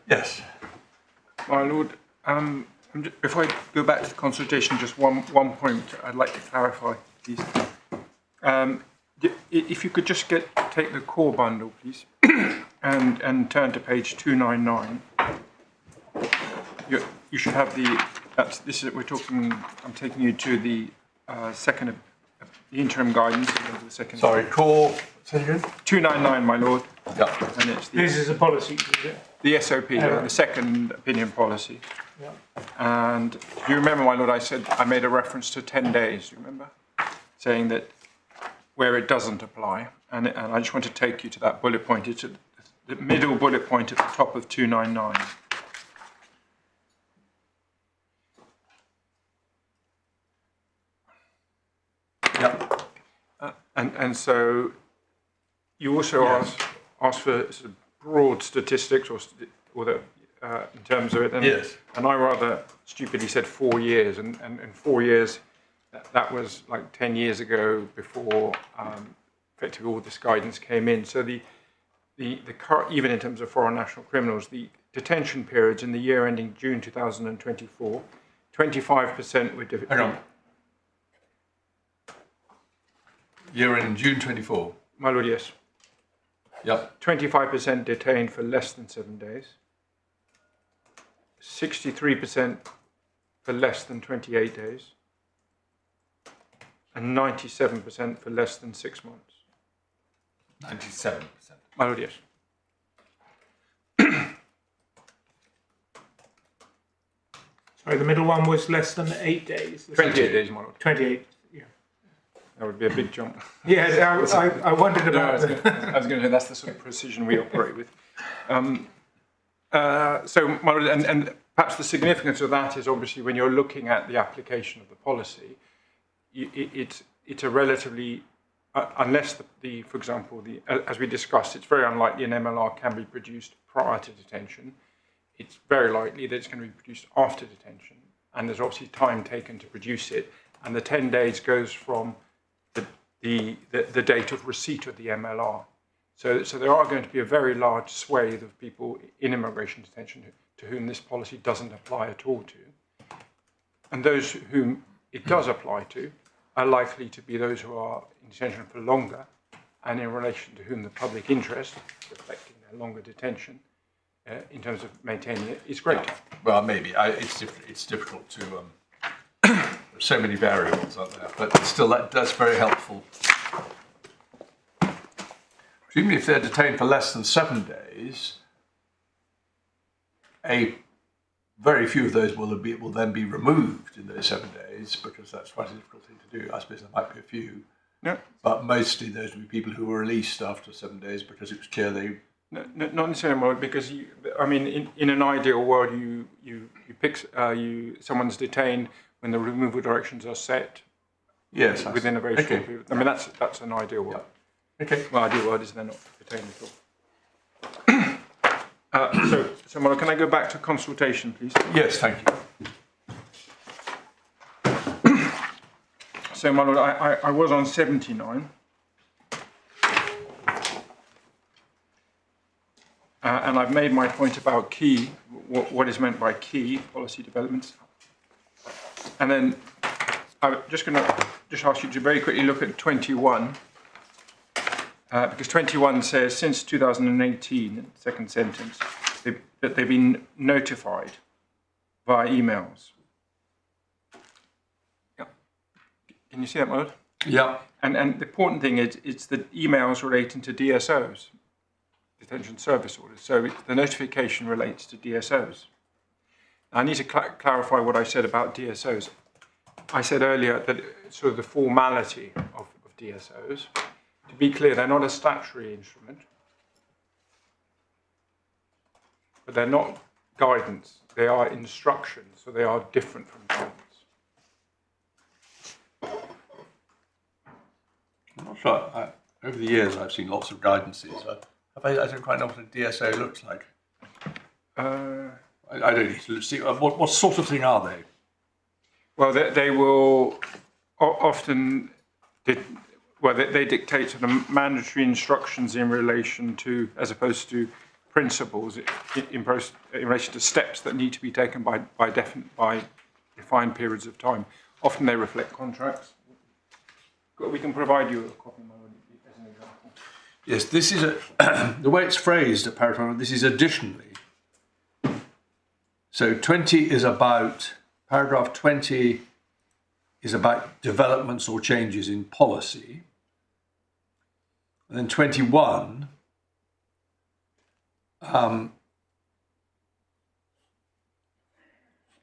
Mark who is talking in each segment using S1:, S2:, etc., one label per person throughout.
S1: Yes.
S2: My Lord, before I go back to the consultation, just one point I'd like to clarify, please. If you could just take the core bundle, please, and turn to page 299. You should have I'm taking you to the the interim guidance. The second.
S1: Sorry, core. Say again.
S2: 299, my Lord.
S1: Yeah.
S2: And it's
S3: This is a policy, is it?
S2: the SOP, the second opinion policy.
S3: Yeah.
S2: And do you remember, my Lord, I made a reference to 10 days, do you remember? Saying that where it doesn't apply. And I just want to take you to that bullet point. It's at the middle bullet point at the top of 299.
S1: Yep.
S2: And so you also asked for sort of broad statistics or in terms of it. And,
S1: yes.
S2: And I rather stupidly said 4 years. And 4 years, that was like 10 years ago before effectively all this guidance came in. So the even in terms of foreign national criminals, the detention periods in the year ending June 2024, 25% were...
S1: Hang on. Year ending June 24.
S2: My Lord, yes.
S1: Yep.
S2: 25% detained for less than 7 days. 63% for less than 28 days. And 97% for less than 6 months.
S1: 97%.
S2: My Lord, yes.
S3: Sorry, the middle one was less than 8 days.
S2: 28 days, my Lord.
S3: 28, yeah.
S2: That would be a big jump.
S3: Yeah, I wondered about
S2: I was going to say that's the sort of precision we operate with. So, my Lord, and perhaps the significance of that is obviously when you're looking at the application of the policy, it's a relatively, unless for example, as we discussed, it's very unlikely an MLR can be produced prior to detention. It's very likely that it's going to be produced after detention, and there's obviously time taken to produce it. And the 10 days goes from the date of receipt of the MLR. So there are going to be a very large swathe of people in immigration detention to whom this policy doesn't apply at all to. And those whom it does apply to are likely to be those who are in detention for longer, and in relation to whom the public interest, reflecting their longer detention, in terms of maintaining it, is greater.
S1: Well, maybe. It's difficult to... there's so many variables out there, but still that's very helpful. Presumably if they're detained for less than 7 days, very few of those will then be removed in those 7 days, because that's quite a difficult thing to do. I suppose there might be a few.
S2: No.
S1: But mostly those will be people who were released after 7 days because it was clear they...
S2: No, not necessarily, because in an ideal world, you pick someone's detained when the removal directions are set.
S1: Yes,
S2: within a very short period. I mean that's an ideal world.
S1: Yeah. Okay.
S2: Well, ideal world is they're not detained at all. So Molo, can I go back to consultation, please?
S1: Yes, thank you.
S2: So Molo, I was on 79. And I've made my point about key, what is meant by key policy developments. And then I'm just going to ask you to very quickly look at 21, because 21 says since 2018, second sentence, that they've been notified via emails. Yeah. Can you see that, Mode?
S1: Yeah.
S2: And the important thing is it's the emails relating to DSOs. Detention service orders. So the notification relates to DSOs. I need to clarify what I said about DSOs. I said earlier that sort of the formality of DSOs. To be clear, they're not a statutory instrument, but they're not guidance. They are instructions, so they are different from guidance.
S1: I'm not sure. Over the years, I've seen lots of guidances. I don't quite know what a DSO looks like. I don't need to see. What sort of thing are they?
S2: Well, they will often, they dictate sort of mandatory instructions in relation to, as opposed to principles in relation to steps that need to be taken by defined periods of time. Often they reflect contracts. We can provide you a copy as an example.
S1: Yes, this is the way it's phrased at paragraph. This is additionally. So 20 is about, paragraph 20 is about developments or changes in policy. And then 21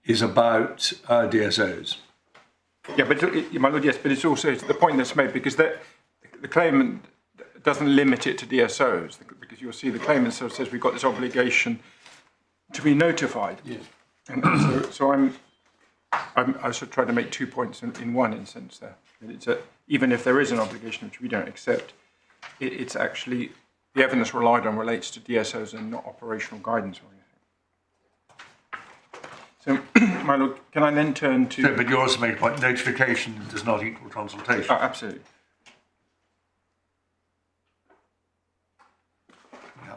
S1: is about DSOs.
S2: Yeah, but my lord, yes, but it's also the point that's made because the claimant doesn't limit it to DSOs, because you'll see the claimant sort of says we've got this obligation to be notified.
S1: Yes.
S2: And so I should try to make 2 points in one instance there. It's even if there is an obligation which we don't accept, it's actually the evidence relied on relates to DSOs and not operational guidance or anything. So, my lord, can I then turn to...
S1: So, but you're also making a point, notification does not equal consultation.
S2: Oh, absolutely.
S1: Yeah.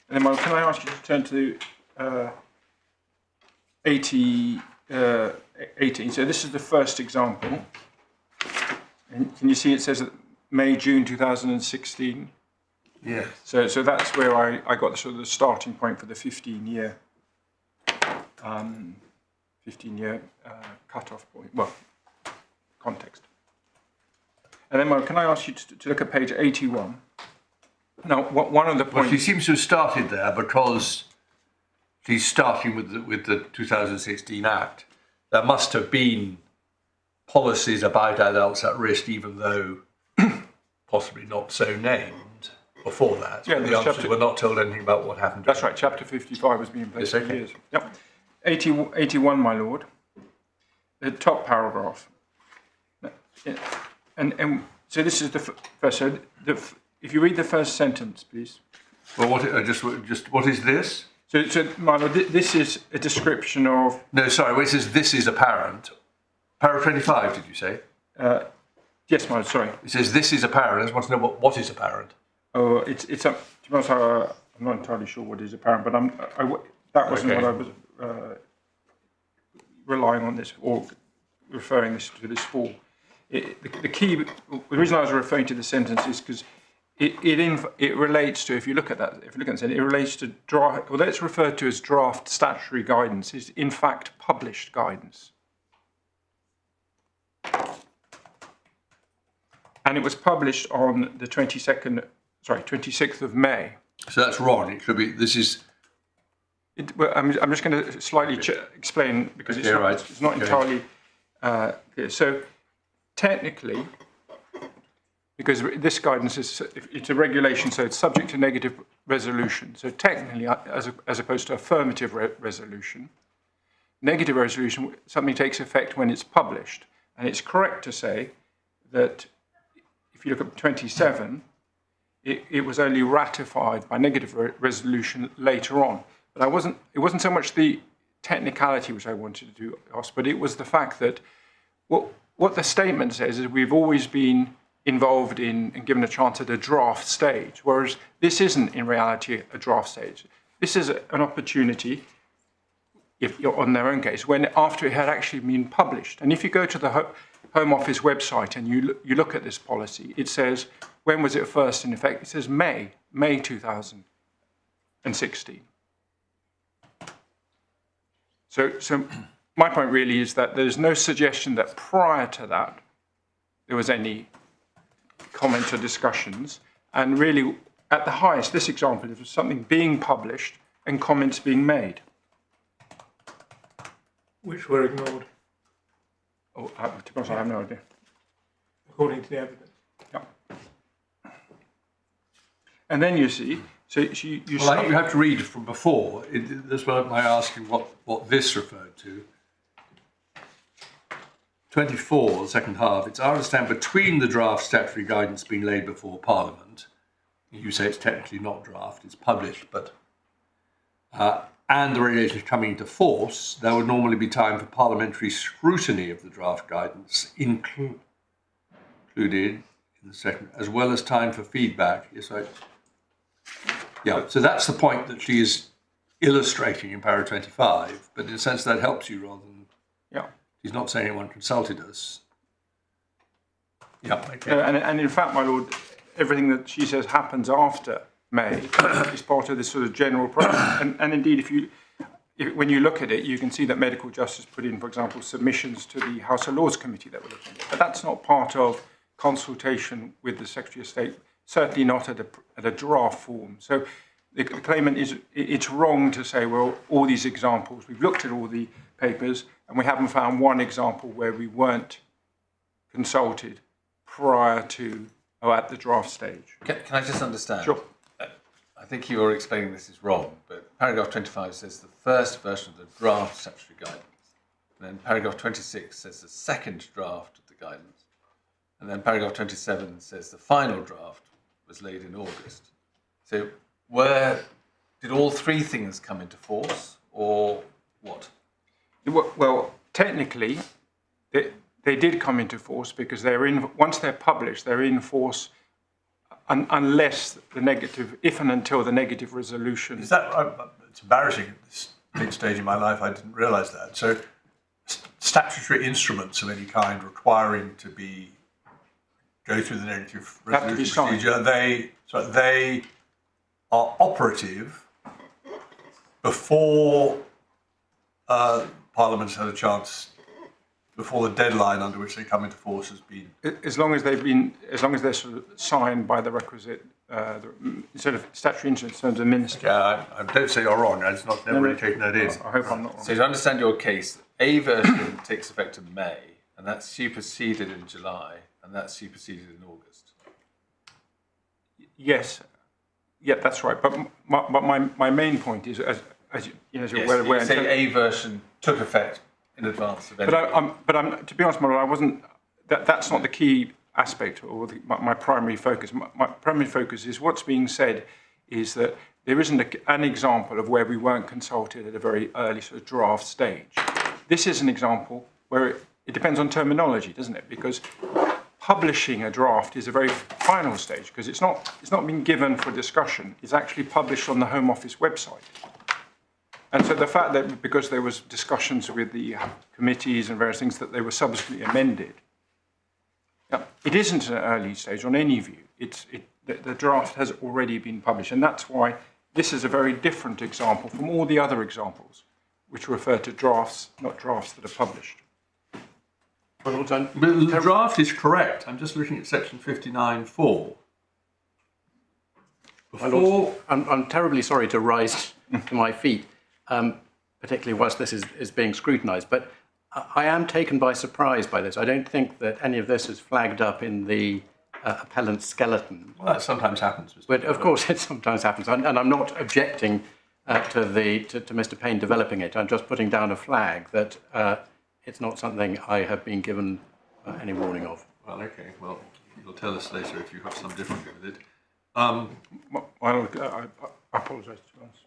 S2: And then, my lord, can I ask you to turn to 18. So this is the first example. And can you see it says May, June 2016?
S1: Yes.
S2: So that's where I got the sort of the starting point for the 15-year cut-off point, well, context. And then, can I ask you to look at page 81? Now, one of the points...
S1: Well, she seems to have started there because she's starting with the 2016 Act. There must have been policies about adults at risk, even though possibly not so named before that.
S2: Yeah,
S1: the answers were not told anything about what happened.
S2: That's right, Chapter 55 has been in place for years. Yep. 81, my lord, the top paragraph. And so this is the first. So if you read the first sentence, please.
S1: Well, what is this?
S2: So my lord, this is a description of...
S1: No, sorry, it says this is apparent. Paragraph 25, did you say?
S2: Yes, my lord, sorry.
S1: It says this is apparent. I just want to know what is apparent.
S2: Oh, to be honest, I'm not entirely sure what is apparent, but that wasn't what I was relying on this or referring to this for. The reason I was referring to the sentence is because it relates to, if you look at that, it relates to draft, well, that's referred to as draft statutory guidance, is in fact published guidance. And it was published on the 26th of May.
S1: So that's wrong. It should be, this is...
S2: Well, I'm just going to slightly explain because it's not entirely clear. So technically, because this guidance it's a regulation, so it's subject to negative resolution. So technically, as opposed to affirmative resolution, negative resolution, something takes effect when it's published. And it's correct to say that if you look at 27, it was only ratified by negative resolution later on. But it wasn't so much the technicality which I wanted to ask, but it was the fact that what the statement says is we've always been involved in and given a chance at a draft stage, whereas this isn't in reality a draft stage. This is an opportunity, if you're on their own case, when after it had actually been published. And if you go to the Home Office website and you look at this policy, it says, when was it first in effect? It says May 2016. So my point really is that there's no suggestion that prior to that there was any comment or discussions, and really at the highest, this example, it was something being published and comments being made.
S3: Which were ignored.
S2: Oh, to be honest, I have no idea.
S3: According to the evidence.
S2: Yeah. And then you see, so you
S1: well, I think you have to read from before. That's why I'm asking what this referred to. 24, the second half. It's our understanding between the draft statutory guidance being laid before Parliament. You say it's technically not draft, it's published, but and the regulations coming into force, there would normally be time for parliamentary scrutiny of the draft guidance included in the second, as well as time for feedback. Yes, Yeah, so that's the point that she is illustrating in paragraph 25, but in a sense that helps you rather than...
S2: Yeah.
S1: She's not saying anyone consulted us. Yeah, okay.
S2: And in fact, my lord, everything that she says happens after May is part of this sort of general process. And indeed, when you look at it, you can see that medical justice put in, for example, submissions to the House of Lords Committee that were looking at it. But that's not part of consultation with the Secretary of State, certainly not at a draft form. So the claimant it's wrong to say, well, all these examples, we've looked at all the papers and we haven't found one example where we weren't consulted prior to or at the draft stage.
S4: Can I just understand?
S2: Sure.
S4: I think you're explaining this is wrong, but paragraph 25 says the first version of the draft statutory guidance. And then paragraph 26 says the second draft of the guidance. And then paragraph 27 says the final draft was laid in August. So did all three things come into force, or what?
S2: Well, technically, they did come into force because once they're published, they're in force unless the negative, if and until the negative resolution.
S5: Is that, it's embarrassing at this late stage in my life, I didn't realise that. So statutory instruments of any kind requiring to go through the negative resolution procedure, they are operative before Parliament's had a chance, before the deadline under which they come into force has been.
S2: As long as they're sort of signed by the requisite sort of statutory instruments in terms of minister.
S1: Yeah, I don't say you're wrong. I've never really taken that in.
S2: I hope I'm not wrong.
S4: So to understand your case, A version takes effect in May, and that's superseded in July, and that's superseded in August.
S2: Yes, yeah, that's right. But my main point is, as you're well aware,
S4: you say A version took effect in advance of any.
S2: But I'm to be honest, I wasn't. That's not the key aspect or my primary focus. My primary focus is what's being said is that there isn't an example of where we weren't consulted at a very early sort of draft stage. This is an example where it depends on terminology, doesn't it? Because publishing a draft is a very final stage because it's not been given for discussion. It's actually published on the Home Office website. And so the fact that because there was discussions with the committees and various things that they were subsequently amended, it isn't an early stage on any view. The draft has already been published, and that's why this is a very different example from all the other examples, which refer to drafts, not drafts that are published.
S1: But the draft is correct. I'm just looking at section 59(4).
S6: I'm terribly sorry to rise to my feet, particularly whilst this is being scrutinised, but I am taken by surprise by this. I don't think that any of this is flagged up in the appellant's skeleton.
S1: Well, that sometimes happens.
S6: But of course, it sometimes happens, and I'm not objecting to Mr. Payne developing it. I'm just putting down a flag that it's not something I have been given any warning of.
S1: Well, okay. Well, you'll tell us later if you have some difficulty with it.
S2: I apologise, to be honest.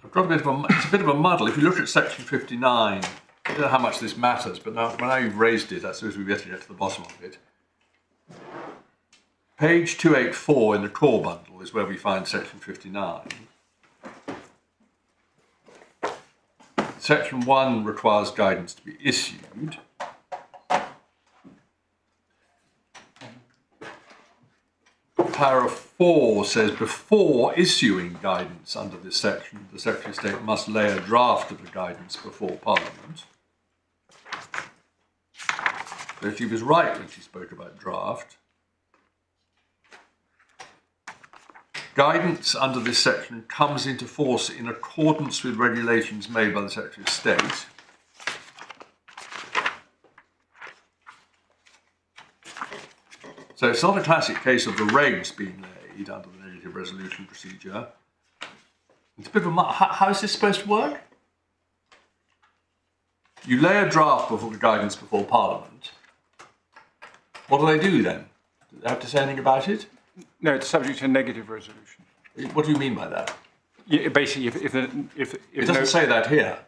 S1: I've got it's a bit of a muddle. If you look at section 59, I don't know how much this matters, but now you've raised it, I suppose we better get to the bottom of it. Page 284 in the core bundle is where we find section 59. Section 1 requires guidance to be issued. Paragraph 4 says before issuing guidance under this section, the Secretary of State must lay a draft of the guidance before Parliament. So she was right when she spoke about draft. Guidance under this section comes into force in accordance with regulations made by the Secretary of State. So it's not a classic case of the regs being laid under the negative resolution procedure. It's a bit of a how is this supposed to work? You lay a draft before the guidance before Parliament. What do they do then? Do they have to say anything about it?
S2: No, it's subject to a negative resolution.
S1: What do you mean by that?
S2: Basically, if
S1: it doesn't say that here.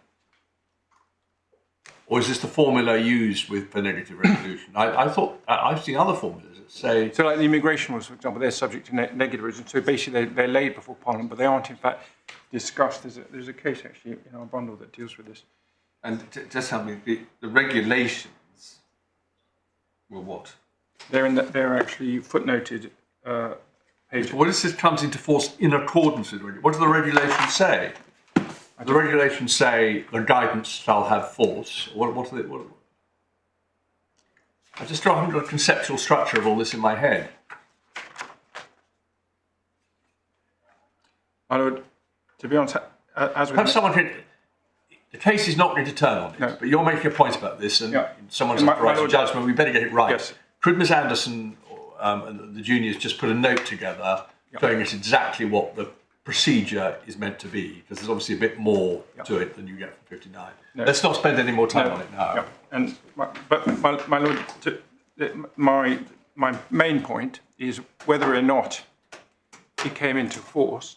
S1: Or is this the formula used for negative resolution? I thought, I've seen other formulas that say...
S2: So like the immigration rules, for example, they're subject to negative resolution. So basically they're laid before Parliament, but they aren't in fact discussed. There's a case actually in our bundle that deals with this.
S4: And just help me, the regulations were what?
S2: They're actually footnoted page.
S1: What is this comes into force in accordance with? What do the regulations say? The regulations say the guidance shall have force. What are they? I just haven't got a conceptual structure of all this in my head.
S2: I would, to be honest, as
S1: Perhaps someone could. The case is not going to turn on this, but you're making a point about this, and someone's got to write a judgment. We better get it right.
S2: Yes.
S1: Could Ms. Anderson and the juniors just put a note together showing us exactly what the procedure is meant to be? Because there's obviously a bit more to it than you get from 59.
S2: No.
S1: Let's not spend any more time on it now.
S2: Yeah. And my lord, my main point is whether or not it came into force.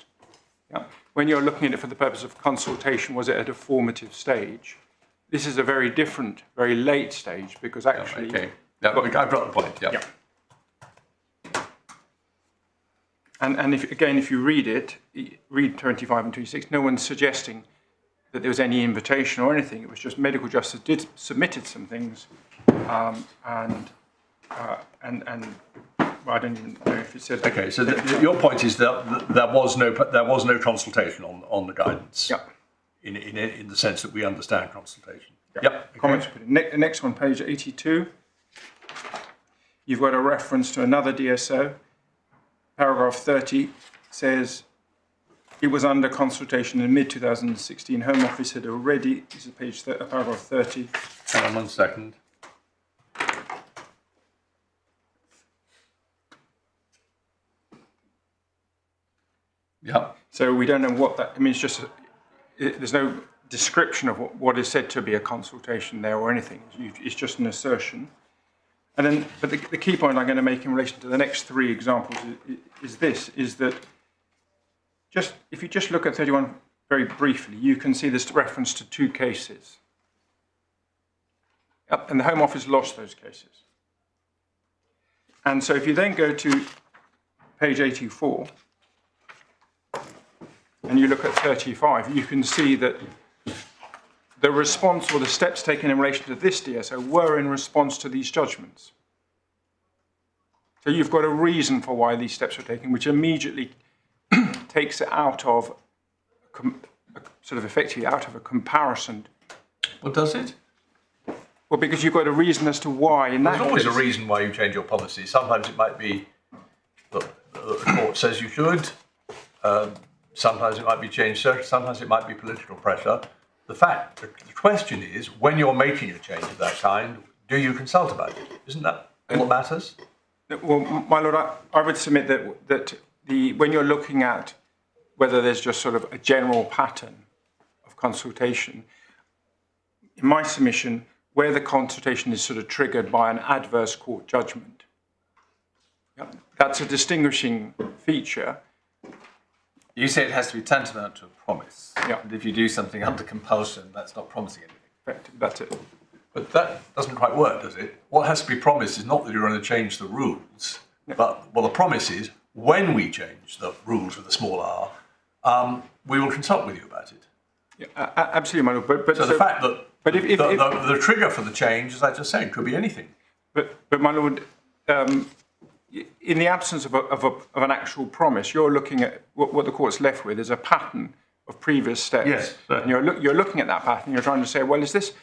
S2: Yeah. When you're looking at it for the purpose of consultation, was it at a formative stage? This is a very different, very late stage because actually...
S1: Okay. I've got the point, yeah.
S2: And if you read it, read 25 and 26, no one's suggesting that there was any invitation or anything. It was just medical justice submitted some things, and well, I don't even know if it said.
S1: Okay, so your point is that there was no consultation on the guidance.
S2: Yeah.
S1: In the sense that we understand consultation.
S2: Yeah.
S1: Yep. Okay.
S2: Comments. Next one, page 82. You've got a reference to another DSO. Paragraph 30 says it was under consultation in mid-2016. Home Office had already, this is paragraph 30.
S1: Hang on 1 second. Yeah.
S2: So we don't know what that, I mean, it's just, there's no description of what is said to be a consultation there or anything. It's just an assertion. And then, but the key point I'm going to make in relation to the next three examples is that if you just look at 31 very briefly, you can see this reference to two cases. Yep, and the Home Office lost those cases. And so if you then go to page 84, and you look at 35, you can see that the response or the steps taken in relation to this DSO were in response to these judgments. So you've got a reason for why these steps were taken, which immediately takes it out of, sort of effectively out of a comparison.
S1: Well, does it?
S2: Well, because you've got a reason as to why. In that
S5: There's always
S2: case,
S5: a reason why you change your policy. Sometimes it might be that the court says you should. Sometimes it might be change, sometimes it might be political pressure. The question is, when you're making a change of that kind, do you consult about it? Isn't that what matters?
S2: well, my lord, I would submit that when you're looking at whether there's just sort of a general pattern of consultation, in my submission, where the consultation is sort of triggered by an adverse court judgment, that's a distinguishing feature.
S4: You say it has to be tantamount to a promise.
S2: Yeah.
S4: And if you do something under compulsion, that's not promising anything.
S2: That's it.
S5: But that doesn't quite work, does it? What has to be promised is not that you're going to change the rules, but the promise is when we change the rules with a small r, we will consult with you about it.
S2: Yeah, absolutely, my lord. But
S5: So the fact that
S2: if
S5: the trigger for the change, as I just said, could be anything.
S2: But my lord, in the absence of an actual promise, you're looking at what the court's left with is a pattern of previous steps.
S1: Yes,
S2: and you're looking at that pattern. You're trying to say, well, is this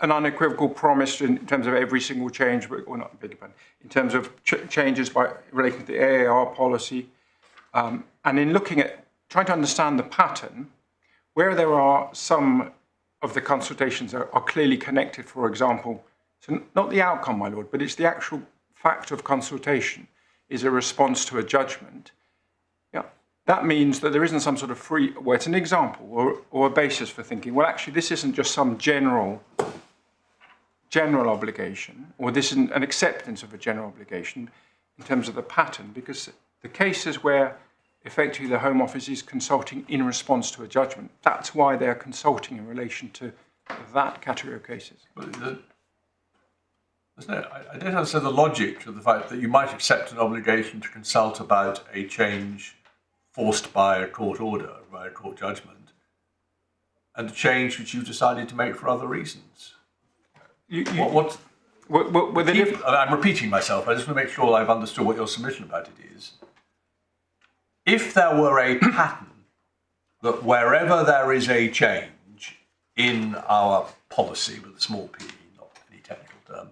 S2: an unequivocal promise in terms of every single change, or not? Beg your pardon, in terms of changes relating to the AAR policy, and in looking at trying to understand the pattern, where there are some of the consultations are clearly connected, for example, so not the outcome, my lord, but it's the actual fact of consultation is a response to a judgment. Yeah, that means that there isn't some sort of well, it's an example or a basis for thinking, well, actually, this isn't just some general obligation, or this isn't an acceptance of a general obligation in terms of the pattern, because the cases where effectively the Home Office is consulting in response to a judgment, that's why they're consulting in relation to that category of cases.
S5: I don't understand the logic to the fact that you might accept an obligation to consult about a change forced by a court order, by a court judgment, and a change which you've decided to make for other reasons. I'm repeating myself. I just want to make sure I've understood what your submission about it is. If there were a pattern that wherever there is a change in our policy, with a small p, not any technical term,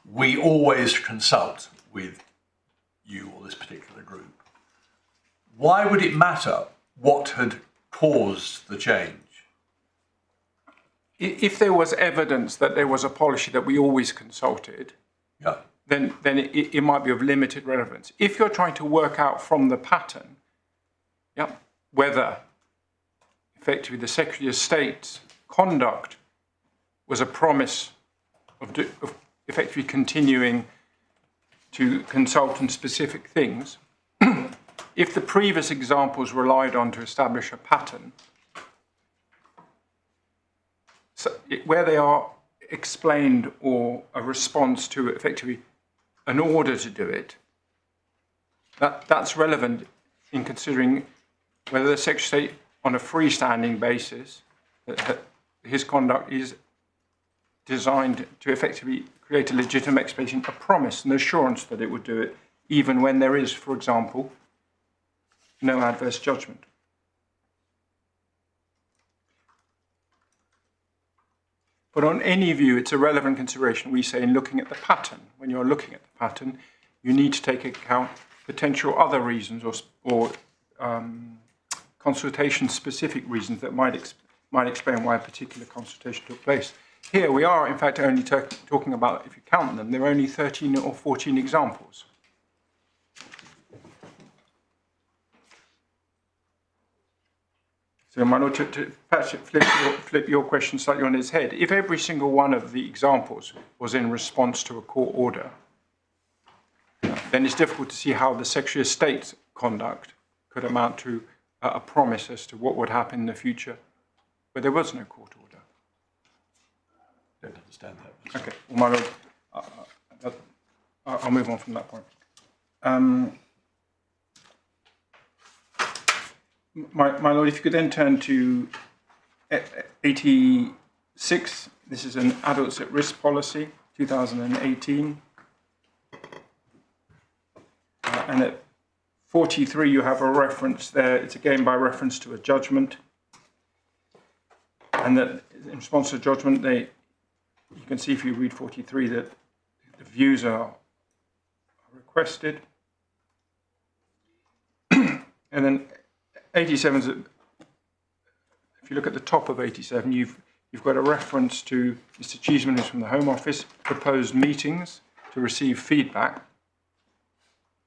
S5: we always consult with you or this particular group, why would it matter what had caused the change?
S2: If there was evidence that there was a policy that we always consulted, then it might be of limited relevance. If you're trying to work out from the pattern, whether effectively the Secretary of State's conduct was a promise of effectively continuing to consult on specific things, if the previous examples relied on to establish a pattern, so where they are explained or a response to effectively an order to do it, that's relevant in considering whether the Secretary of State, on a freestanding basis, that his conduct is designed to effectively create a legitimate expectation, a promise, an assurance that it would do it, even when there is, for example, no adverse judgment. But on any view, it's a relevant consideration. We say in looking at the pattern, when you're looking at the pattern, you need to take account potential other reasons or consultation-specific reasons that might explain why a particular consultation took place. Here we are, in fact, only talking about, if you count them, there are only 13 or 14 examples. So, my Lord, to perhaps flip your question slightly on its head, if every single one of the examples was in response to a court order, then it's difficult to see how the Secretary of State's conduct could amount to a promise as to what would happen in the future where there was no court order.
S5: I don't understand that.
S2: Okay, well, my Lord, I'll move on from that point. My Lord, if you could then turn to 86, this is an adults at risk policy, 2018. And at 43, you have a reference there. It's again by reference to a judgment. And that in response to a judgment, you can see if you read 43 that the views are requested. And then 87, if you look at the top of 87, you've got a reference to Mr. Cheeseman, who's from the Home Office, proposed meetings to receive feedback.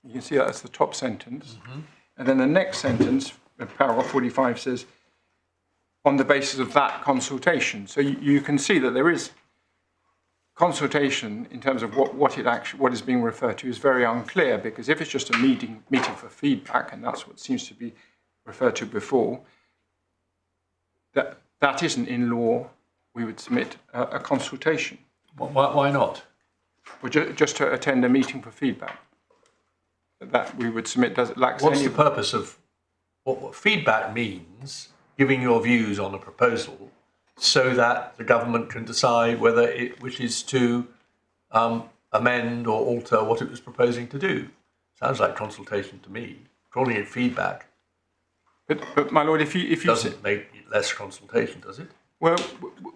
S2: You can see that's the top sentence. Mm-hmm. And then the next sentence, paragraph 45, says, on the basis of that consultation. So you can see that there is consultation in terms of what is being referred to is very unclear, because if it's just a meeting for feedback, and that's what seems to be referred to before, that isn't in law. We would submit a consultation.
S5: Why not?
S2: Well, just to attend a meeting for feedback. That we would submit lacks
S1: What's the purpose of what feedback means? Giving your views on a proposal so that the government can decide whether it wishes to amend or alter what it was proposing to do. Sounds like consultation to me. Calling it feedback.
S2: But my Lord, if you
S1: doesn't make it less consultation, does it? Well,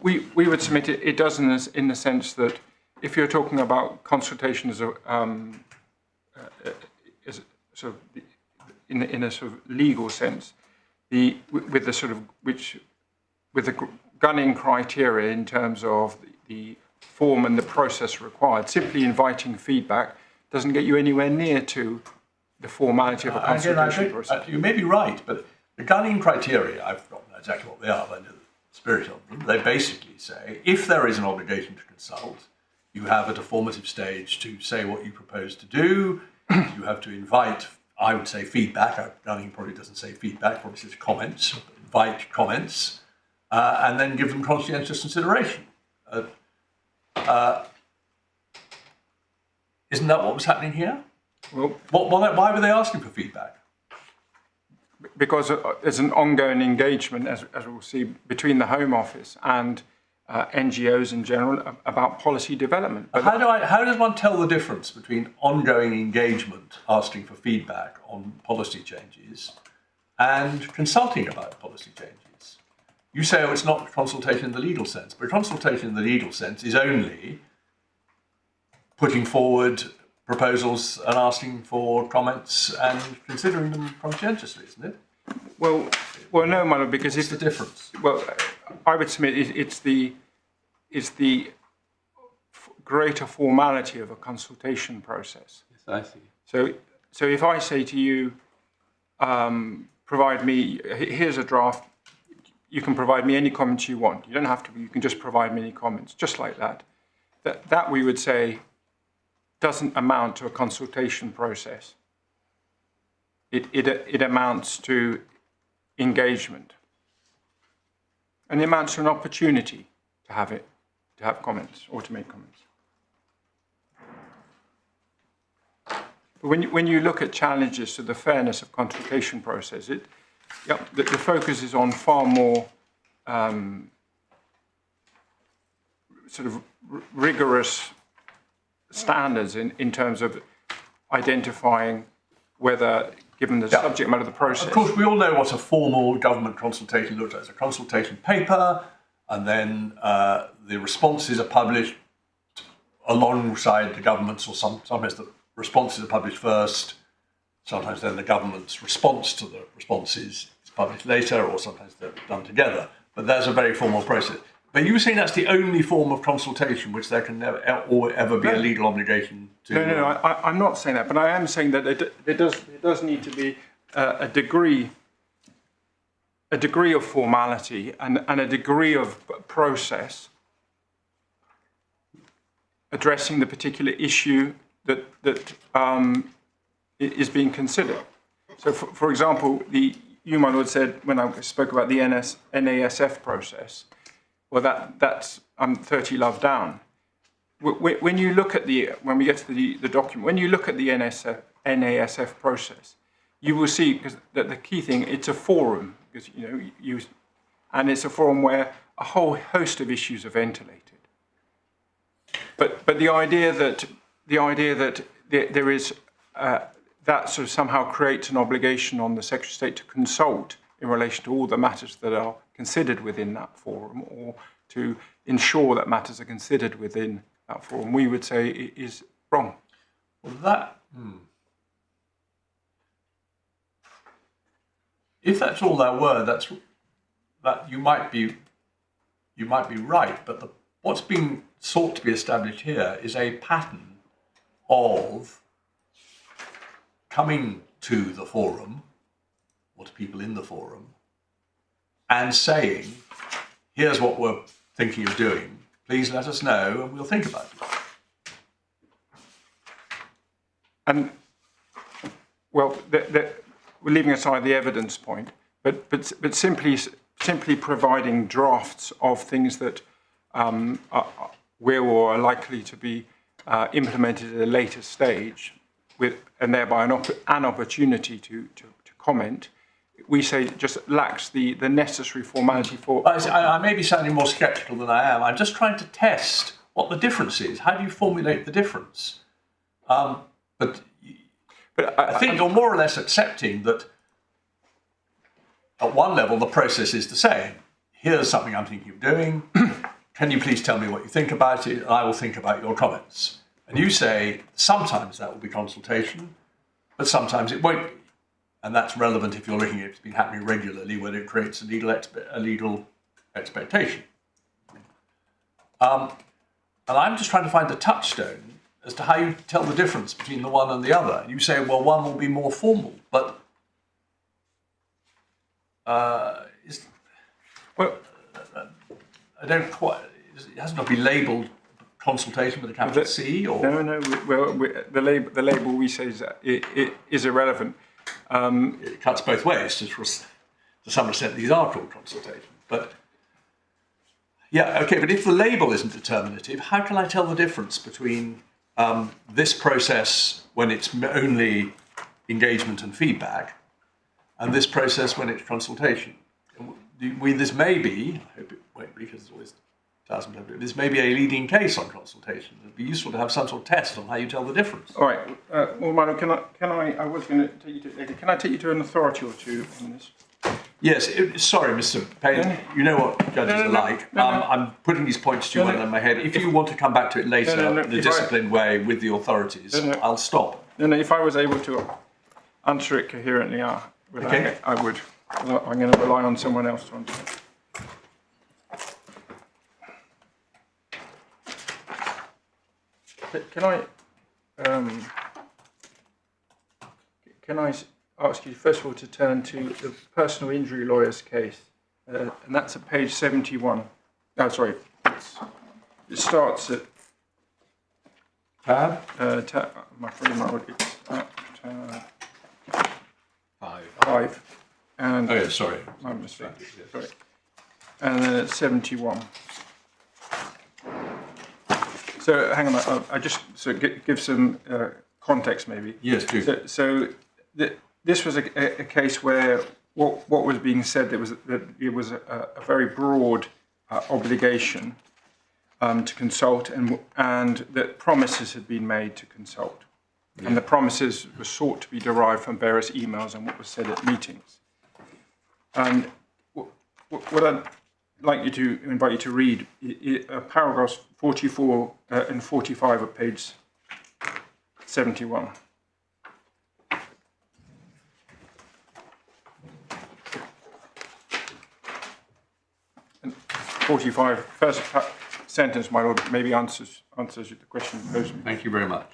S2: we would submit it. It does in the sense that if you're talking about consultation as a sort of in a sort of legal sense, with the gunning criteria in terms of the form and the process required, simply inviting feedback doesn't get you anywhere near to the formality of a consultation process.
S5: You may be right, but the gunning criteria, I've forgotten exactly what they are, but I know the spirit of them. They basically say, if there is an obligation to consult, you have at a formative stage to say what you propose to do. You have to invite, I would say, feedback. Gunning probably doesn't say feedback, probably says comments. Invite comments.
S1: and then give them conscientious consideration. Isn't that what was happening here?
S2: Well,
S1: Why were they asking for feedback?
S2: because there's an ongoing engagement, as we'll see, between the Home Office and NGOs in general about policy development.
S1: But how does one tell the difference between ongoing engagement, asking for feedback on policy changes, and consulting about policy changes? You say, oh, it's not consultation in the legal sense, but consultation in the legal sense is only putting forward proposals and asking for comments and considering them conscientiously, isn't it?
S2: Well, no, my lord, because
S1: What's the difference?
S2: Well, I would submit it's the greater formality of a consultation process.
S1: Yes, I see.
S2: So if I say to you, provide me, here's a draft, you can provide me any comments you want. You don't have to, you can just provide me any comments, just like that. That we would say doesn't amount to a consultation process. It amounts to engagement. And it amounts to an opportunity to have comments or to make comments. But when you look at challenges to the fairness of consultation process, the focus is on far more sort of rigorous standards in terms of identifying whether, given the subject matter of the process.
S1: Of course, we all know what a formal government consultation looks like. It's a consultation paper, and then the responses are published alongside the government's, or sometimes the responses are published first. Sometimes then the government's response to the responses is published later, or sometimes they're done together. But that's a very formal process. But you were saying that's the only form of consultation which there can never or ever be a legal obligation to.
S2: No, I'm not saying that, but I am saying that there does need to be a degree of formality and a degree of process addressing the particular issue that is being considered. So, for example, you, my lord, said when I spoke about the NASF process. Well, that's 30 love down. When you look at when we get to the document, when you look at the NASF process, you will see that the key thing, it's a forum, because and it's a forum where a whole host of issues are ventilated. But the idea that there is that sort of somehow creates an obligation on the Secretary of State to consult in relation to all the matters that are considered within that forum, or to ensure that matters are considered within that forum, we would say it is wrong.
S1: Well, if that's all there were, that you might be right. But what's being sought to be established here is a pattern of coming to the forum, or to people in the forum, and saying, here's what we're thinking of doing, please let us know and we'll think about it.
S2: And, well, we're leaving aside the evidence point, but simply providing drafts of things that will or are likely to be implemented at a later stage, and thereby an opportunity to comment, we say just lacks the necessary formality for...
S1: I may be sounding more sceptical than I am. I'm just trying to test what the difference is. How do you formulate the difference? But I think you're more or less accepting that at one level the process is the same. Here's something I'm thinking of doing. Can you please tell me what you think about it? And I will think about your comments. And you say sometimes that will be consultation, but sometimes it won't be. And that's relevant if you're looking at it's been happening regularly, whether it creates a legal expectation. And I'm just trying to find the touchstone as to how you tell the difference between the one and the other. You say, well, one will be more formal, but I don't quite. It has not been labelled consultation with a capital C, or
S2: no. Well, the label we say is irrelevant.
S1: It cuts both ways. To some extent, these are called consultations. But Yeah, okay, but if the label isn't determinative, how can I tell the difference between this process when it's only engagement and feedback and this process when it's consultation? This may be, I hope it won't be because it's always this may be a leading case on consultation. It'd be useful to have some sort of test on how you tell the difference.
S2: All right. Well, Milo, can I was going to take you to, can I take you to an authority or two on this?
S1: Yes, sorry, Mr. Payne, you know what judges are like. I'm putting these points to you in my head. If you want to come back to it later in a disciplined way with the authorities, I'll stop.
S2: No, if I was able to answer it coherently, I would. I'm going to rely on someone else to answer it. Can I ask you first of all to turn to the personal injury lawyer's case, and that's at page 71. No, sorry, it starts at tab. My friend, it's at tab 5. And
S1: oh yeah, sorry,
S2: my mistake. Sorry, and then at 71. So hang on, I just give some context maybe.
S1: Yes, do.
S2: So this was a case where what was being said that it was a very broad obligation to consult, and that promises had been made to consult, and the promises were sought to be derived from various emails and what was said at meetings. And what I'd like you to invite you to read paragraphs 44 and 45 of page 71. And 45, first sentence, my lord, maybe answers the question you posed me.
S1: Thank you very much.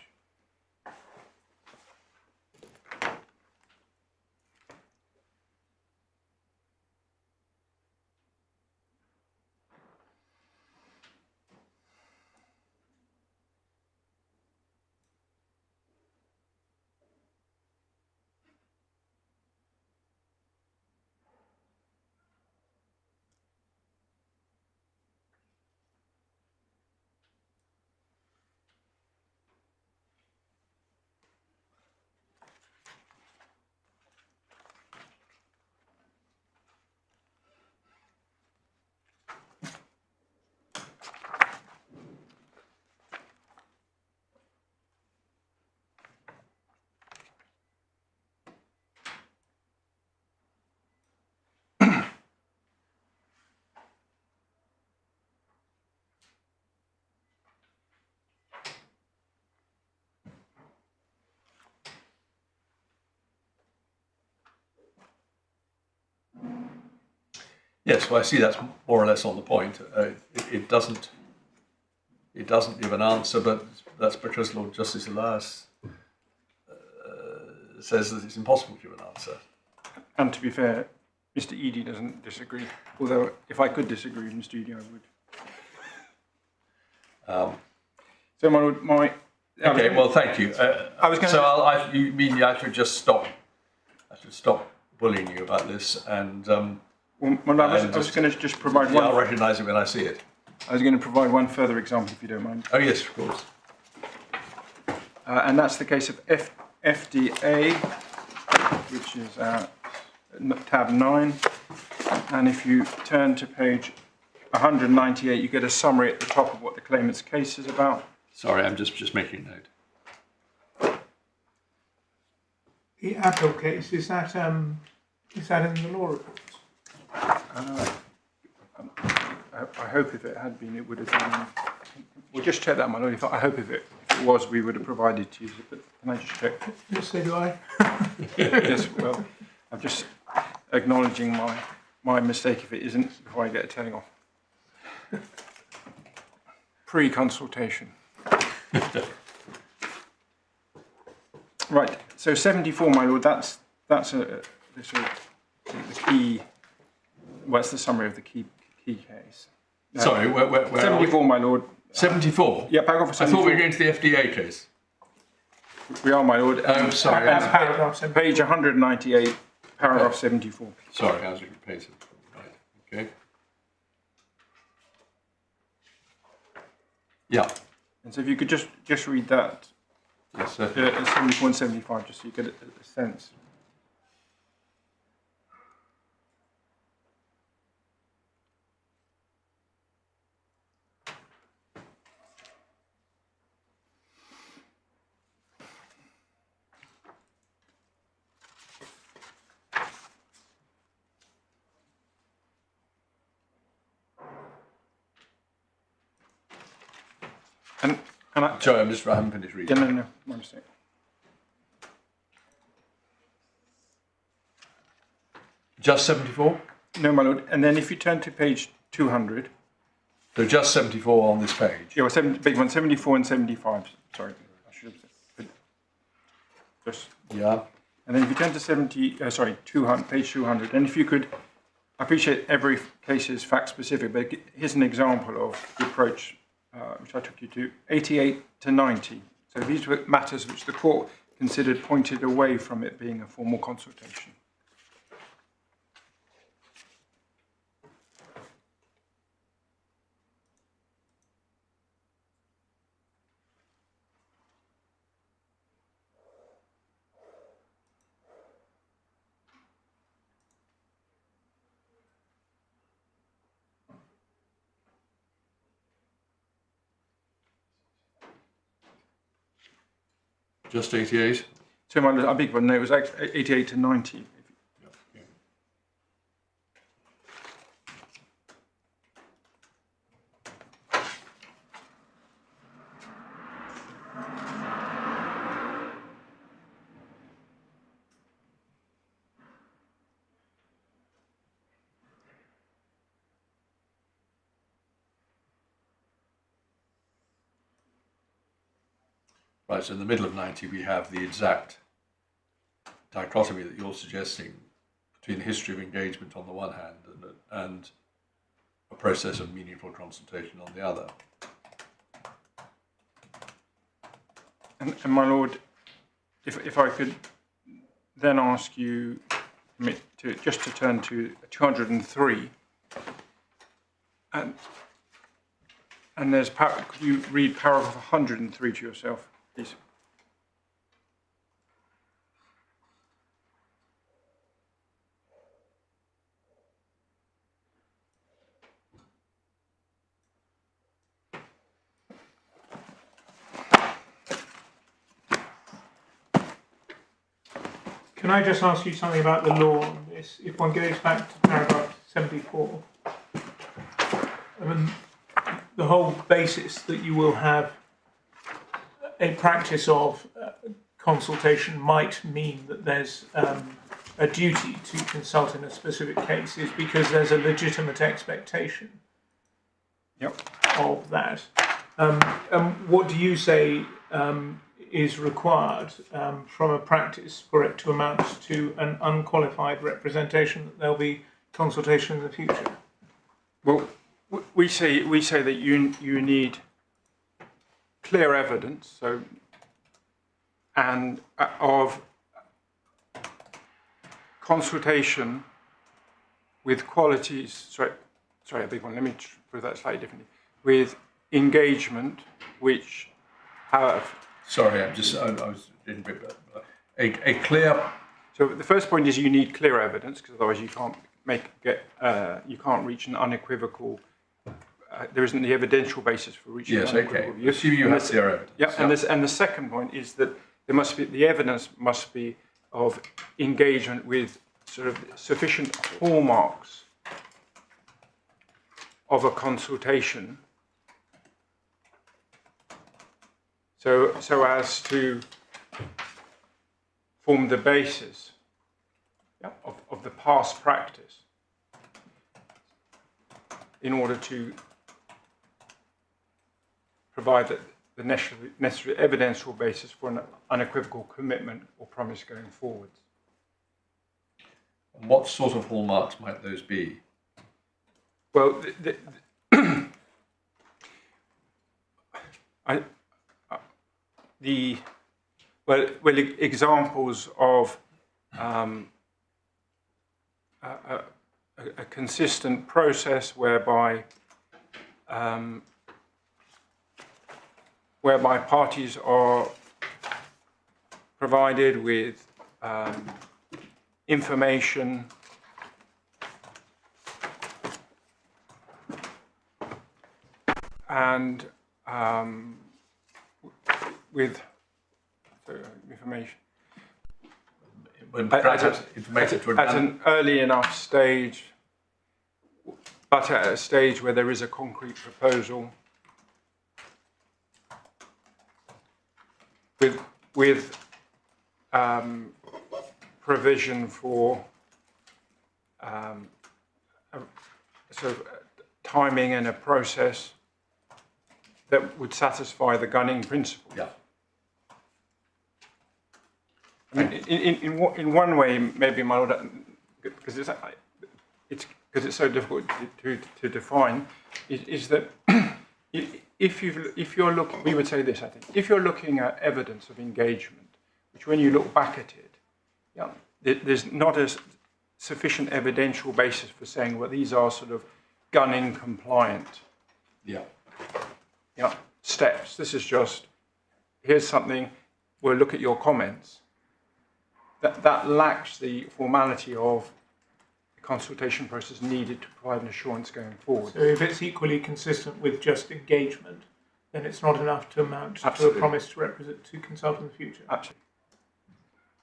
S1: Yes, well, I see that's more or less on the point. It doesn't give an answer, but that's because Lord Justice Elias says that it's impossible to give an answer.
S2: And to be fair, Mr. Eady doesn't disagree. Although, if I could disagree with Mr. Eady, I would. So my
S1: okay. Well, thank you.
S2: I was going to.
S1: You mean I should just stop? I should stop bullying you about this and.
S2: Well, I was going to just provide one.
S1: I'll recognise it when I see it.
S2: I was going to provide one further example, if you don't mind.
S1: Oh yes, of course.
S2: And that's the case of FDA, which is tab 9. And if you turn to page 198, you get a summary at the top of what the claimant's case is about.
S1: Sorry, I'm just making a note.
S3: The Appel case, is that in the law report?
S2: I hope if it had been, it would have been. We'll just check that, my lord. I hope if it was, we would have provided to you. But can I just check?
S3: Yes, so do I.
S2: Yes, well, I'm just acknowledging my mistake if it isn't, before I get a telling off. Pre-consultation. Right. So 74, my lord. That's the key. Well, it's the summary of the key case.
S1: Sorry, where
S2: 74, my lord.
S1: 74?
S2: Yeah, paragraph 74.
S1: I thought we were going to the FDA case.
S2: We are, my lord.
S1: Oh, sorry.
S2: Page 198, paragraph 74.
S1: Sorry, I was looking at page 74. Right, okay. Yeah.
S2: And so if you could just read that,
S1: Yes, sir.
S2: 74 and 75, just so you get a sense.
S1: Sorry, I haven't finished reading.
S2: Yeah, no, my mistake.
S1: Just 74?
S2: No, my lord. And then if you turn to page 200.
S1: So just 74 on this page?
S2: Yeah, well, big one, 74 and 75. Sorry, I should have said. Just.
S1: Yeah.
S2: And then if you turn to 200, page 200, and if you could, I appreciate every case is fact specific, but here's an example of the approach which I took you to, 88 to 90. So these were matters which the court considered pointed away from it being a formal consultation.
S1: Just 88?
S2: So I beg one, no, it was 88 to 90.
S1: Right, so in the middle of 90 we have the exact dichotomy that you're suggesting between the history of engagement on the one hand and a process of meaningful consultation on the other.
S2: And my lord, if I could then ask you to turn to 203, and there's could you read paragraph 103 to yourself, please?
S3: Can I just ask you something about the law on this? If one goes back to paragraph 74, I mean, the whole basis that you will have a practice of consultation might mean that there's a duty to consult in a specific case is because there's a legitimate expectation of that. What do you say is required from a practice for it to amount to an unqualified representation that there'll be consultation in the future?
S2: Well, we say that you need clear evidence, and of consultation with qualities. Sorry, a big one. Let me put that slightly differently. With engagement, which have.
S1: Sorry, I was in a clear.
S2: So the first point is you need clear evidence, because otherwise you can't you can't reach an unequivocal. There isn't the evidential basis for reaching.
S1: Yes, okay. Assuming you have clear evidence.
S2: Yeah, and the second point is that the evidence must be of engagement with sort of sufficient hallmarks of a consultation, so as to form the basis of the past practice in order to provide the necessary evidential basis for an unequivocal commitment or promise going forward.
S1: And what sort of hallmarks might those be?
S2: Well, examples of a consistent process whereby whereby parties are provided with information and with information at an early enough stage, but at a stage where there is a concrete proposal with provision for sort of timing and a process that would satisfy the gunning principle.
S1: Yeah.
S2: I mean, in one way, maybe my Lord, because it's so difficult to define, is that if you're looking, we would say this, I think, if you're looking at evidence of engagement, which when you look back at it, yeah, there's not a sufficient evidential basis for saying, well, these are sort of gunning compliant.
S1: Yeah.
S2: Yeah, steps. This is just, here's something, we'll look at your comments. That lacks the formality of the consultation process needed to provide an assurance going forward.
S3: So if it's equally consistent with just engagement, then it's not enough to amount
S2: Absolutely.
S3: to a promise to consult in the future.
S2: Absolutely.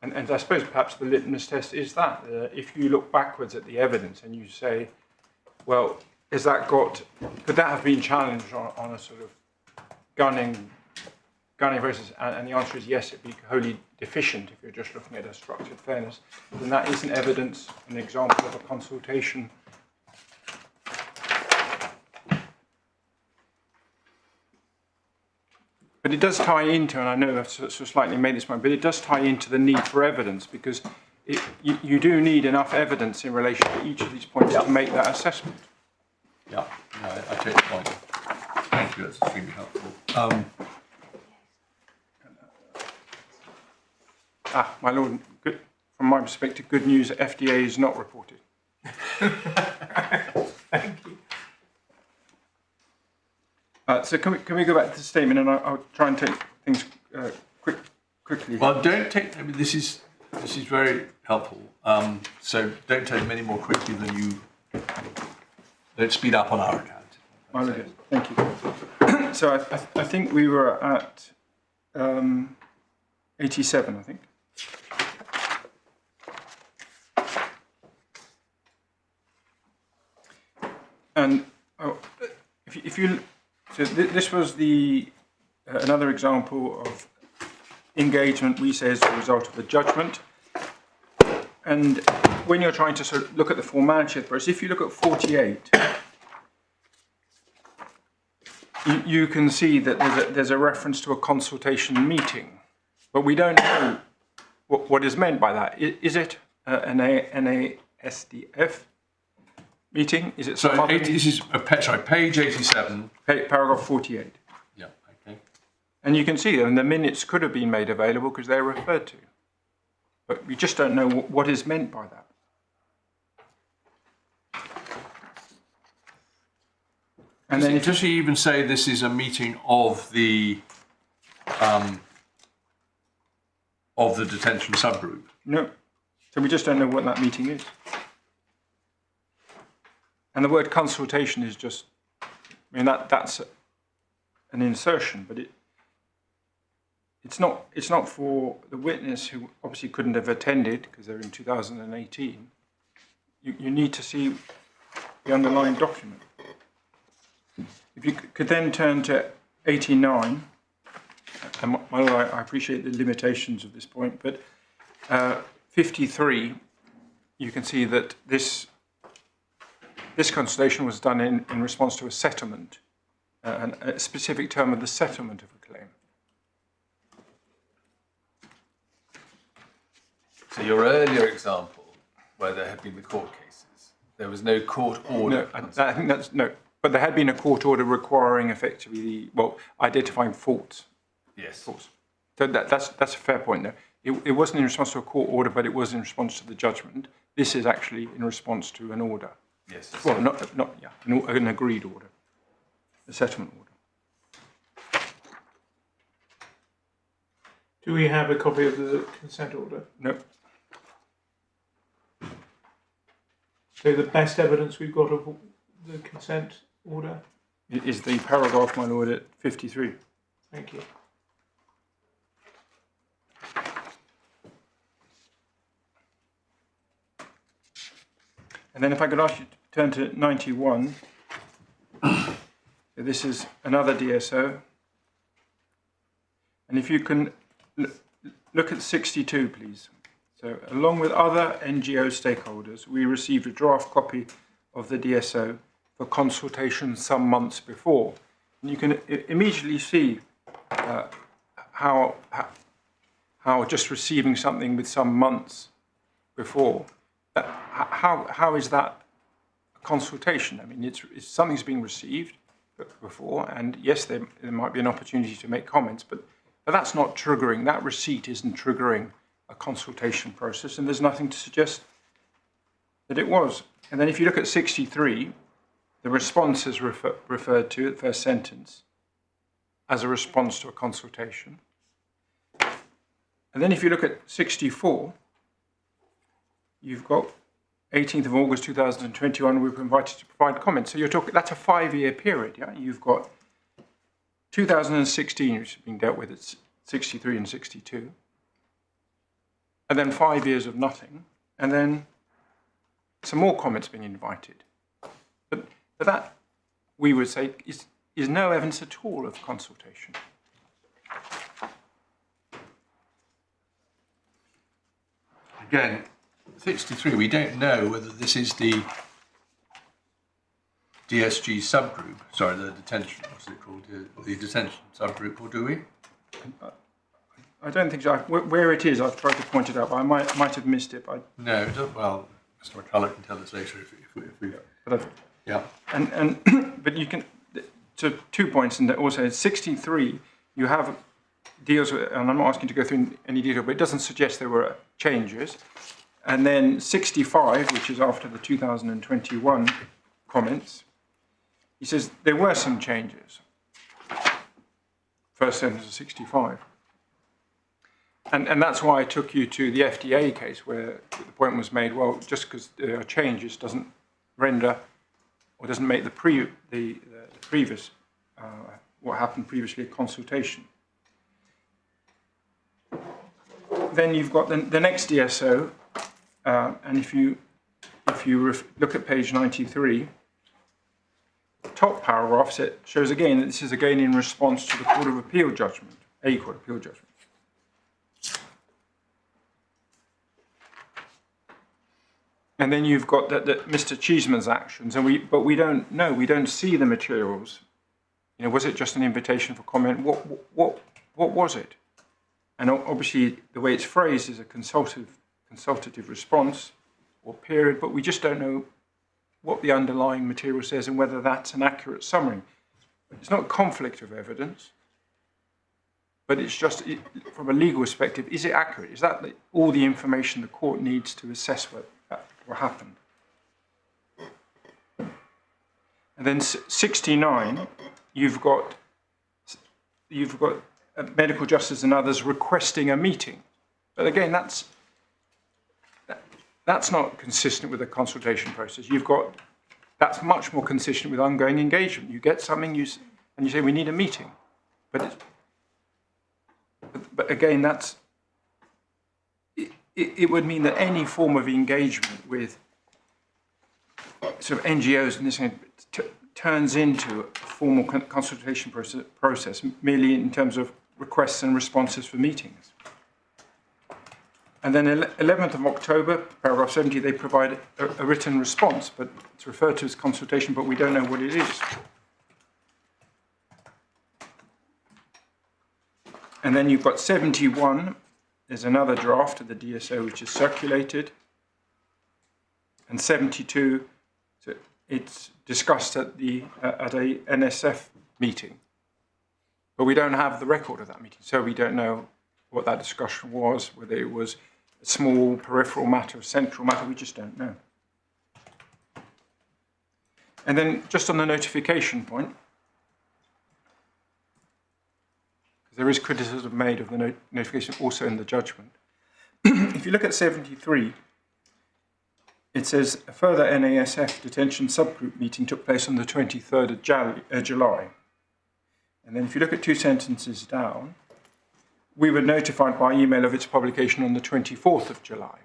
S2: And I suppose perhaps the litmus test is that. If you look backwards at the evidence and you say, well, could that have been challenged on a sort of gunning process? And the answer is yes, it'd be wholly deficient if you're just looking at a structured fairness. Then that isn't evidence, an example of a consultation. But it does tie into, and I know I've sort of slightly made this point, but it does tie into the need for evidence, because you do need enough evidence in relation to each of these points to make that assessment.
S1: Yeah, no, I take the point. Thank you, that's extremely helpful.
S2: My Lord, good, from my perspective, good news, FDA is not reported.
S3: Thank you.
S2: So can we go back to the statement, and I'll try and take things quickly.
S1: Well, don't take, I mean, this is very helpful. So don't take them any more quickly than you, don't speed up on our account.
S2: My Lord, thank you. So I think we were at 87, I think. And if you so this was another example of engagement, we say, as a result of a judgment. And when you're trying to sort of look at the formality of the process, if you look at 48, you can see that there's a reference to a consultation meeting, but we don't know what is meant by that. Is it an NASDF meeting? Is it some other?
S1: This is page 87.
S2: Paragraph 48.
S1: Yeah, okay.
S2: And you can see that, and the minutes could have been made available because they're referred to. But we just don't know what is meant by that. And then
S1: does he even say this is a meeting of the detention subgroup?
S2: No. So we just don't know what that meeting is. And the word consultation is just, I mean, that's an insertion, but it's not for the witness, who obviously couldn't have attended because they're in 2018. You need to see the underlying document. If you could then turn to 89, and I appreciate the limitations of this point, but 53, you can see that this consultation was done in response to a settlement, a specific term of the settlement of a claim.
S4: So your earlier example, where there had been the court cases, there was no court order.
S2: No, I think that's no. But there had been a court order requiring effectively identifying faults.
S4: Yes.
S2: Faults. So that's a fair point there. It wasn't in response to a court order, but it was in response to the judgment. This is actually in response to an order.
S4: Yes.
S2: Well, an agreed order, a settlement order.
S3: Do we have a copy of the consent order?
S2: No.
S3: So the best evidence we've got of the consent order?
S2: Is the paragraph, my lord, at 53.
S3: Thank you.
S2: And then if I could ask you to turn to 91. So this is another DSO. And if you can look at 62, please. So along with other NGO stakeholders, we received a draft copy of the DSO for consultation some months before. And you can immediately see how just receiving something with some months before, how is that a consultation? I mean, it's something's being received before, and yes, there might be an opportunity to make comments, but that's not triggering, that receipt isn't triggering a consultation process, and there's nothing to suggest that it was. And then if you look at 63, the response is referred to at the first sentence as a response to a consultation. And then if you look at 64, you've got 18th of August 2021, we were invited to provide comments. So you're talking, that's a 5-year period, yeah? You've got 2016, which is being dealt with at 63 and 62, and then 5 years of nothing, and then some more comments being invited. But that, we would say, is no evidence at all of consultation.
S5: Again, 63, we don't know whether this is the DSG subgroup, sorry, the detention, what's it called, the detention subgroup, or do we?
S2: I don't think so. Where it is, I've tried to point it out, but I might have missed it.
S5: No, it doesn't, well, Mr. McCulloch can tell us later if we yeah.
S2: But you can, so 2 points, and also 63, you have deals with, and I'm not asking to go through any detail, but it doesn't suggest there were changes. And then 65, which is after the 2021 comments, he says there were some changes. First sentence of 65. And that's why I took you to the FDA case, where the point was made, well, just because there are changes doesn't render or doesn't make the previous, what happened previously, a consultation. Then you've got the next DSO, and if you look at page 93, the top paragraph shows again that this is again in response to the Court of Appeal judgment, a Court of Appeal judgment. And then you've got that Mr. Cheeseman's actions, but we don't know, we don't see the materials. You know, was it just an invitation for comment? What was it? And obviously, the way it's phrased is a consultative response or period, but we just don't know what the underlying material says and whether that's an accurate summary. It's not a conflict of evidence, but it's just, from a legal perspective, is it accurate? Is that all the information the court needs to assess what happened? And then 69, you've got medical justice and others requesting a meeting. But again, that's not consistent with the consultation process. That's much more consistent with ongoing engagement. You get something, and you say, we need a meeting. But again, it would mean that any form of engagement with sort of NGOs in this way turns into a formal consultation process merely in terms of requests and responses for meetings. And then 11th of October, paragraph 70, they provide a written response, but it's referred to as consultation, but we don't know what it is. And then you've got 71, there's another draft of the DSO which is circulated. And 72, so it's discussed at a NSF meeting. But we don't have the record of that meeting, so we don't know what that discussion was, whether it was a small peripheral matter, a central matter, we just don't know. And then just on the notification point, There is criticism made of the notification also in the judgment. If you look at 73, it says a further NASF detention subgroup meeting took place on the 23rd of July. And then if you look at 2 sentences down, we were notified by email of its publication on the 24th of July.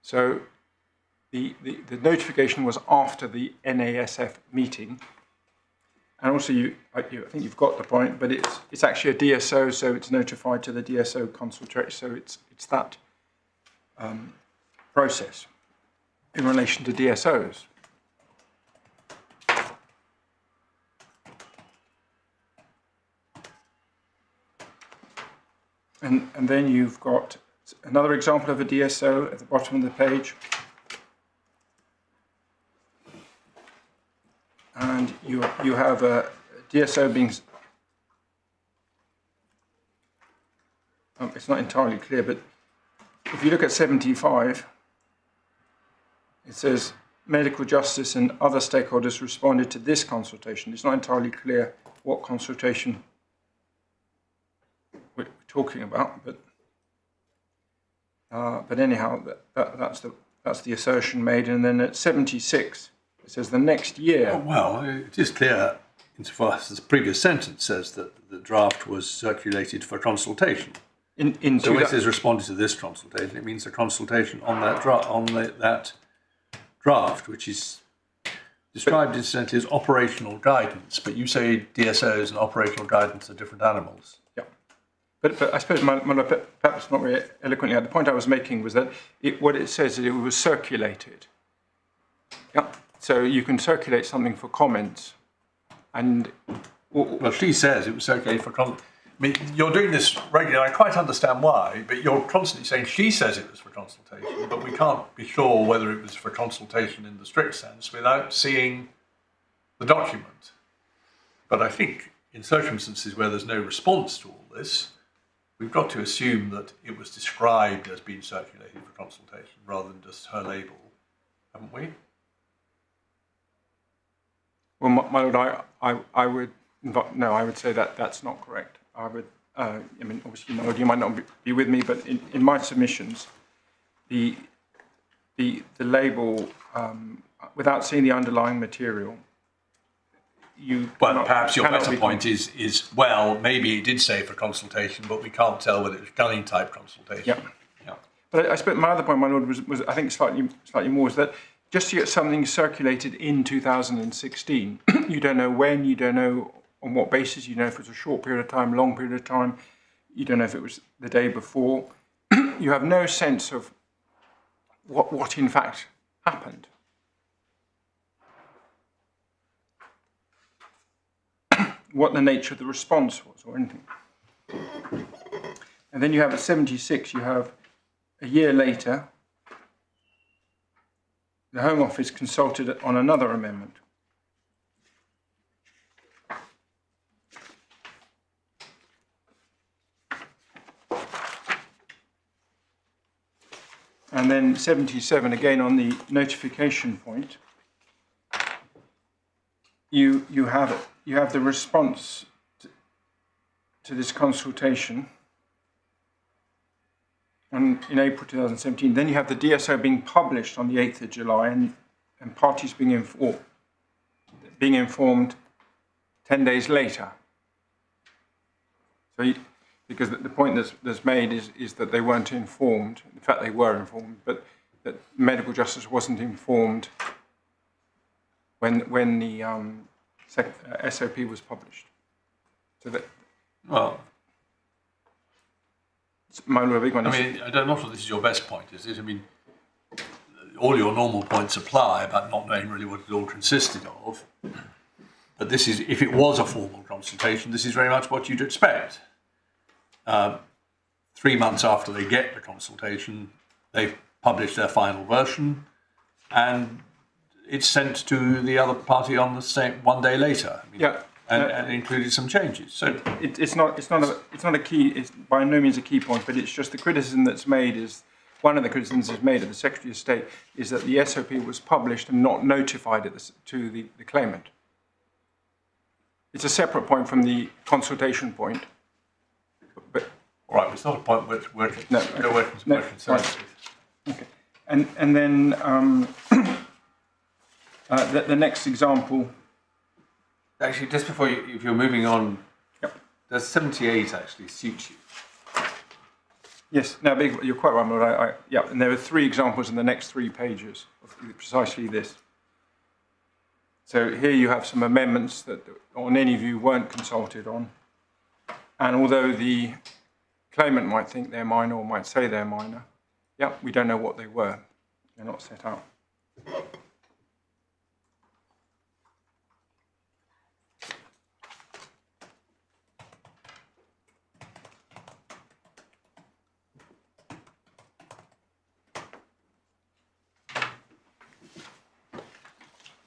S2: So the notification was after the NASF meeting. And also, I think you've got the point, but it's actually a DSO, so it's notified to the DSO consultation. So it's that process in relation to DSOs. And then you've got another example of a DSO at the bottom of the page. And you have a DSO being, it's not entirely clear, but if you look at 75, it says medical justice and other stakeholders responded to this consultation. It's not entirely clear what consultation we're talking about, but anyhow, that's the assertion made. And then at 76, it says the next year.
S1: Oh, well, it is clear, insofar as the previous sentence says that the draft was circulated for consultation. So when it says responded to this consultation, it means the consultation on that draft, which is described incidentally as operational guidance. But you say DSOs and operational guidance are different animals.
S2: Yeah, but I suppose perhaps not very eloquently. The point I was making was that what it says is it was circulated. Yeah. So you can circulate something for comments, and
S1: well, she says it was circulated for comments. I mean, you're doing this regularly. I quite understand why, but you're constantly saying she says it was for consultation, but we can't be sure whether it was for consultation in the strict sense without seeing the document. But I think in circumstances where there's no response to all this, we've got to assume that it was described as being circulated for consultation rather than just her label, haven't we?
S2: Well, my lord, I would I would say that that's not correct. I would, I mean, obviously, my lord, you might not be with me, but in my submissions, the label, without seeing the underlying material,
S1: well, perhaps your better point is well, maybe it did say for consultation, but we can't tell whether it was gunning type consultation.
S2: Yeah. Yeah. But I suppose my other point, my lord, was I think slightly more is that just to get something circulated in 2016, you don't know when, you don't know on what basis, you don't know if it was a short period of time, long period of time, you don't know if it was the day before. You have no sense of what in fact happened. What the nature of the response was or anything. And then you have at 76, you have a year later, the Home Office consulted on another amendment. And then 77, again on the notification point, you have the response to this consultation in April 2017. Then you have the DSO being published on the 8th of July and parties being informed 10 days later. So, because the point that's made is that they weren't informed. In fact, they were informed, but that medical justice wasn't informed when the SOP was published. So that.
S1: Well.
S2: My big one.
S1: I mean, I don't know if this is your best point, is it? I mean, all your normal points apply about not knowing really what it all consisted of. But this is, if it was a formal consultation, this is very much what you'd expect. 3 months after they get the consultation, they've published their final version, and it's sent to the other party on the same 1 day later. I mean,
S2: yeah.
S1: And included some changes. So
S2: it's not a key. It's by no means a key point, but it's just the criticism that's made is one of the criticisms that's made of the Secretary of State is that the SOP was published and not notified to the claimant. It's a separate point from the consultation point.
S5: All right, it's not a point where we're concerned with.
S2: Okay. And then the next example.
S4: Actually, just before if you're moving on,
S2: Yep.
S4: does 78 actually suit you?
S2: Yes, no, you're quite right, Lord. Yeah, and there are 3 examples in the next 3 pages of precisely this. So here you have some amendments that, on any view, weren't consulted on. And although the claimant might think they're minor or might say they're minor, yeah, we don't know what they were. They're not set out.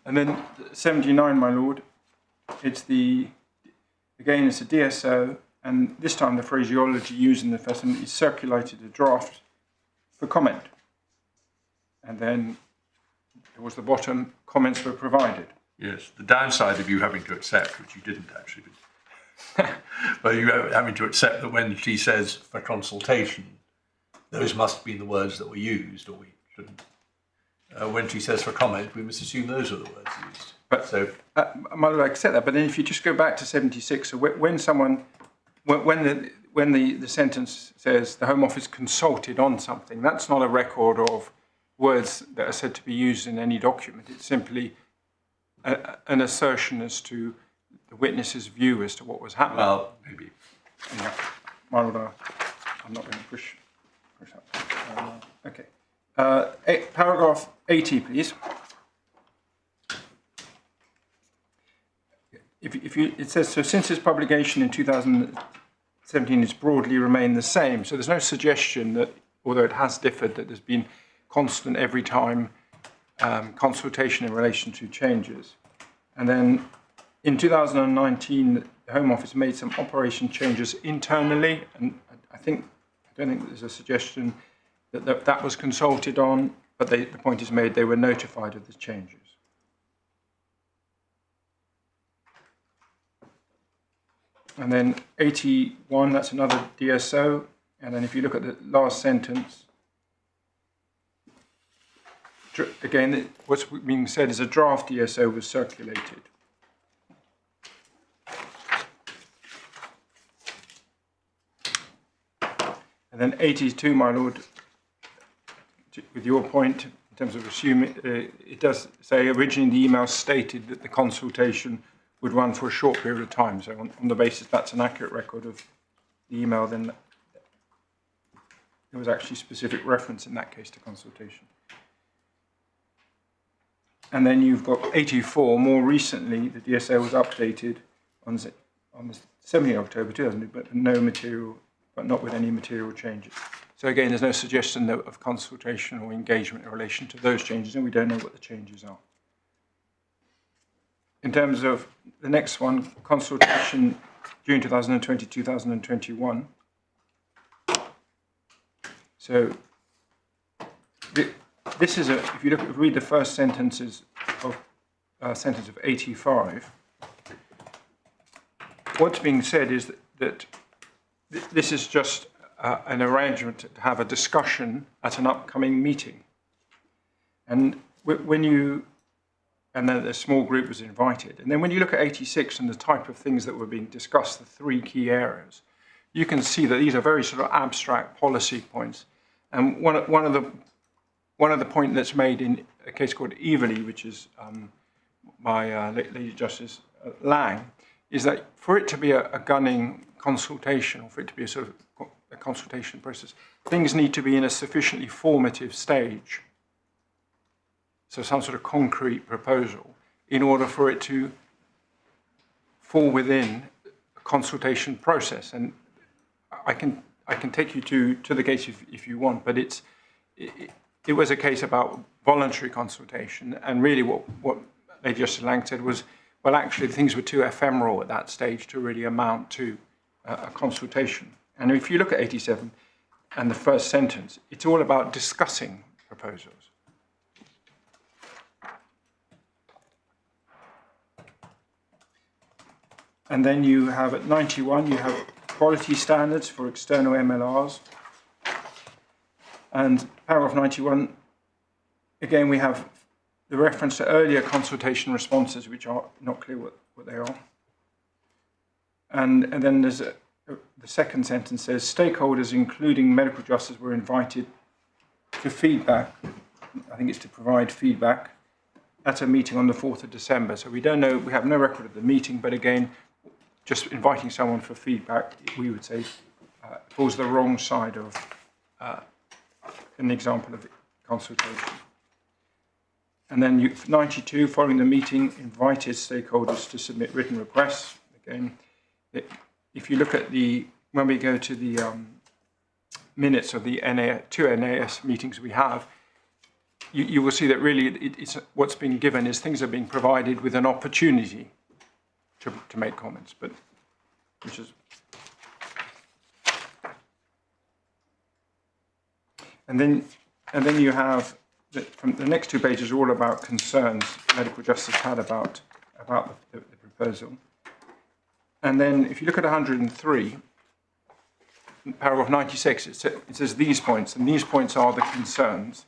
S2: And then 79, my lord, it's a DSO, and this time the phraseology used in the first one is circulated a draft for comment. And then towards the bottom, comments were provided.
S1: Yes, the downside of you having to accept, which you didn't actually, but you having to accept that when she says for consultation, those must be the words that were used, or we shouldn't. When she says for comment, we must assume those are the words used.
S2: But
S1: So,
S2: my lord, I accept that. But then if you just go back to 76, so when the sentence says the Home Office consulted on something, that's not a record of words that are said to be used in any document. It's simply an assertion as to the witness's view as to what was happening.
S1: well, maybe.
S2: Yeah. My lord, I'm not going to push that. Okay. Paragraph 80, please. It says, so since its publication in 2017, it's broadly remained the same. So there's no suggestion that, although it has differed, that there's been constant every time consultation in relation to changes. And then in 2019, the Home Office made some operation changes internally, and I don't think that there's a suggestion that was consulted on, but the point is made they were notified of the changes. And then 81, that's another DSO. And then if you look at the last sentence, again, what's being said is a draft DSO was circulated. And then 82, my lord, with your point, in terms of assuming, it does say originally the email stated that the consultation would run for a short period of time. So on the basis that's an accurate record of the email, then there was actually specific reference in that case to consultation. And then you've got 84. More recently, the DSO was updated on the 17th of October 2000, but not with any material changes. So again, there's no suggestion of consultation or engagement in relation to those changes, and we don't know what the changes are. In terms of the next one, consultation June 2020, 2021. So this is if you read the first sentences of sentence of 85, what's being said is that this is just an arrangement to have a discussion at an upcoming meeting. And and then a small group was invited. And then when you look at 86 and the type of things that were being discussed, the 3 key areas, you can see that these are very sort of abstract policy points. And one of the points that's made in a case called Everly, which is by Lady Justice Lang, is that for it to be a gunning consultation, or for it to be a sort of a consultation process, things need to be in a sufficiently formative stage. So some sort of concrete proposal, in order for it to fall within a consultation process. And I can take you to the case if you want, but it was a case about voluntary consultation, and really what Lady Justice Lang said was, well, actually things were too ephemeral at that stage to really amount to a consultation. And if you look at 87 and the first sentence, it's all about discussing proposals. And then you have at 91, you have quality standards for external MLRs. And paragraph 91, again, we have the reference to earlier consultation responses, which are not clear what they are. And then there's the second sentence says, stakeholders, including medical justice, were invited to feedback. I think it's to provide feedback at a meeting on the 4th of December. So we don't know, we have no record of the meeting, but again, just inviting someone for feedback, we would say, falls the wrong side of an example of consultation. And then 92, following the meeting, invited stakeholders to submit written requests. Again, if you look at when we go to the minutes of the two NAS meetings we have, you will see that really it's what's being given is things are being provided with an opportunity to make comments, but which is. And then you have from the next two pages are all about concerns medical justice had about the proposal. And then if you look at 103, paragraph 96, it says these points, and these points are the concerns,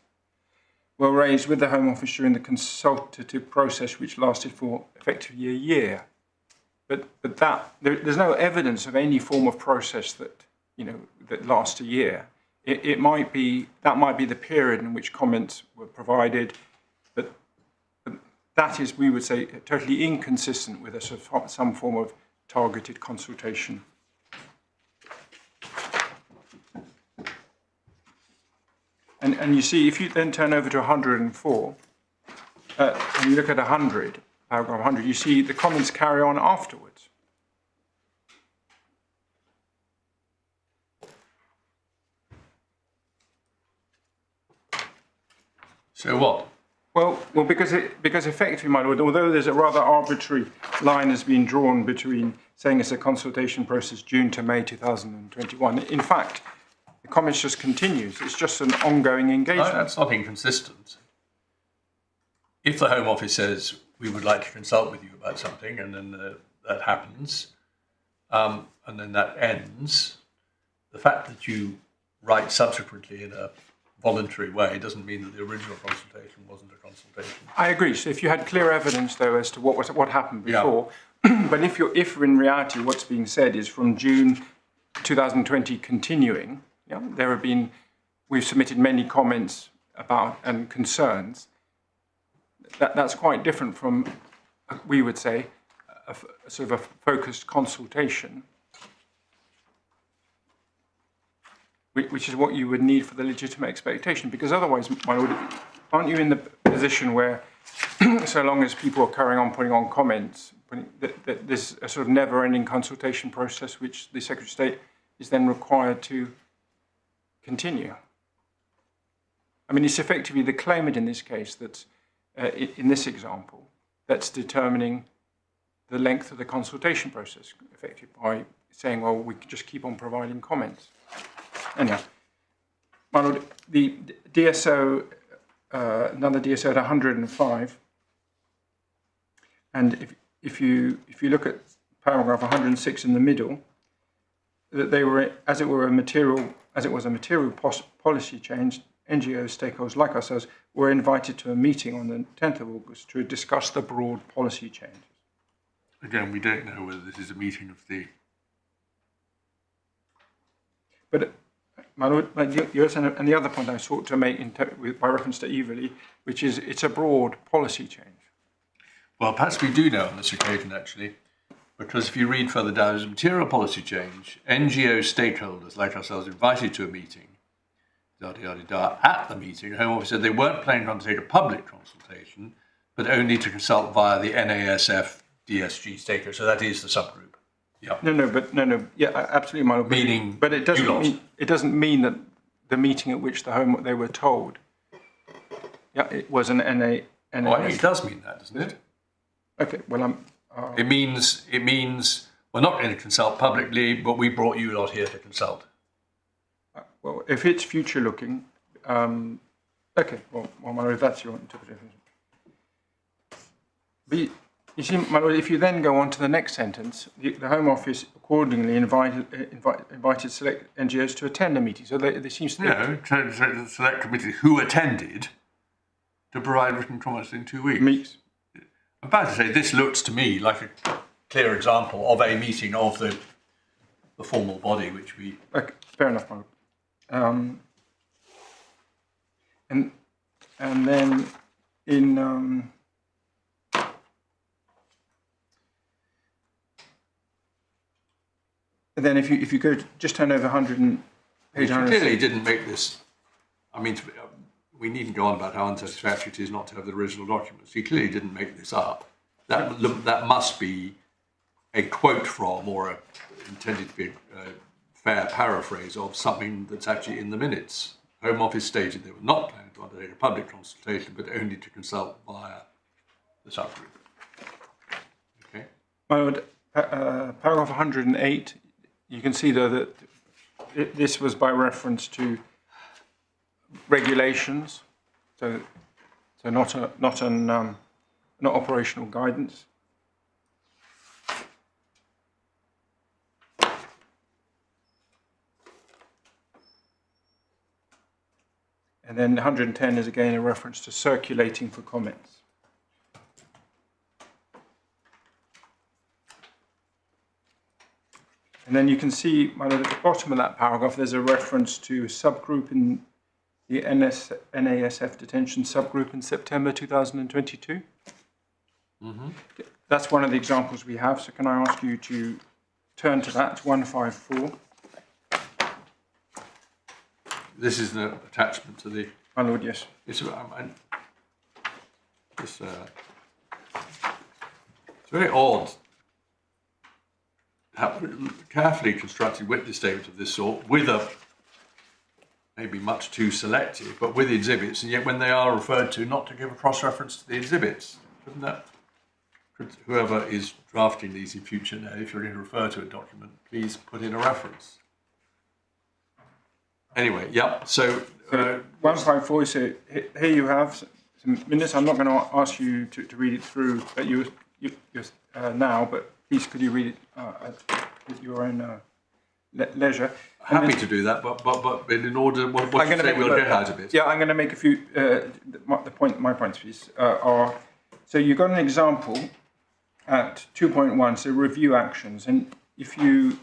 S2: were raised with the Home Office during the consultative process, which lasted for effectively a year. But there's no evidence of any form of process that lasts a year. It might be the period in which comments were provided, but that is, we would say, totally inconsistent with some form of targeted consultation. And you see, if you then turn over to 104, and you look at 100, paragraph 100, you see the comments carry on afterwards.
S1: So what?
S2: Well, because effectively, my lord, although there's a rather arbitrary line has been drawn between saying it's a consultation process June to May 2021, in fact, the comments just continues. It's just an ongoing engagement.
S1: No, that's not inconsistent. If the Home Office says we would like to consult with you about something, and then that happens, and then that ends, the fact that you write subsequently in a voluntary way doesn't mean that the original consultation wasn't a consultation.
S2: I agree. So if you had clear evidence, though, as to what happened before, but if in reality what's being said is from June 2020 continuing, we've submitted many comments about and concerns. That's quite different from, we would say, a sort of a focused consultation, which is what you would need for the legitimate expectation. Because otherwise, my lord, aren't you in the position where, so long as people are carrying on putting on comments, that there's a sort of never-ending consultation process which the Secretary of State is then required to continue? I mean, it's effectively the claimant in this case that's, in this example, that's determining the length of the consultation process, effectively by saying, well, we can just keep on providing comments. Anyhow, my lord, the DSO, another DSO at 105, and if you look at paragraph 106 in the middle, that they were, as it was a material policy change, NGOs, stakeholders like ourselves, were invited to a meeting on the 10th of August to discuss the broad policy changes.
S1: Again, we don't know whether this is a meeting of the...
S2: But, my lord, yes, and the other point I sought to make by reference to Everly, which is it's a broad policy change.
S1: Well, perhaps we do know on this occasion, actually, because if you read further down, there's a material policy change. NGO stakeholders like ourselves invited to a meeting, at the meeting, Home Office said they weren't planning on to take a public consultation, but only to consult via the NASF DSG stakeholders. So that is the subgroup. Yeah.
S2: No. Yeah, absolutely, my lord.
S1: Meaning,
S2: but it doesn't mean that the meeting at which they were told, it was an NA.
S1: Oh, I think it does mean that, doesn't it?
S2: Okay. Well,
S1: It means we're not going to consult publicly, but we brought you lot here to consult.
S2: Well, if it's future looking, okay. Well, my lord, if that's your interpretation. You see, my lord, if you then go on to the next sentence, the Home Office accordingly invited select NGOs to attend the meeting. So there seems to be...
S1: the select committee who attended to provide written comments in 2 weeks. I'm about to say, this looks to me like a clear example of a meeting of the formal body, which we...
S2: Okay, fair enough, my lord. And then in... And then if you go just turn over 100 and page 100.
S1: Clearly didn't make this. I mean, we needn't go on about how unsatisfactory it is not to have the original documents. He clearly didn't make this up. That must be a quote from or intended to be a fair paraphrase of something that's actually in the minutes. Home Office stated they were not planning to undertake a public consultation, but only to consult via the subgroup. Okay.
S2: My lord, paragraph 108. You can see though that this was by reference to regulations, so not operational guidance. And then 110 is again a reference to circulating for comments. And then you can see, at the bottom of that paragraph, there's a reference to a subgroup in the NASF detention subgroup in September 2022. Mm-hmm. That's one of the examples we have. So can I ask you to turn to that, 154.
S1: This is an attachment to the...
S2: My lord, yes.
S1: It's very odd. Carefully constructed witness statement of this sort with a maybe much too selective, but with exhibits, and yet when they are referred to, not to give a cross-reference to the exhibits. Couldn't that? Whoever is drafting these in future now, if you're going to refer to a document, please put in a reference. Anyway, yep. So
S2: 154. So here you have some minutes. I'm not going to ask you to read it through at you now, but please, could you read it at your own leisure?
S1: Happy to do that, but in order, what you say we'll get out of it?
S2: Yeah, I'm going to make a few. My points, please, are so you've got an example at 2.1. So review actions, and the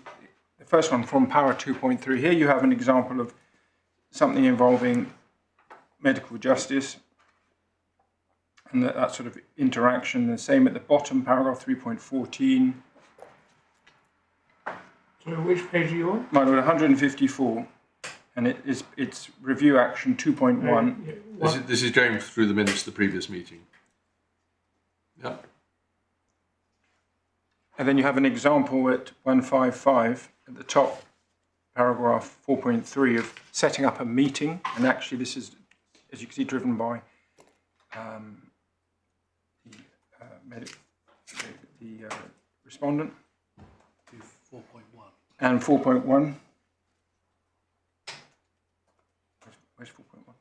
S2: first one from para 2.3. Here you have an example of something involving medical justice. And that sort of interaction, the same at the bottom, paragraph 3.14.
S3: So which page are you on?
S2: My lord, 154, and it's review action 2.1.
S1: This is going through the minutes of the previous meeting. Yeah.
S2: And then you have an example at 155 at the top, paragraph 4.3 of setting up a meeting, and actually this is, as you can see, driven by the respondent.
S6: 4.1.
S2: And 4.1. Where's 4.1?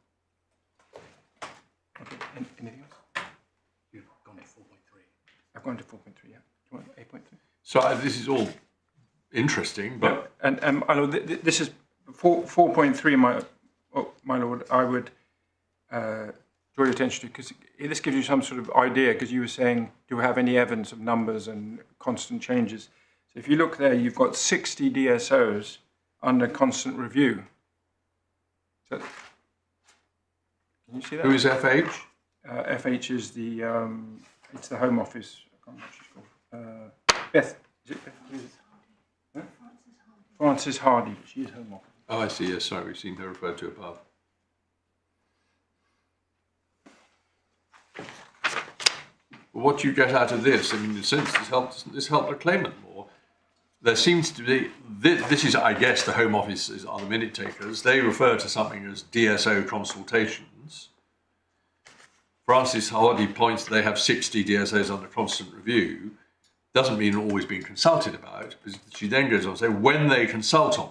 S2: Okay, anything else?
S6: You've gone to 4.3.
S2: I've gone to 4.3, yeah. Do you want 8.3?
S1: So this is all interesting, but...
S2: Yeah, and my lord, this is 4.3, my lord, I would draw your attention to, because this gives you some sort of idea, because you were saying, do we have any evidence of numbers and constant changes? So if you look there, you've got 60 DSOs under constant review. So, can you see that?
S1: Who is FH?
S2: FH is it's the Home Office. I can't remember what she's called. Beth, is it Beth? Frances Hardy. She is Home Office.
S1: Oh, I see. Yes, sorry, we've seen her referred to above. What you get out of this, I mean, in a sense, doesn't this help the claimant more? There seems to be, this is, I guess, the Home Office are the minute takers. They refer to something as DSO consultations. Frances Hardy points that they have 60 DSOs under constant review. Doesn't mean always being consulted about, because she then goes on to say when they consult on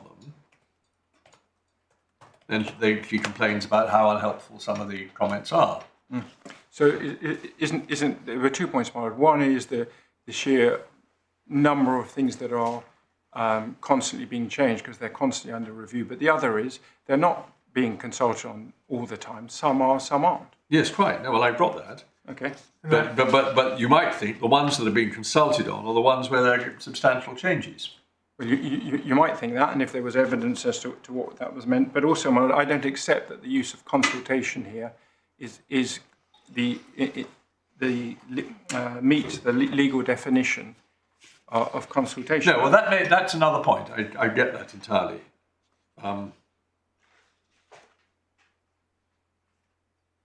S1: them, then she complains about how unhelpful some of the comments are.
S2: Mm. So isn't there were 2 points, my lord. One is the sheer number of things that are constantly being changed because they're constantly under review. But the other is they're not being consulted on all the time. Some are, some aren't.
S1: Yes, quite. No, well, I got that.
S2: Okay.
S1: But you might think the ones that are being consulted on are the ones where there are substantial changes.
S2: Well, you might think that, and if there was evidence as to what that was meant. But also, my lord, I don't accept that the use of consultation here is meets the legal definition of consultation.
S1: No, well, that's another point. I get that entirely.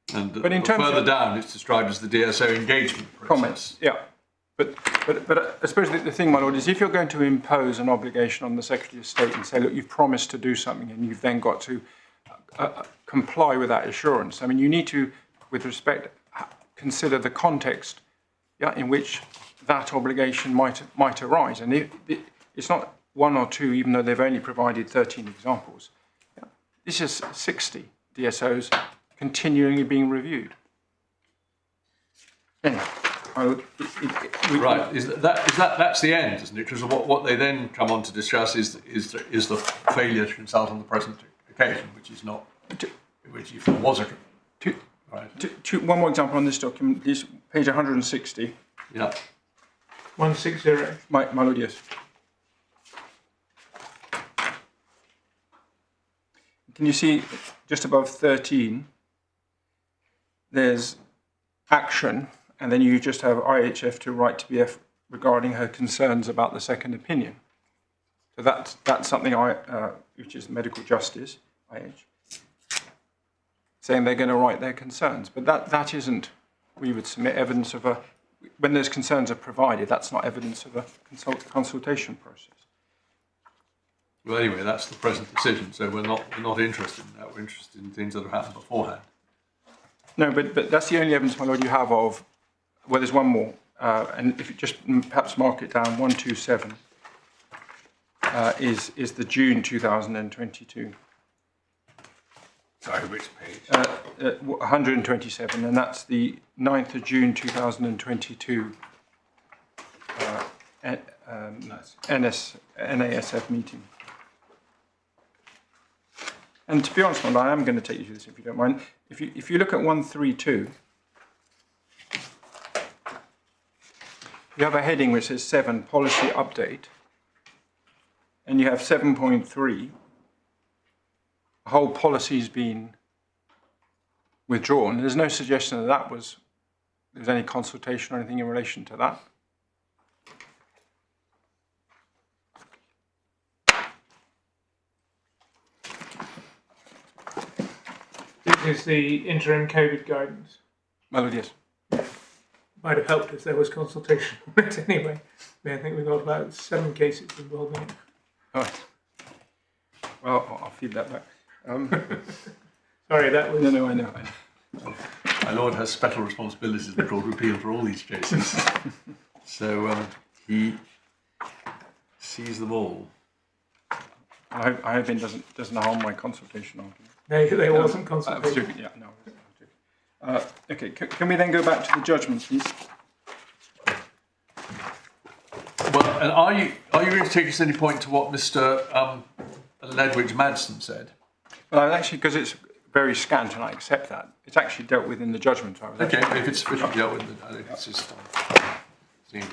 S1: But further down, it's described as the DSO engagement process.
S2: Comments, yeah. But I suppose the thing, my lord, is if you're going to impose an obligation on the Secretary of State and say, look, you've promised to do something and you've then got to comply with that assurance, I mean, you need to, with respect, consider the context in which that obligation might arise. And it's not one or two, even though they've only provided 13 examples. This is 60 DSOs continually being reviewed. Anyway,
S1: right, that's the end, isn't it? Because what they then come on to discuss is the failure to consult on the present occasion, which is not, which if there was a...
S2: Right. One more example on this document, this page 160.
S1: Yeah.
S3: 160.
S2: My lord, yes. Can you see just above 13, there's action, and then you just have IHF to write to BF regarding her concerns about the second opinion. So that's something which is medical justice, IH, saying they're going to write their concerns. But that isn't, we would submit evidence of a, when those concerns are provided, that's not evidence of a consultation process.
S1: Well, anyway, that's the present decision, so we're not interested in that. We're interested in things that have happened beforehand. No,
S2: but that's the only evidence, my lord, you have of, well, there's one more, and if you just perhaps mark it down, 127 is the June 2022.
S1: Sorry, which page?
S2: 127, and that's the 9th of June 2022 NASF meeting. And to be honest, I am going to take you through this if you don't mind. If you look at 132, you have a heading which says 7, policy update, and you have 7.3, the whole policy's been withdrawn. There's no suggestion that there was any consultation or anything in relation to that.
S3: This is the interim COVID guidance.
S2: Well, yes.
S3: Might have helped if there was consultation on it anyway. I think we've got about 7 cases involving it.
S2: Oh. Well, I'll feed that back.
S3: Sorry, that was...
S2: No, I know.
S1: My lord has special responsibilities in the Court of Appeal for all these cases. So he sees them all.
S2: I hope it doesn't harm my consultation argument.
S3: No, there wasn't consultation.
S2: Yeah, no. Okay, can we then go back to the judgment, please?
S1: Well, and are you going to take us any point to what Mr. Ledwidge Madsen said?
S2: Well, actually, because it's very scant, and I accept that. It's actually dealt with in the judgment.
S1: Okay, if it's sufficiently dealt with, I think it's just seeing it.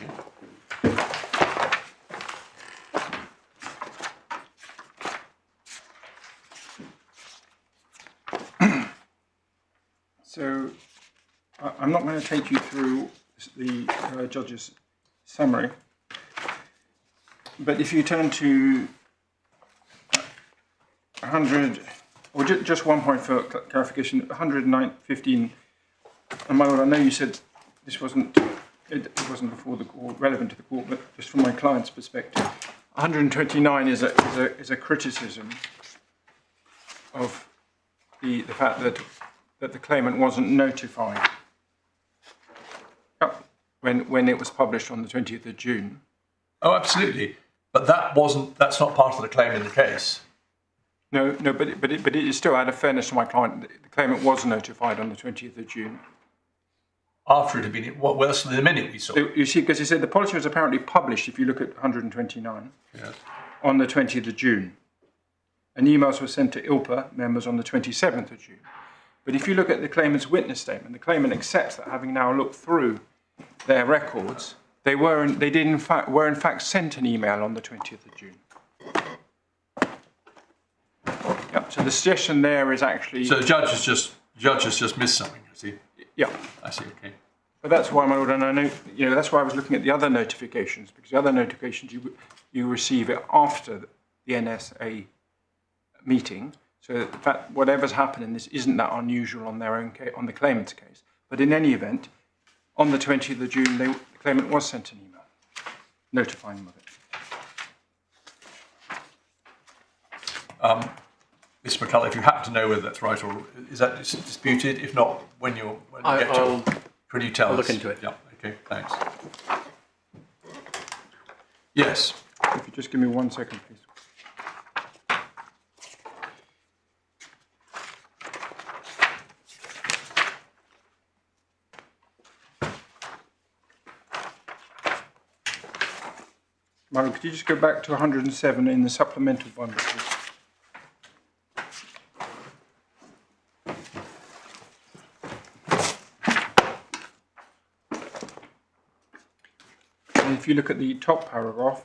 S2: So, I'm not going to take you through the judge's summary, but if you turn to 100, or just 1 point for clarification, 109.15, and my lord, I know you said this wasn't before the court, relevant to the court, but just from my client's perspective, 129 is a criticism of the fact that the claimant wasn't notified when it was published on the 20th of June.
S1: Oh, absolutely. But that's not part of the claim in the case.
S2: No, but it is still, out of fairness to my client, the claimant was notified on the 20th of June.
S5: after it had been, what worse than the minute we saw.
S2: You see, because he said the policy was apparently published, if you look at 129,
S5: Yes.
S2: on the 20th of June. And emails were sent to ILPA members on the 27th of June. But if you look at the claimant's witness statement, the claimant accepts that having now looked through their records, they were in fact sent an email on the 20th of June. Yep, so the suggestion there is actually...
S5: So the judge has just missed something, you see?
S2: Yeah.
S5: I see, okay.
S2: But that's why, my lord, and I know, that's why I was looking at the other notifications, because the other notifications you receive it after the NSA meeting. So in fact, whatever's happening, this isn't that unusual on their own case, on the claimant's case. But in any event, on the 20th of June, the claimant was sent an email notifying them of it.
S5: Mr. McCullough, if you happen to know whether that's right, or is that disputed? If not, when you get to it, can you tell us?
S6: I'll look into it.
S5: Yeah, okay, thanks. Yes.
S2: If you just give me 1 second, please. Marlon, could you just go back to 107 in the supplemental bundle, please? And if you look at the top paragraph,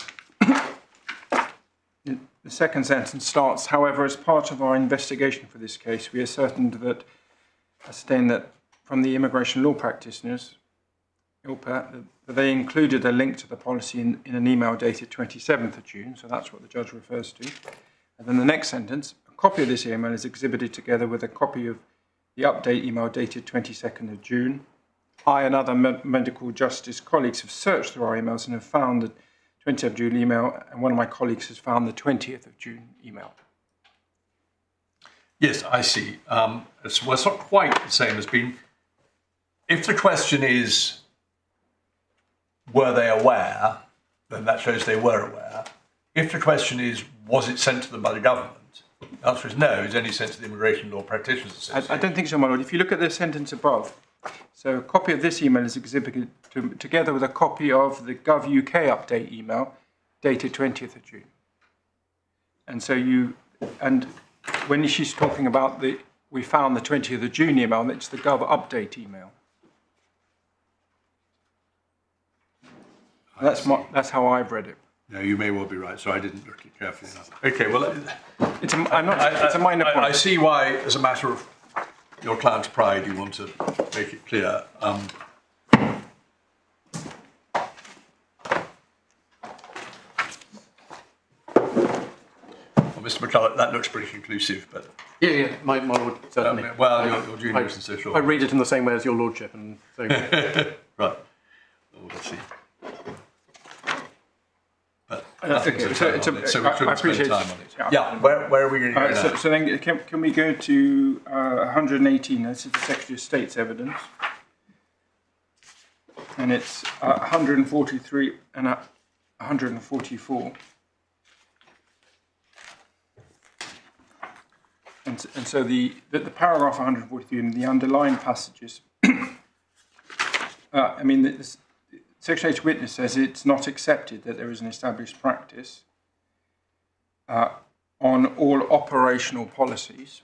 S2: the second sentence starts, however, as part of our investigation for this case, we ascertained that from the immigration law practitioners, ILPA, that they included a link to the policy in an email dated 27th of June, so that's what the judge refers to. And then the next sentence, a copy of this email is exhibited together with a copy of the update email dated 22nd of June. I and other medical justice colleagues have searched through our emails and have found the 20th of June email, and one of my colleagues has found the 20th of June email.
S5: Yes, I see. It's not quite the same as being... If the question is, were they aware, then that shows they were aware. If the question is, was it sent to them by the government, the answer is no, it's only sent to the Immigration Law Practitioners Association.
S2: I don't think so, my lord. If you look at the sentence above, so a copy of this email is exhibited together with a copy of the Gov UK update email dated 20th of June. And so when she's talking about we found the 20th of June email, it's the Gov update email. That's how I've read it.
S1: No, you may well be right. So I didn't look at it carefully enough. Okay, well,
S2: It's a minor point.
S5: I see why, as a matter of your client's pride, you want to make it clear. Well, Mr. McCullough, that looks pretty conclusive, but...
S6: Yeah, my lord, certainly.
S5: Well, your junior isn't so sure.
S6: I read it in the same way as your lordship, and so...
S5: Right. Well, let's see. But so we shouldn't spend time on it. Yeah, where are we going to go now?
S2: So then can we go to 118? This is the Secretary of State's evidence. And it's 143 and 144. And so the paragraph 143 and the underlined passages, the Secretary's witness says it's not accepted that there is an established practice on all operational policies.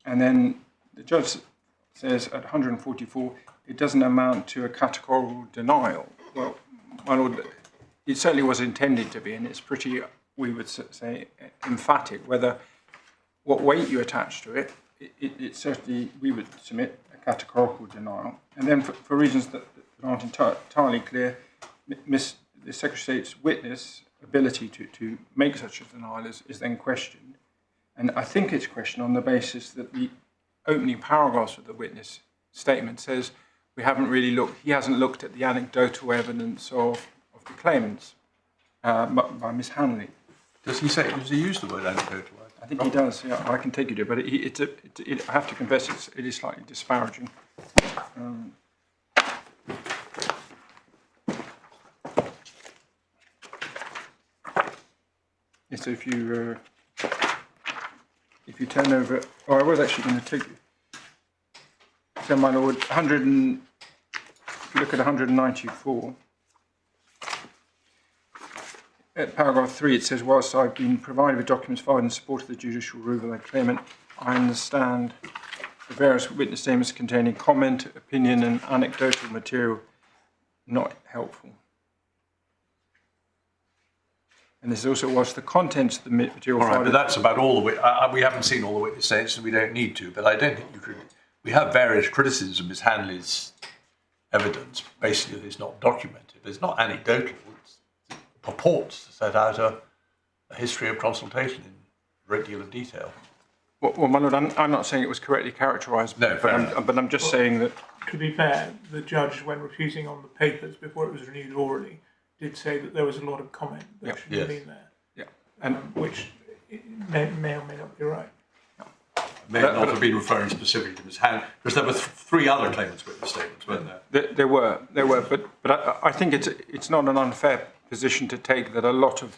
S2: And then the judge says at 144, it doesn't amount to a categorical denial. Well, my lord, it certainly was intended to be, and it's pretty, we would say, emphatic. Whether what weight you attach to it, it certainly, we would submit a categorical denial. And then for reasons that aren't entirely clear, the Secretary of State's witness ability to make such a denial is then questioned. And I think it's questioned on the basis that the opening paragraphs of the witness statement says he hasn't looked at the anecdotal evidence of the claimants by Miss Hanley.
S5: Does he use the word anecdotal?
S2: I think he does, yeah, I can take you to it, but I have to confess it is slightly disparaging. So if you turn over, I was actually going to take you. So my lord, if you look at 194, at paragraph 3, it says, whilst I've been provided with documents filed in support of the judicial rule by the claimant, I understand the various witness statements containing comment, opinion, and anecdotal material not helpful. And this also was the contents of the material.
S1: All right, but that's about all the we haven't seen all the witness statements, and we don't need to. But I don't think you could. We have various criticisms of Ms. Hanley's evidence. Basically, that it's not documented. But it's not anecdotal. It purports to set out a history of consultation in a great deal of detail.
S2: Well, my lord, I'm not saying it was correctly characterised.
S1: No,
S2: but I'm just saying that.
S3: To be fair, the judge, when refusing on the papers before it was renewed orally, did say that there was a lot of comment that should have been there.
S2: Yeah, and
S3: which may or may not be right.
S5: May not have been referring specifically to Ms. Hanley, because there were three other claimants' witness statements, weren't there?
S2: There were, but I think it's not an unfair position to take that a lot of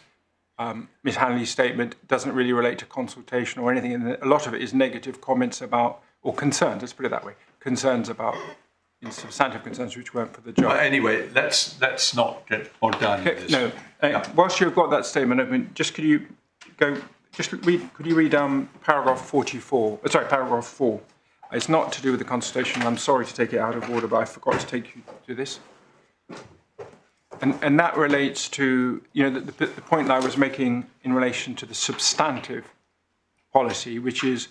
S2: Ms. Hanley's statement doesn't really relate to consultation or anything, and a lot of it is negative comments about, or concerns, let's put it that way, concerns about substantive concerns which weren't for the judge.
S1: Well, anyway, let's not get bogged down in this.
S2: No, whilst you've got that statement open, could you read paragraph 44? Sorry, paragraph 4. It's not to do with the consultation. I'm sorry to take it out of order, but I forgot to take you to this. And that relates to the point that I was making in relation to the substantive policy, which is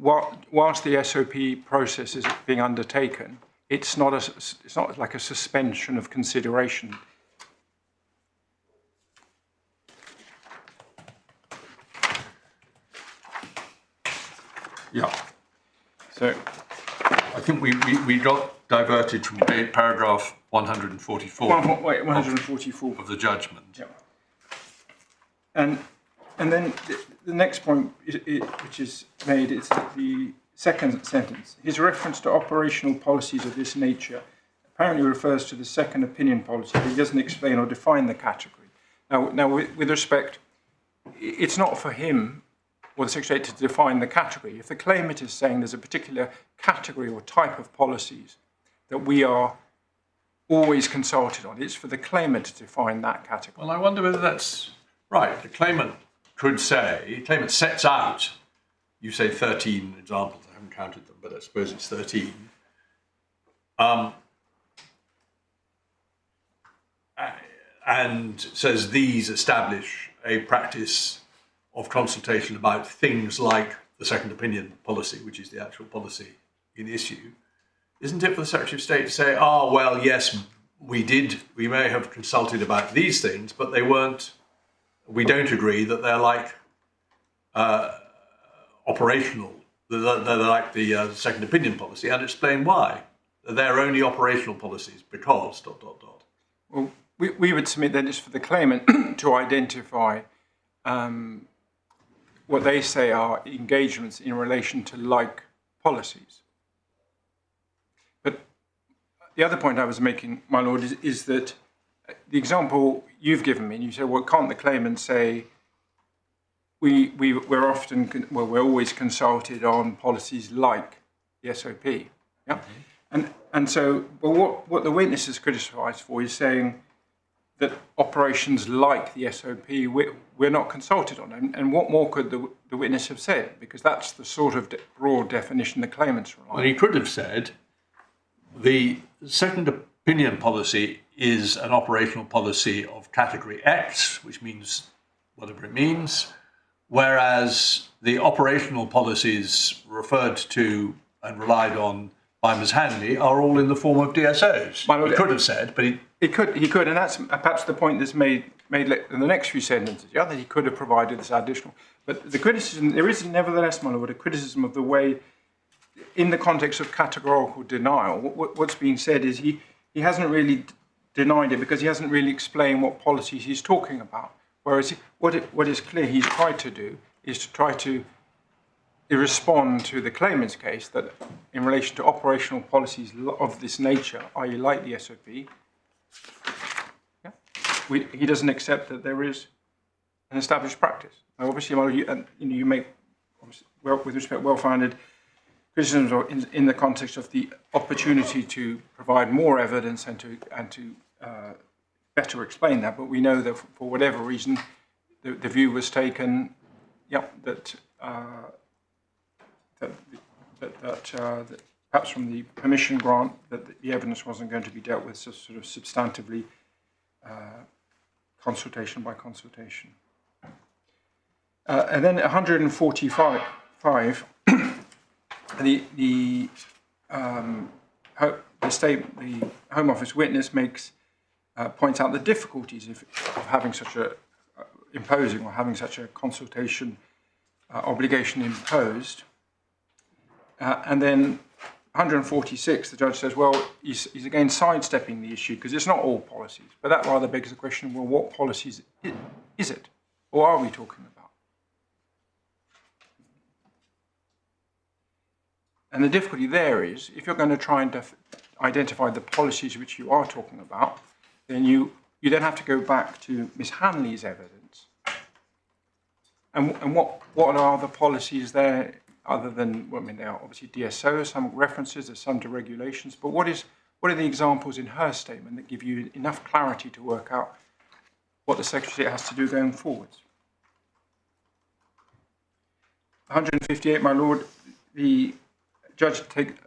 S2: whilst the SOP process is being undertaken, it's not like a suspension of consideration.
S1: Yeah.
S2: So
S1: I think we got diverted from paragraph 144.
S2: 144
S1: of the judgment.
S2: Yeah. And then the next point which is made is that the second sentence. His reference to operational policies of this nature apparently refers to the second opinion policy, but he doesn't explain or define the category. Now with respect, it's not for him or the Secretary to define the category. If the claimant is saying there's a particular category or type of policies that we are always consulted on, it's for the claimant to define that category.
S1: Well, I wonder whether that's right. The claimant could say, the claimant sets out, you say 13 examples, I haven't counted them, but I suppose it's 13. And says these establish a practice of consultation about things like the second opinion policy, which is the actual policy in issue. Isn't it for the Secretary of State to say, oh, well, yes, we may have consulted about these things, but they weren't, we don't agree that they're like operational, they're like the second opinion policy, and explain why. They're only operational policies because ...
S2: Well, we would submit that it's for the claimant to identify what they say are engagements in relation to like policies. But the other point I was making, my lord, is that the example you've given me, and you say, well, can't the claimant say we're always consulted on policies like the SOP? Yeah, and so, well, what the witness is criticised for is saying that operations like the SOP we're not consulted on, and what more could the witness have said? Because that's the sort of broad definition the claimant's relying on.
S1: Well, he could have said the second opinion policy is an operational policy of category X, which means whatever it means, whereas the operational policies referred to and relied on by Ms. Hanley are all in the form of DSOs. He could have said, but
S2: he could, and that's perhaps the point that's made in the next few sentences. Yeah, that he could have provided this additional. But the criticism, there is nevertheless, my lord, a criticism of the way, in the context of categorical denial, what's being said is he hasn't really denied it because he hasn't really explained what policies he's talking about. Whereas what is clear he's tried to do is to try to respond to the claimant's case that in relation to operational policies of this nature, i.e. like the SOP, he doesn't accept that there is an established practice. Now, obviously, you make, with respect, well-founded criticisms or in the context of the opportunity to provide more evidence and to better explain that. But we know that for whatever reason, the view was taken, that perhaps from the permission grant, that the evidence wasn't going to be dealt with sort of substantively, consultation by consultation. And then 145, the Home Office witness points out the difficulties of having such having such a consultation obligation imposed. And then 146, the judge says, well, he's again sidestepping the issue because it's not all policies, but that rather begs the question, well, what policies is it, or are we talking about? And the difficulty there is, if you're going to try and identify the policies which you are talking about, then you then have to go back to Ms. Hanley's evidence. And what are the policies there, other than, well, I mean, there are obviously DSO, some references, there's some to regulations, but what are the examples in her statement that give you enough clarity to work out what the Secretary has to do going forwards? 158, my Lord, the judge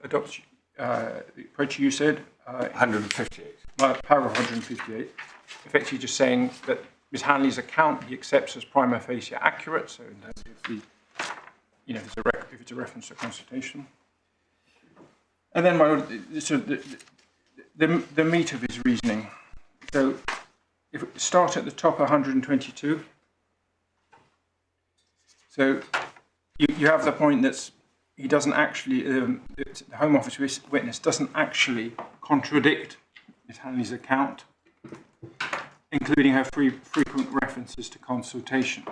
S2: adopts the approach you said.
S4: 158.
S2: Paragraph 158, effectively just saying that Ms. Hanley's account he accepts as prima facie accurate, so in terms of the, if it's a reference to consultation. And then, my Lord, so the meat of his reasoning. So if we start at the top, 122. So you have the point that he doesn't actually, the Home Office witness doesn't actually contradict Ms. Hanley's account, including her frequent references to consultation.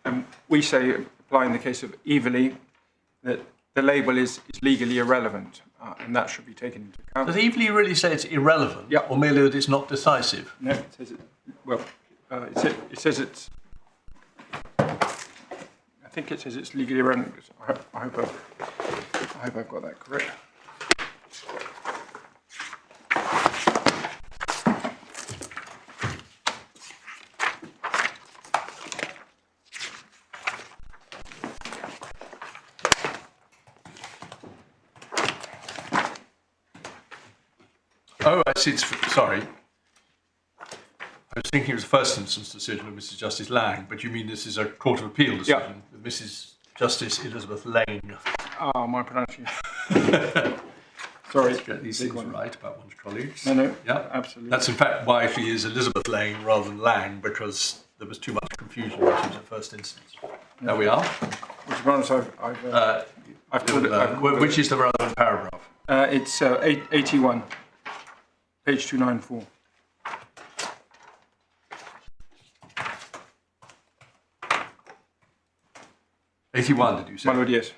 S2: And we say, applying the case of Everley, that the label is legally irrelevant, and that should be taken into account.
S1: Does Everley really say it's irrelevant, or merely that it's not decisive?
S2: No, it says it. Well, it says it's. I think it says it's legally irrelevant. I hope I've got that correct.
S1: Oh, I see. Sorry. I was thinking it was a first instance decision of Mrs. Justice Lang, but you mean this is a Court of Appeal decision with Mrs. Justice Elizabeth Lane.
S2: Oh, my pronunciation. Sorry.
S1: Let's get these things right about one's colleagues.
S2: No,
S1: yeah,
S2: absolutely.
S1: That's in fact why she is Elizabeth Lane rather than Lang, because there was too much confusion when she was at first instance. There we are. Which is the relevant paragraph?
S2: It's 81, page 294.
S1: '81, did you say?
S2: My Lord, yes.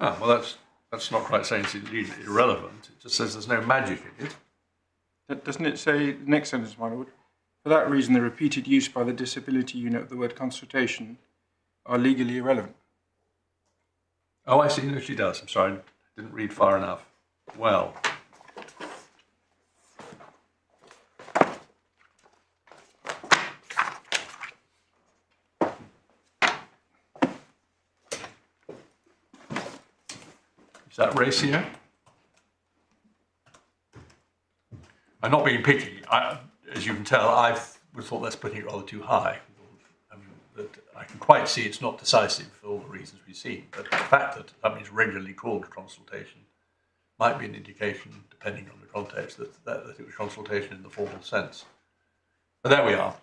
S1: Oh, well, that's not quite saying it's irrelevant. It just says there's no magic in it.
S2: Doesn't it say, the next sentence, my Lord? For that reason, the repeated use by the disability unit of the word consultation are legally irrelevant.
S1: Oh, I see. No, she does. I'm sorry. I didn't read far enough. Well. Is that ratio? I'm not being picky. As you can tell, I thought that's putting it rather too high. That I can quite see it's not decisive for all the reasons we've seen. But the fact that something is regularly called consultation might be an indication, depending on the context, that it was consultation in the formal sense. But there we are.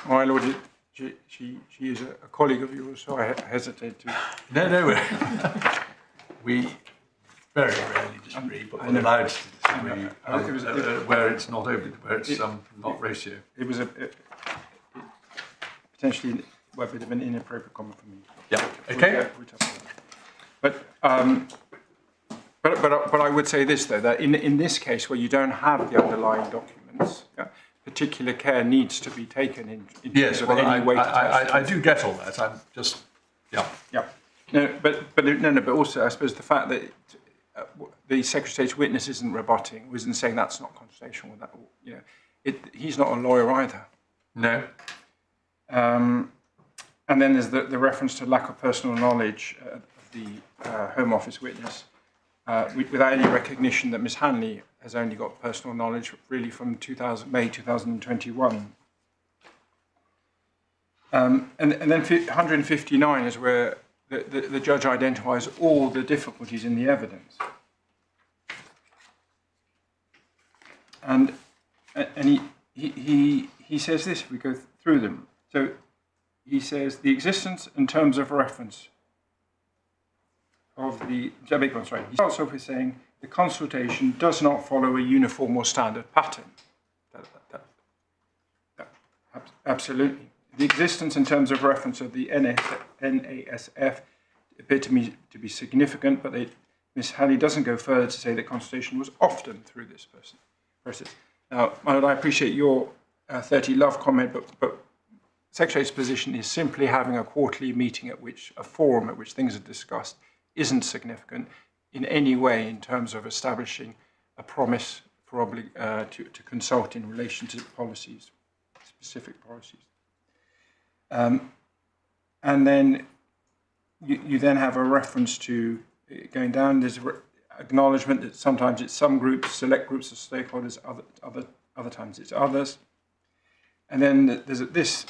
S2: My Lord, she is a colleague of yours, so I hesitate to.
S1: No, we very rarely disagree, but we're allowed to disagree where it's not open, where it's not ratio.
S2: It was potentially a bit of an inappropriate comment from me.
S1: Yeah. Okay.
S2: But I would say this though, that in this case where you don't have the underlying documents, particular care needs to be taken in
S1: Yes,
S2: terms of
S1: well,
S2: any weight attached.
S1: I do get all that. I'm just, yeah.
S2: Yeah. No, but also I suppose the fact that the Secretary of State's witness isn't rebutting, isn't saying that's not constitutional. That, you know, he's not a lawyer either.
S1: No.
S2: And then there's the reference to lack of personal knowledge of the Home Office witness, without any recognition that Ms Hanley has only got personal knowledge really from May 2021. And then 159 is where the judge identifies all the difficulties in the evidence. And he says this, if we go through them. So he says the existence in terms of reference of the, he starts off with saying the consultation does not follow a uniform or standard pattern. Absolutely. The existence in terms of reference of the NASF appeared to me to be significant, but Ms Hanley doesn't go further to say that consultation was often through this process. Now, I appreciate your 30 love comment, but Secretary's position is simply having a quarterly meeting a forum at which things are discussed isn't significant in any way in terms of establishing a promise for to consult in relation to policies, specific policies. And then you then have a reference to going down. There's acknowledgement that sometimes it's some groups, select groups of stakeholders, other times it's others. And then there's this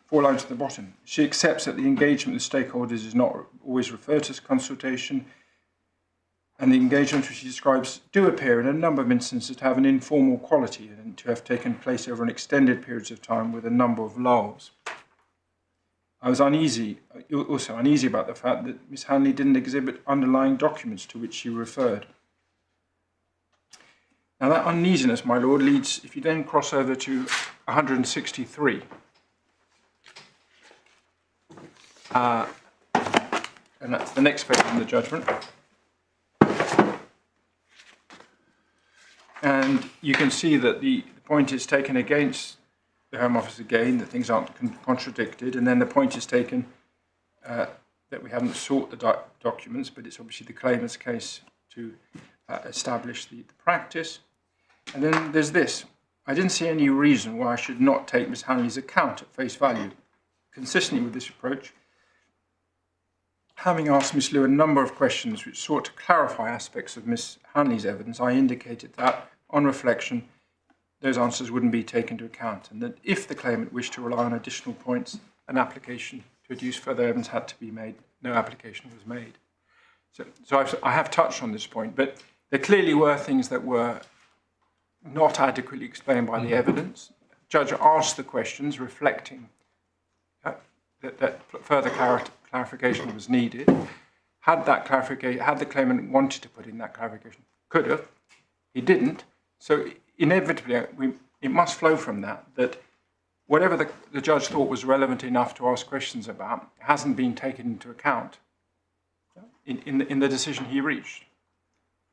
S2: 4 lines at the bottom. She accepts that the engagement with stakeholders is not always referred to as consultation, and the engagements which she describes do appear in a number of instances to have an informal quality and to have taken place over an extended periods of time with a number of lulls. I was also uneasy about the fact that Ms Hanley didn't exhibit underlying documents to which she referred. Now that uneasiness, my lord, leads, if you then cross over to 163, and that's the next page in the judgment. And you can see that the point is taken against the Home Office again, that things aren't contradicted, and then the point is taken that we haven't sought the documents, but it's obviously the claimant's case to establish the practice. And then there's this. I didn't see any reason why I should not take Ms Hanley's account at face value. Consistently with this approach, having asked Ms Liu a number of questions which sought to clarify aspects of Ms Hanley's evidence, I indicated that, on reflection, those answers wouldn't be taken into account, and that if the claimant wished to rely on additional points, an application to adduce further evidence had to be made. No application was made. So I have touched on this point, but there clearly were things that were not adequately explained by the evidence. The judge asked the questions reflecting that further clarification was needed. Had the claimant wanted to put in that clarification, could have. He didn't. So inevitably, it must flow from that whatever the judge thought was relevant enough to ask questions about hasn't been taken into account in the decision he reached.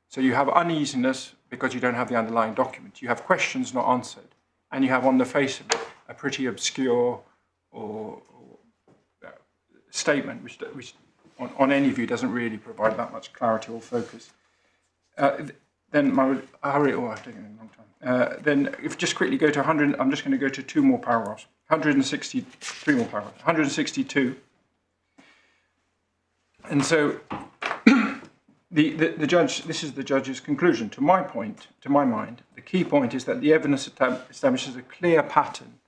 S2: So you have uneasiness because you don't have the underlying document. You have questions not answered, and you have on the face of it a pretty obscure or statement which on any view doesn't really provide that much clarity or focus. Then I've taken a long time. Then if just quickly go to 100, I'm just going to go to 2 more paragraphs. 163 more paragraphs. 162. And so the judge, this is the judge's conclusion. To my mind, the key point is that the evidence establishes a clear pattern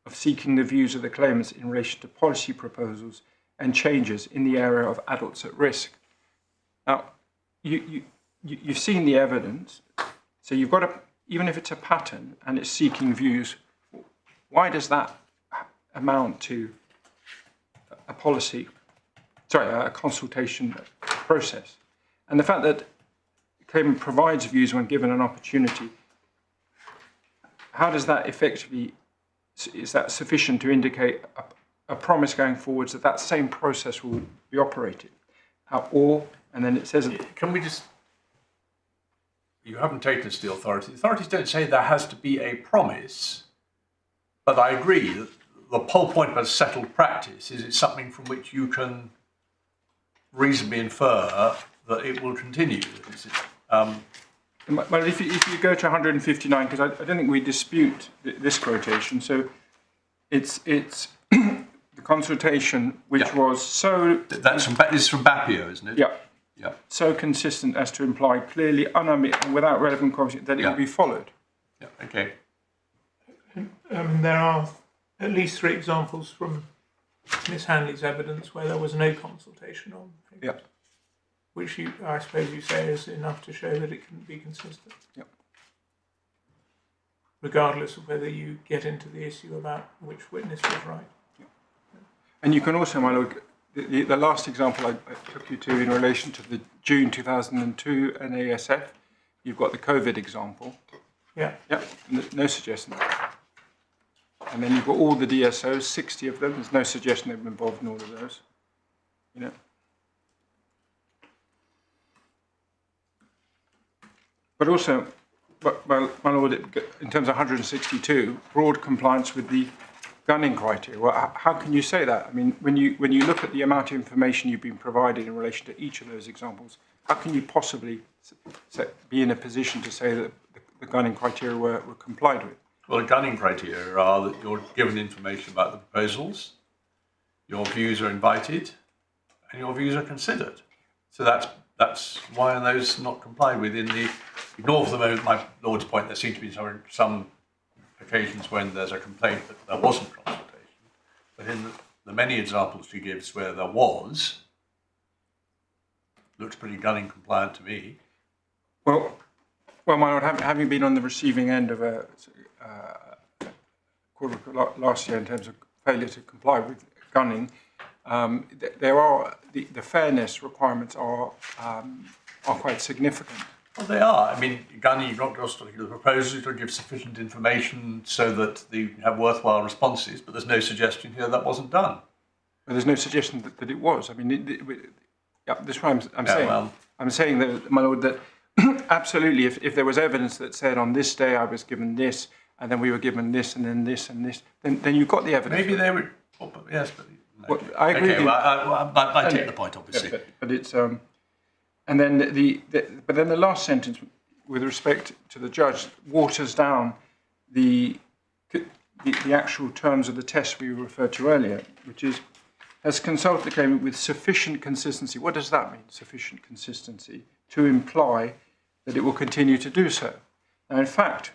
S2: of seeking the views of the claimants in relation to policy proposals and changes in the area of adults at risk. Now, you've seen the evidence, so you've got even if it's a pattern and it's seeking views, why does that amount to a consultation process? And the fact that the claimant provides views when given an opportunity, how does that effectively, is that sufficient to indicate a promise going forwards that that same process will be operated? And then it says...
S1: Can we just...
S5: you haven't taken this to the authorities. The authorities don't say there has to be a promise, but I agree that the whole point about settled practice is it's something from which you can reasonably infer that it will continue.
S2: Well, if you go to 159, because I don't think we dispute this quotation, so it's the consultation which was so...
S5: This is from Bapio, isn't it?
S2: Yeah.
S5: Yeah.
S2: So consistent as to imply clearly, and without relevant context, that it will be followed.
S5: Yeah, okay.
S3: There are at least 3 examples from Miss Hanley's evidence where there was no consultation on things,
S2: Yeah.
S3: which I suppose you say is enough to show that it can be consistent.
S2: Yeah.
S3: Regardless of whether you get into the issue about which witness was right.
S2: Yeah. And you can also, my lord, the last example I took you to in relation to the June 2002 NASF, you've got the COVID example.
S3: Yeah.
S2: Yeah, no suggestion. And then you've got all the DSOs, 60 of them. There's no suggestion they've been involved in all of those. You know. But also, well, my lord, in terms of 162, broad compliance with the gunning criteria. Well, how can you say that? I mean, when you look at the amount of information you've been provided in relation to each of those examples, how can you possibly be in a position to say that the gunning criteria were complied with? Well,
S5: the gunning criteria are that you're given information about the proposals, your views are invited, and your views are considered. So that's why are those not complied with? Ignore for the moment my lord's point, there seem to be some occasions when there's a complaint that there wasn't consultation, but in the many examples she gives where there was, looks pretty gunning compliant to me.
S2: Well, my lord, having been on the receiving end of a court last year in terms of failure to comply with gunning, there are the fairness requirements are quite significant.
S5: Well, they are. I mean, gunning, you've not just got to give the proposals, to give sufficient information so that you have worthwhile responses, but there's no suggestion here that wasn't done.
S2: But there's no suggestion that it was. I mean, that's what I'm saying. Well, I'm saying that, my lord, that absolutely, if there was evidence that said on this day I was given this, and then we were given this, and then this, and this, then you've got the evidence.
S5: Maybe they were, yes, but... No.
S2: Well, I agree.
S5: Okay, well, I take the point, obviously.
S2: Yeah, but it's... and then but then the last sentence, with respect to the judge, waters down the actual terms of the test we referred to earlier, which is, has consulted the claimant with sufficient consistency. What does that mean, sufficient consistency? To imply that it will continue to do so. Now, in fact,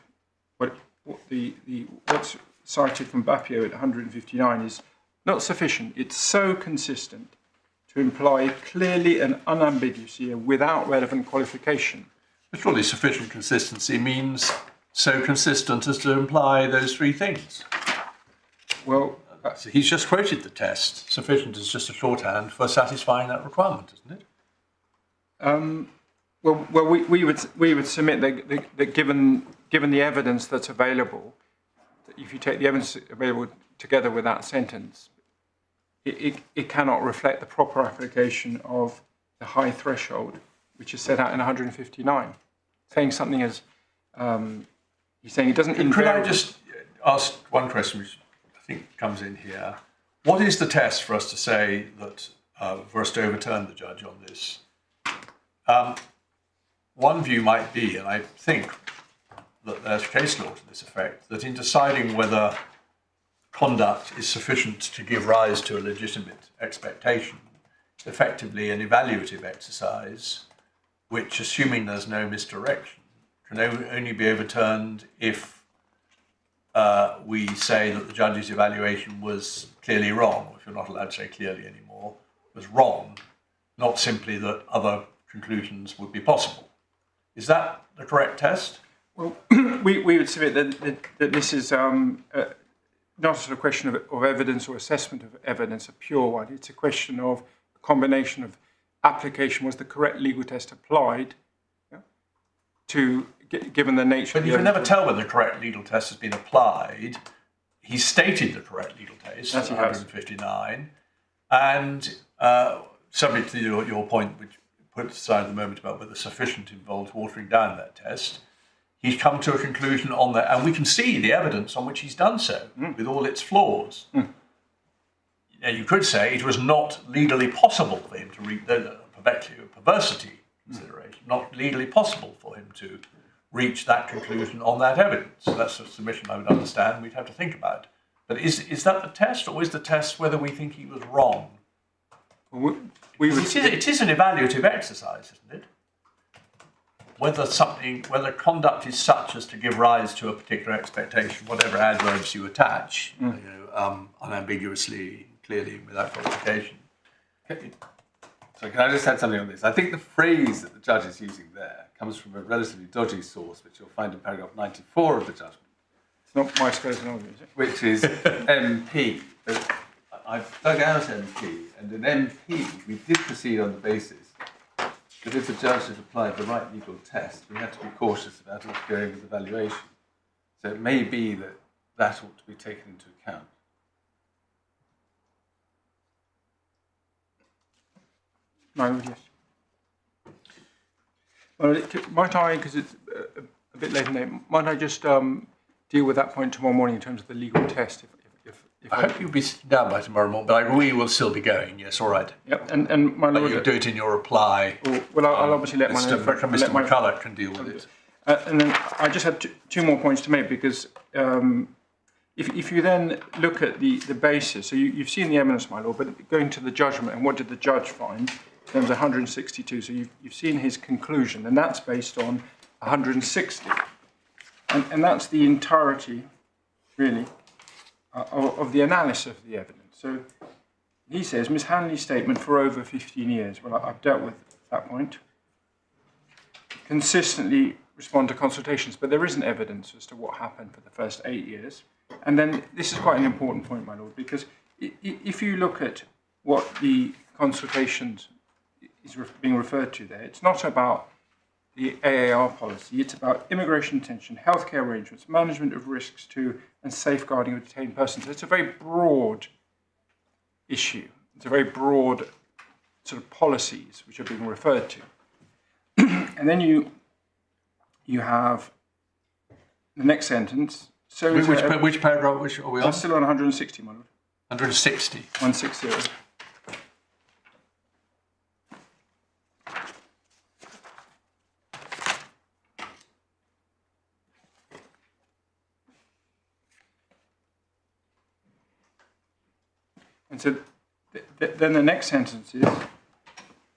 S2: what's cited from Bapio at 159 is not sufficient. It's so consistent to imply clearly and unambiguously and without relevant qualification.
S5: But surely sufficient consistency means so consistent as to imply those 3 things.
S2: Well,
S5: so he's just quoted the test. Sufficient is just a shorthand for satisfying that requirement, isn't it?
S2: Well, we would submit that given the evidence that's available, that if you take the evidence available together with that sentence, it cannot reflect the proper application of the high threshold, which is set out in 159. Saying something as, he's saying it doesn't...
S5: Could I just ask one question, which I think comes in here? What is the test for us to say that, for us to overturn the judge on this? One view might be, and I think that there's case law to this effect, that in deciding whether conduct is sufficient to give rise to a legitimate expectation, effectively an evaluative exercise, which, assuming there's no misdirection, can only be overturned if we say that the judge's evaluation was clearly wrong, or if you're not allowed to say clearly anymore, was wrong, not simply that other conclusions would be possible. Is that the correct test?
S2: Well, we would submit that this is not a sort of question of evidence or assessment of evidence, a pure one. It's a question of a combination of application. Was the correct legal test applied to, given the nature of the evidence?
S5: But you can never tell whether the correct legal test has been applied. He stated the correct legal test, 159, and subject to your point, which put aside the moment about whether sufficient involves watering down that test, he's come to a conclusion on that, and we can see the evidence on which he's done so, with all its flaws. Now, you could say it was not legally possible for him to reach the perversity consideration, not legally possible for him to reach that conclusion on that evidence. So that's a submission I would understand we'd have to think about. But is that the test, or is the test whether we think he was wrong? It is an evaluative exercise, isn't it? Whether conduct is such as to give rise to a particular expectation, whatever adverbs you attach, unambiguously, clearly, without qualification.
S4: So can I just add something on this? I think the phrase that the judge is using there comes from a relatively dodgy source, which you'll find in paragraph 94 of the judgment.
S2: It's not my skeleton argument, is it?
S4: Which is MP. I've dug out MP, and in MP we did proceed on the basis that if the judge had applied the right legal test, we had to be cautious about interfering with the valuation. So it may be that that ought to be taken into account.
S2: No, yes. Well, might I, because it's a bit late in the day, might I just deal with that point tomorrow morning in terms of the legal test? If
S1: I hope you'll be sitting down by tomorrow morning, but we will still be going. Yes, all right.
S2: Yep, and my Lord,
S1: you'll do it in your reply.
S2: Well, I'll obviously let
S1: Mr. McCulloch can deal with it.
S2: And then I just have two more points to make, because if you then look at the basis, so you've seen the evidence, my Lord, but going to the judgment, and what did the judge find? There was 162, so you've seen his conclusion, and that's based on 160. And that's the entirety, really, of the analysis of the evidence. So he says, Miss Hanley's statement for over 15 years, well, I've dealt with that point, consistently respond to consultations, but there isn't evidence as to what happened for the first 8 years. And then this is quite an important point, my Lord, because if you look at what the consultations is being referred to there, it's not about the AAR policy, it's about immigration detention, healthcare arrangements, management of risks to and safeguarding of detained persons. It's a very broad issue. It's a very broad sort of policies which are being referred to. And then you have the next sentence. So
S1: which paragraph? Which are we on?
S2: I'm still on 160, my Lord.
S1: 160.
S2: 160. And so then the next sentence is,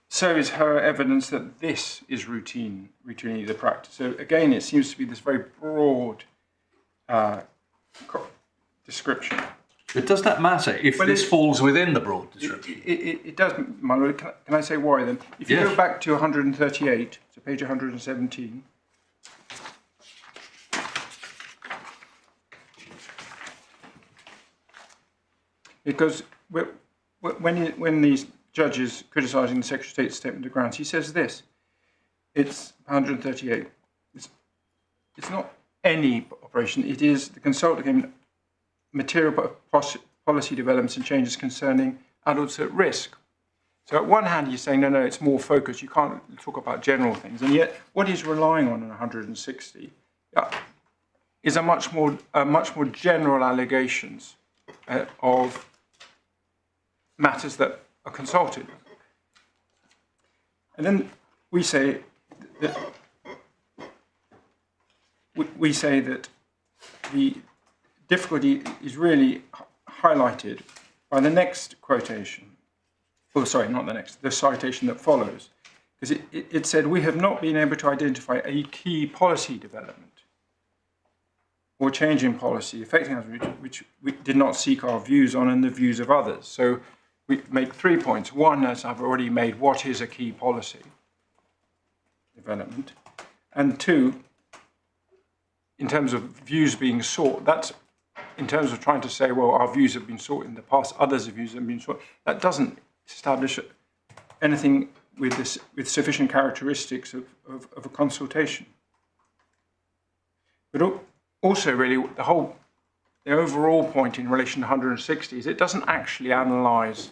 S2: so is her evidence that this is routinely the practice. So again, it seems to be this very broad description.
S1: But does that matter if this falls within the broad description?
S2: It does, my Lord. Can I say why then? If you go back to 138, so page 117, because when these judges criticising the Secretary of State's statement of grounds, he says this, it's 138, it's not any operation, it is the consultant material policy developments and changes concerning adults at risk. So at one hand, he's saying, no, it's more focused, you can't talk about general things, and yet what he's relying on in 160 is a much more general allegations of matters that are consulted. And then we say that the difficulty is really highlighted by the next quotation. Oh, sorry, not the next, the citation that follows. Because it said, we have not been able to identify a key policy development or change in policy affecting us, which we did not seek our views on and the views of others. So we make 3 points. One, as I've already made, what is a key policy development? And two, in terms of views being sought, that's in terms of trying to say, well, our views have been sought in the past, others' views have been sought. That doesn't establish anything with sufficient characteristics of a consultation. But also, really, the overall point in relation to 160 is it doesn't actually analyse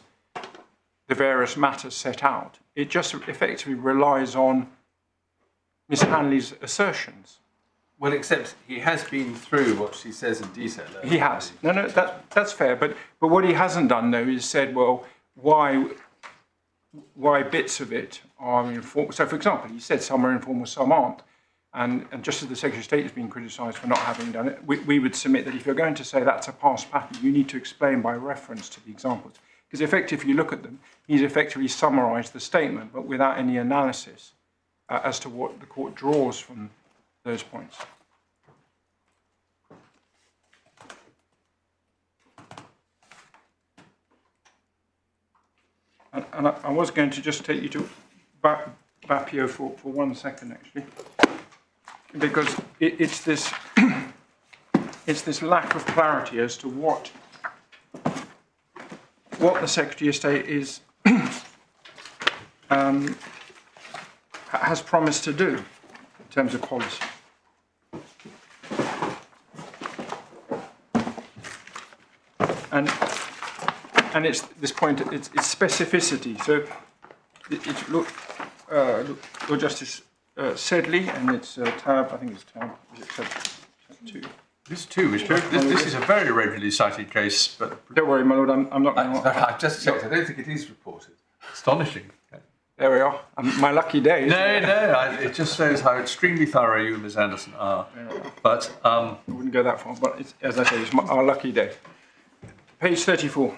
S2: the various matters set out. It just effectively relies on Miss Hanley's assertions.
S4: Well, except he has been through what she says in detail.
S2: He has. No, that's fair. But what he hasn't done, though, is said, well, why bits of it are informal. So, for example, he said some are informal, some aren't. And just as the Secretary of State has been criticised for not having done it, we would submit that if you're going to say that's a past pattern, you need to explain by reference to the examples. Because effectively, if you look at them, he's effectively summarised the statement, but without any analysis as to what the court draws from those points. And I was going to just take you to Bapio for 1 second, actually, because it's this it's this lack of clarity as to what the Secretary of State is has promised to do in terms of policy. And it's this point, it's specificity. So it's Lord Justice Sedley, and it's tab, I think it's tab, is it tab 2?
S5: This too is true. This is a very regularly cited case, but
S2: don't worry, my lord, I'm not going to.
S4: I've just checked. I don't think it is reported.
S5: astonishing.
S2: There we are. My lucky day.
S5: It just shows how extremely thorough you and Ms. Anderson are. But
S2: I wouldn't go that far, but it's, as I say, it's our lucky day. Page 34.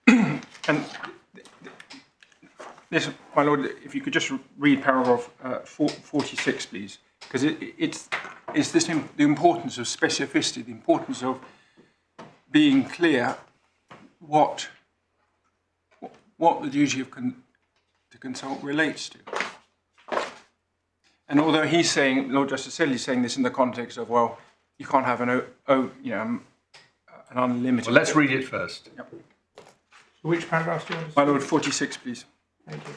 S2: And this, my lord, if you could just read paragraph 46, please, because it's this the importance of specificity, the importance of being clear what the duty of to consult relates to. And although he's saying, Lord Justice Sedley is saying this in the context of, well, you can't have an unlimited...
S5: Well, let's read it first.
S2: Yep.
S3: So which paragraph do you want to
S2: My lord, 46, please.
S3: Thank you.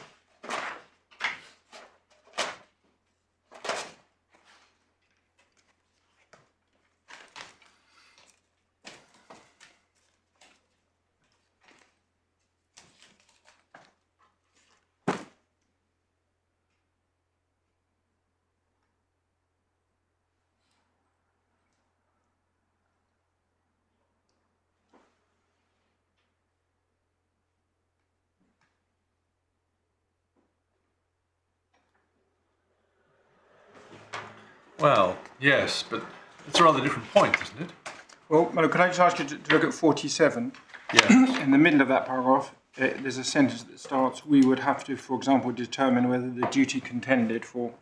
S5: Well, yes, but it's a rather different point, isn't it?
S2: Well, my lord, could I just ask you to look at 47?
S5: Yes.
S2: In the middle of that paragraph, there's a sentence that starts, we would have to, for example, determine whether the duty contended for...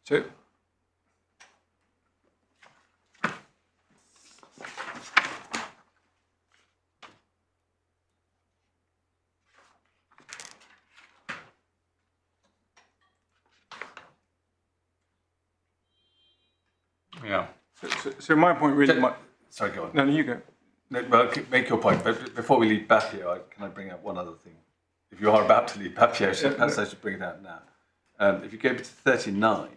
S2: So,
S5: Yeah.
S2: so my point really...
S4: Sorry, go on.
S2: No, you go.
S4: No, well, make your point, but before we leave Bapio, can I bring up one other thing? If you are about to leave Bapio, so perhaps I should bring it out now. If you go to 39,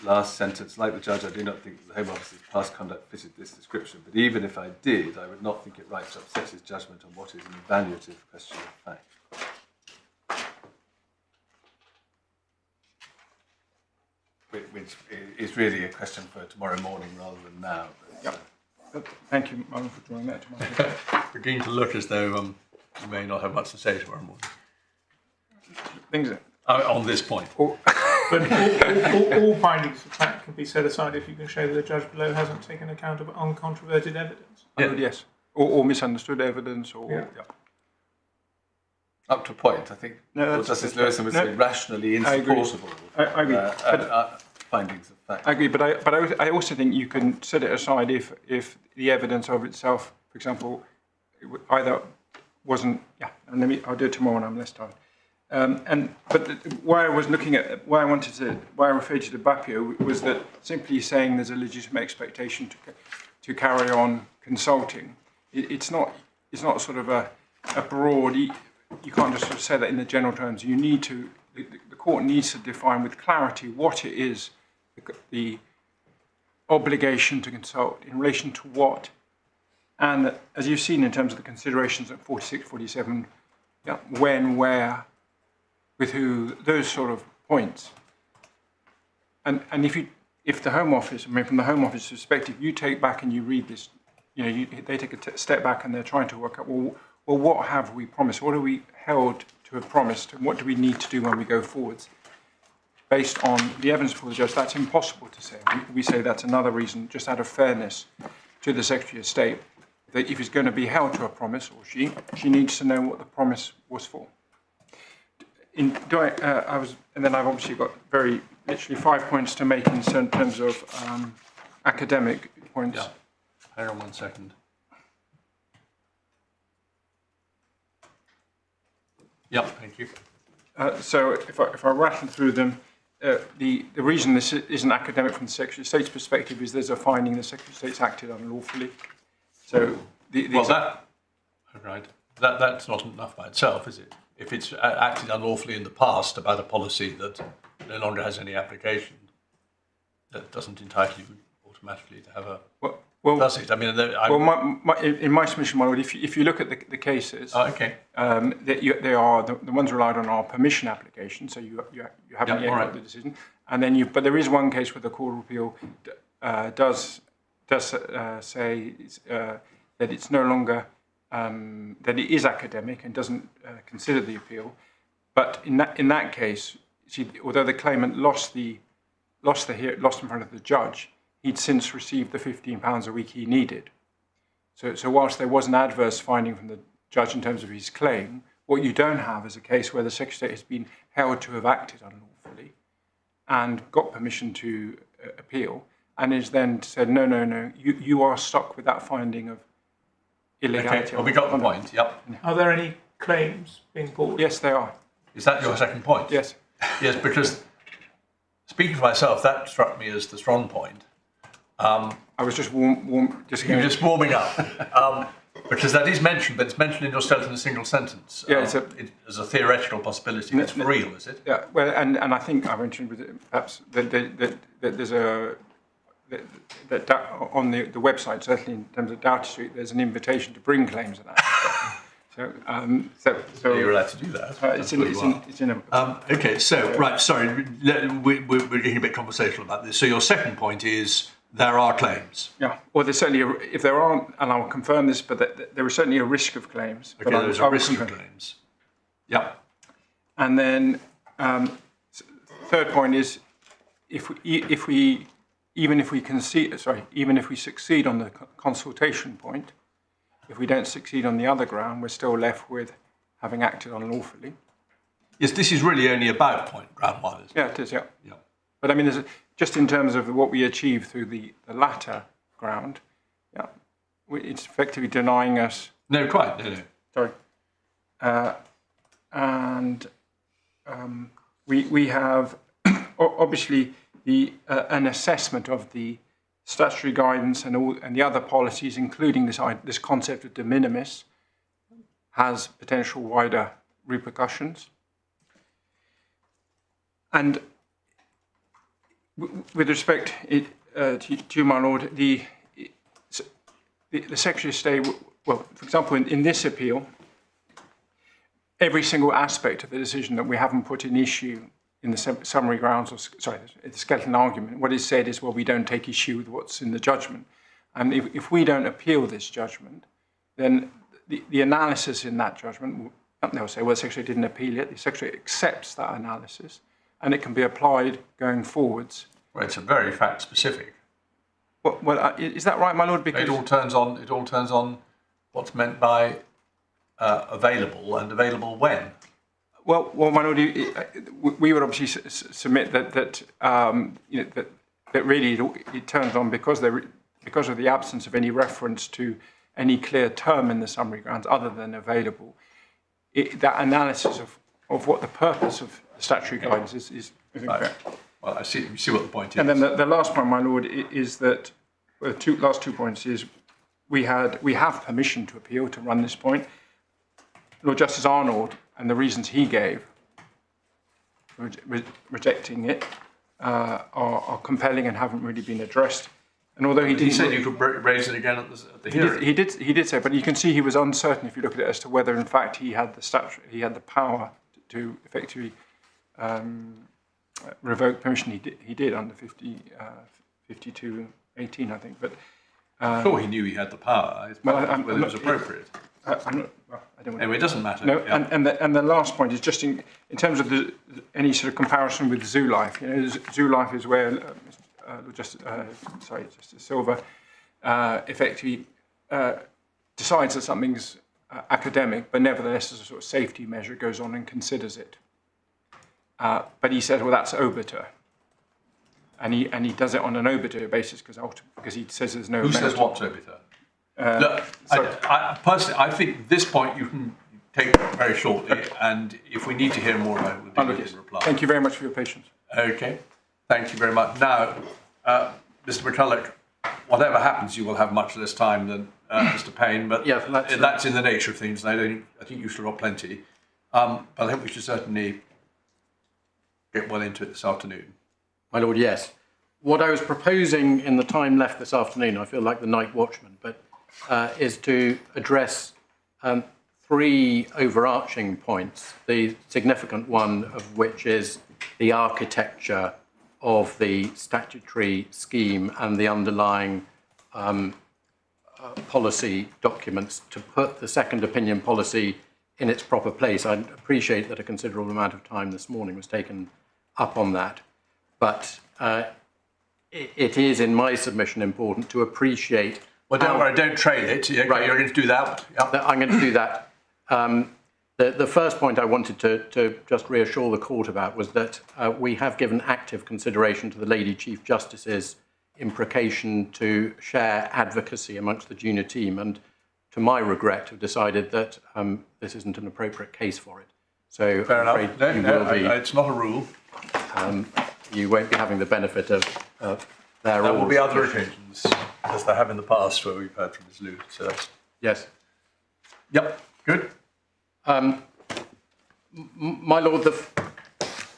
S4: last sentence, like the judge, I do not think that the Home Office's past conduct fitted this description, but even if I did, I would not think it right to upset his judgment on what is an evaluative question of fact. Which is really a question for tomorrow morning rather than now.
S2: But, thank you, Marlon, for drawing that to my attention.
S5: Beginning to look as though you may not have much to say tomorrow morning.
S2: Things
S5: On this point.
S3: But all findings of fact can be set aside if you can show that the judge below hasn't taken account of uncontroverted evidence.
S2: Yeah. Yes, or misunderstood evidence, or...
S3: Yeah.
S4: Up to a point, I think.
S2: No,
S4: Justice Lewison was saying rationally insupportable.
S2: I agree.
S4: Findings of fact.
S2: I agree, but I also think you can set it aside if the evidence of itself, for example, either wasn't. Yeah, and I'll do it tomorrow when I'm less tired. But why I referred you to Bapio was that simply saying there's a legitimate expectation to carry on consulting. It's not sort of a broad you can't just sort of say that in the general terms. You need to, the court needs to define with clarity what it is, the obligation to consult in relation to what. And as you've seen in terms of the considerations at 46, 47, yeah, when, where, with who, those sort of points. And if the Home Office, I mean, from the Home Office perspective, you take back and you read this, they take a step back and they're trying to work out, well, what have we promised? What are we held to have promised? And what do we need to do when we go forwards? Based on the evidence before the judge, that's impossible to say. We say that's another reason, just out of fairness to the Secretary of State, that if he's going to be held to a promise, or she needs to know what the promise was for. And then I've obviously got literally 5 points to make in terms of academic points.
S1: Yeah. Hang on 1 second. Yep, thank you.
S2: So if I rattle through them, the reason this isn't academic from the Secretary of State's perspective is there's a finding the Secretary of State's acted unlawfully. So
S1: that's not enough by itself, is it? If it's acted unlawfully in the past about a policy that no longer has any application, that doesn't entitle you automatically to have a. Does it? I mean,
S2: in my submission, my lord, if you look at the cases, they are the ones relied on are permission applications. So you haven't yet got the decision, and then but there is one case where the Court of Appeal does say that it's no longer that it is academic and doesn't consider the appeal. But in that case, although the claimant lost in front of the judge, he'd since received the £15 a week he needed. So whilst there was an adverse finding from the judge in terms of his claim, what you don't have is a case where the Secretary of State has been held to have acted unlawfully and got permission to appeal, and is then said, no, you are stuck with that finding of illegality.
S1: Okay, well, we got the point, yep.
S3: Are there any claims being brought?
S2: Yes, they are.
S1: Is that your second point?
S2: Yes.
S1: Yes, because speaking for myself, that struck me as the strong point.
S2: I was just just
S1: warming up, because that is mentioned, but it's mentioned in your statement in a single sentence.
S2: Yeah,
S1: as a theoretical possibility. It's for real, is it?
S2: Yeah. Well, and I think I mentioned with it, perhaps that there's that on the website, certainly in terms of Doughty Street, there's an invitation to bring claims of that. So
S1: you're allowed to do that.
S2: It's in a.
S1: Okay. So right. Sorry, we're getting a bit conversational about this. So your second point is. There are claims.
S2: Yeah, well, there's certainly, if there aren't, and I'll confirm this, but there is certainly a risk of claims.
S1: Okay, there's a risk of claims. Yeah.
S2: And then, third point is, even if we succeed on the consultation point, if we don't succeed on the other ground, we're still left with having acted unlawfully.
S1: Yes, this is really only about ground one, isn't it?
S2: Yeah, it is. Yeah. But I mean, just in terms of what we achieve through the latter ground, it's effectively denying us.
S1: No, quite. No.
S2: Sorry. We have obviously an assessment of the statutory guidance and the other policies, including this concept of de minimis, has potential wider repercussions. And with respect to my lord, the Secretary of State, well, for example, in this appeal, every single aspect of the decision that we haven't put in issue in the summary grounds, the skeleton argument, what is said is, well, we don't take issue with what's in the judgment. And if we don't appeal this judgment, then the analysis in that judgment, they'll say, well, the Secretary didn't appeal it. The Secretary accepts that analysis, and it can be applied going forwards.
S1: Well, it's a very fact-specific.
S2: Well, is that right, my lord? Because
S1: it all turns on what's meant by available and available when.
S2: Well, my lord, we would obviously submit that really it turns on because of the absence of any reference to any clear term in the summary grounds other than available. That analysis of what the purpose of the statutory guidance is incorrect.
S1: Well, you see what the point is.
S2: And then the last point, my lord, is that the last 2 points is we have permission to appeal to run this point. Lord Justice Arnold and the reasons he gave rejecting it are compelling and haven't really been addressed. And although
S1: He said you could raise it again at the hearing.
S2: he did say, but you can see he was uncertain if you look at it as to whether, in fact, he had the power to effectively revoke permission. He did under 5218, I think. But
S1: sure, he knew he had the power. Whether it was appropriate. Anyway, it doesn't matter.
S2: No, yeah. and the last point is just in terms of any sort of comparison with zoo life. You know, zoo life is where Justice Silver effectively decides that something's academic, but nevertheless, as a sort of safety measure, goes on and considers it. But he says, well, that's obiter, and he does it on an obiter basis because he says there's no.
S1: Who says what's obiter? Look, I personally, I think this point you can take very shortly, and if we need to hear more about it, we'll do it in reply.
S2: Thank you very much for your patience.
S1: Okay, thank you very much. Now, Mr. McCulloch, whatever happens, you will have much less time than Mr. Payne, but
S6: yeah,
S1: that's in the nature of things, and I think you've still got plenty. But I think we should certainly get well into it this afternoon.
S6: My Lord, yes. What I was proposing in the time left this afternoon, I feel like the night watchman, but is to address three overarching points, the significant one of which is the architecture of the statutory scheme and the underlying policy documents to put the second opinion policy in its proper place. I appreciate that a considerable amount of time this morning was taken up on that, but it is in my submission important to appreciate.
S1: Well, don't worry, don't trail it. Right. You're going to do that? Yep.
S6: I'm going to do that. The first point I wanted to just reassure the court about was that we have given active consideration to the Lady Chief Justice's imprecation to share advocacy amongst the junior team, and to my regret have decided that this isn't an appropriate case for it. So
S1: fair enough. It's not a rule.
S6: You won't be having the benefit of their.
S1: There will be other occasions, as there have in the past, where we've heard from Ms. Liu. So
S6: yes.
S1: Yep. Good.
S6: My Lord, the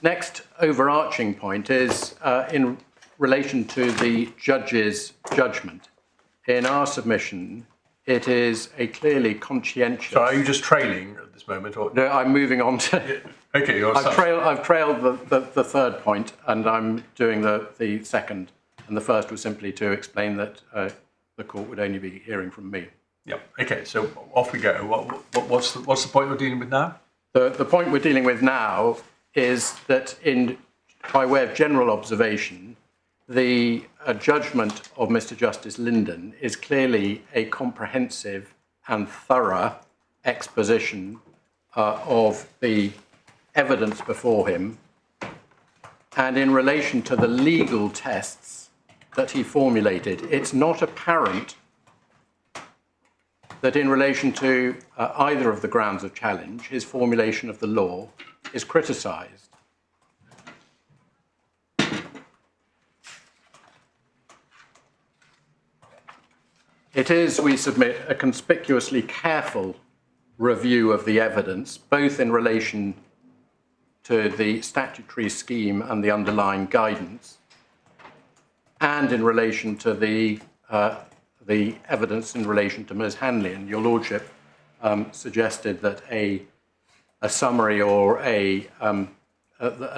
S6: next overarching point is in relation to the judge's judgment. In our submission, it is a clearly conscientious.
S1: So are you just trailing at this moment, or
S6: no? I'm moving on to.
S1: Okay,
S6: I've trailed the third point, and I'm doing the second. And the first was simply to explain that the court would only be hearing from me.
S1: Yep. Okay. So off we go. What's the point we're dealing with now?
S6: The point we're dealing with now is that, by way of general observation, the judgment of Mr. Justice Linden is clearly a comprehensive and thorough exposition of the evidence before him, and in relation to the legal tests that he formulated, it's not apparent that in relation to either of the grounds of challenge, his formulation of the law is criticised. It is, we submit, a conspicuously careful review of the evidence, both in relation to the statutory scheme and the underlying guidance, and in relation to the evidence in relation to Ms. Hanley. And your Lordship suggested that a summary or a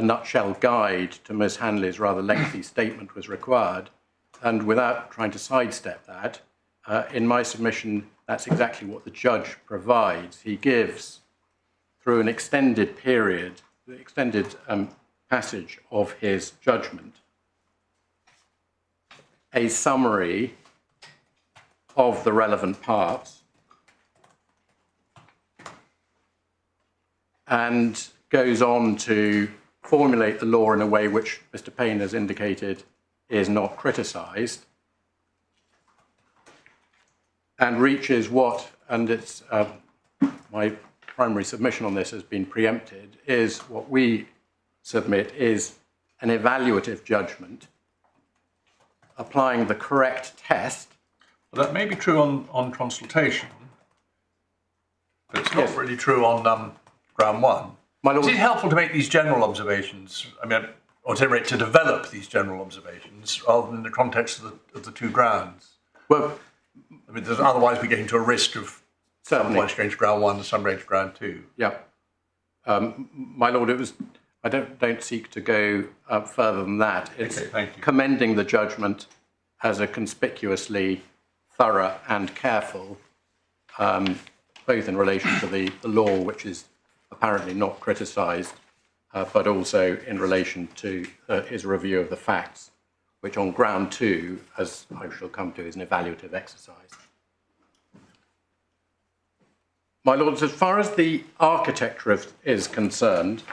S6: nutshell guide to Ms. Hanley's rather lengthy statement was required. And without trying to sidestep that, in my submission, that's exactly what the judge provides. He gives, through an extended period, the extended passage of his judgment, a summary of the relevant parts, and goes on to formulate the law in a way which Mr. Payne has indicated is not criticised, and reaches what, and it's my primary submission on this has been preempted, is what we submit is an evaluative judgment applying the correct test.
S1: Well, that may be true on consultation, but
S5: it's not really true on ground one.
S6: My Lord,
S5: Is it helpful to make these general observations? I mean, or at any rate, to develop these general observations rather than in the context of the two grounds?
S6: well,
S5: I mean, otherwise we get into a risk of some
S6: certainly,
S5: points going to ground one and some going to ground two.
S6: yeah. My Lord, I don't seek to go further than that. It's
S5: Okay, thank you.
S6: commending the judgment as a conspicuously thorough and careful, both in relation to the law, which is apparently not criticised, but also in relation to his review of the facts, which on ground two, as I shall come to, is an evaluative exercise. My Lords, as far as the architecture is concerned,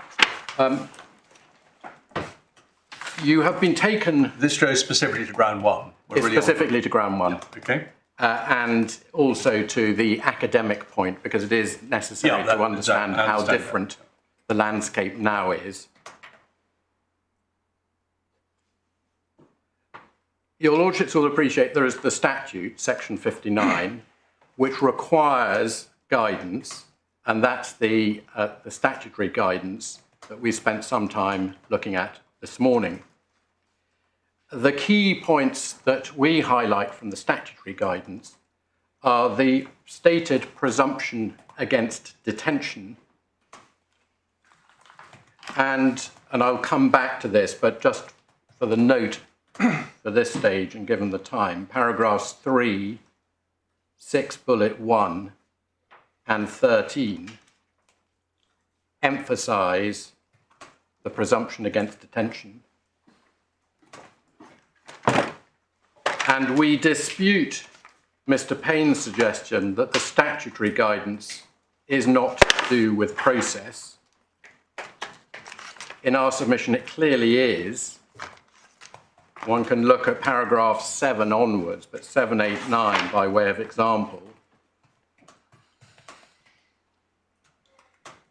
S6: you have been taken
S5: This goes specifically to ground one. We're really
S6: specifically to ground one.
S5: Okay.
S6: And also to the academic point, because it is necessary
S5: Yeah,
S6: to understand
S5: I
S6: how
S5: understand
S6: different the landscape now is. Your Lordships will appreciate there is the statute, section 59, which requires guidance, and that's the statutory guidance that we spent some time looking at this morning. The key points that we highlight from the statutory guidance are the stated presumption against detention, and I'll come back to this, but just for the note for this stage and given the time, paragraphs 3, 6 bullet 1 and 13 emphasise the presumption against detention. And we dispute Mr. Payne's suggestion that the statutory guidance is not to do with process. In our submission, it clearly is. One can look at paragraph 7 onwards, but 7, 8, 9 by way of example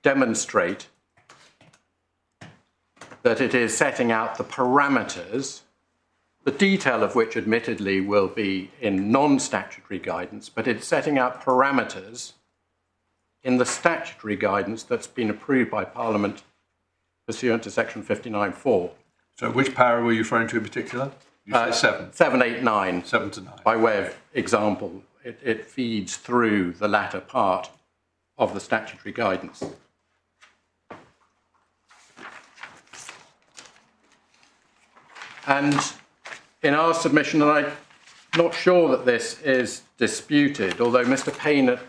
S6: demonstrate that it is setting out the parameters, the detail of which admittedly will be in non-statutory guidance, but it's setting out parameters in the statutory guidance that's been approved by Parliament pursuant to section 59.4.
S1: So which para were you referring to in particular? You said 7.
S6: 7, 8, 9.
S1: 7 to 9.
S6: By way of example, it feeds through the latter part of the statutory guidance. And in our submission, and I'm not sure that this is disputed, although Mr. Payne at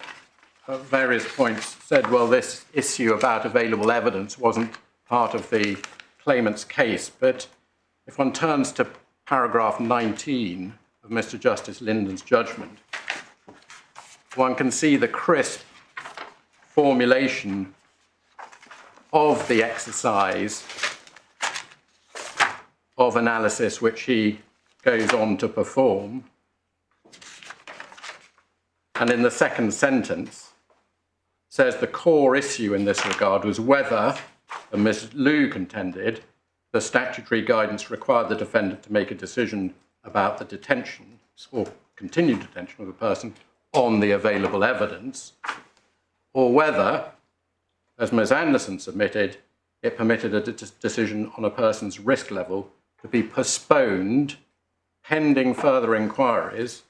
S6: various points said, well, this issue about available evidence wasn't part of the claimant's case. But if one turns to paragraph 19 of Mr. Justice Linden's judgment, one can see the crisp formulation of the exercise of analysis which he goes on to perform. And in the second sentence, says the core issue in this regard was whether, and Ms. Liu contended, the statutory guidance required the defendant to make a decision about the detention or continued detention of a person on the available evidence, or whether, as Ms. Anderson submitted, it permitted a decision on a person's risk level to be postponed pending further inquiries,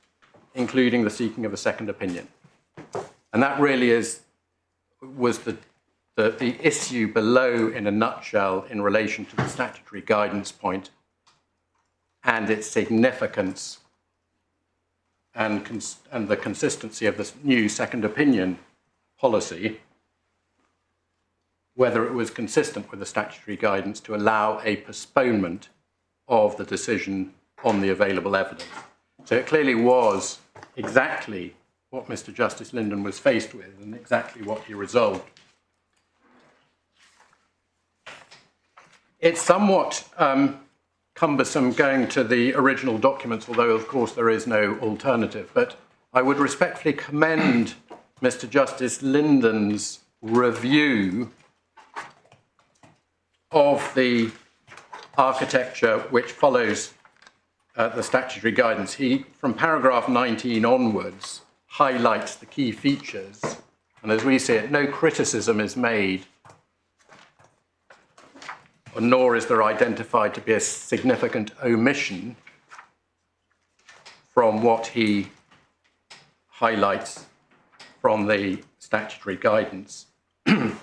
S6: including the seeking of a second opinion. And that really was the issue below in a nutshell in relation to the statutory guidance point and its significance and the consistency of this new second opinion policy, whether it was consistent with the statutory guidance to allow a postponement of the decision on the available evidence. So it clearly was exactly what Mr. Justice Linden was faced with and exactly what he resolved. It's somewhat cumbersome going to the original documents, although of course there is no alternative, but I would respectfully commend Mr. Justice Linden's review of the architecture which follows the statutory guidance. He, from paragraph 19 onwards, highlights the key features and as we see it, no criticism is made, nor is there identified to be a significant omission from what he highlights from the statutory guidance. And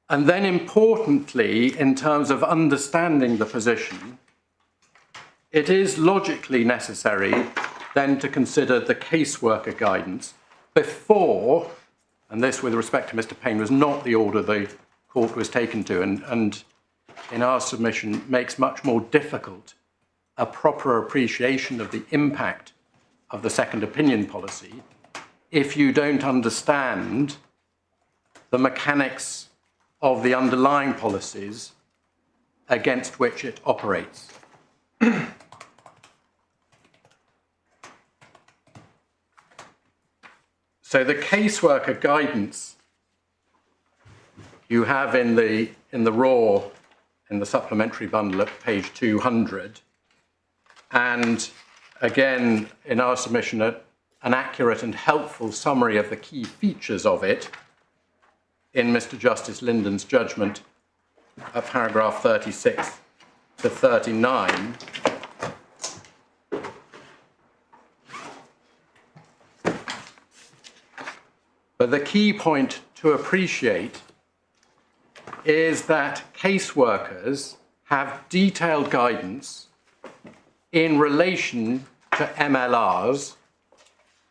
S6: then importantly, in terms of understanding the position, it is logically necessary then to consider the caseworker guidance before, and this with respect to Mr. Payne was not the order the court was taken to, and in our submission makes much more difficult a proper appreciation of the impact of the second opinion policy if you don't understand the mechanics of the underlying policies against which it operates. So the caseworker guidance you have in the raw, in the supplementary bundle at page 200, and again in our submission an accurate and helpful summary of the key features of it in Mr. Justice Linden's judgment at paragraph 36 to 39. But the key point to appreciate is that caseworkers have detailed guidance in relation to MLRs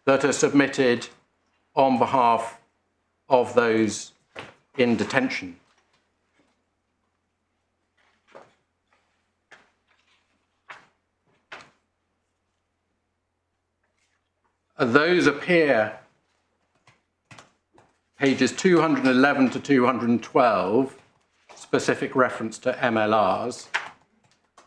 S6: that are submitted on behalf of those in detention. Those appear pages 211 to 212, specific reference to MLRs.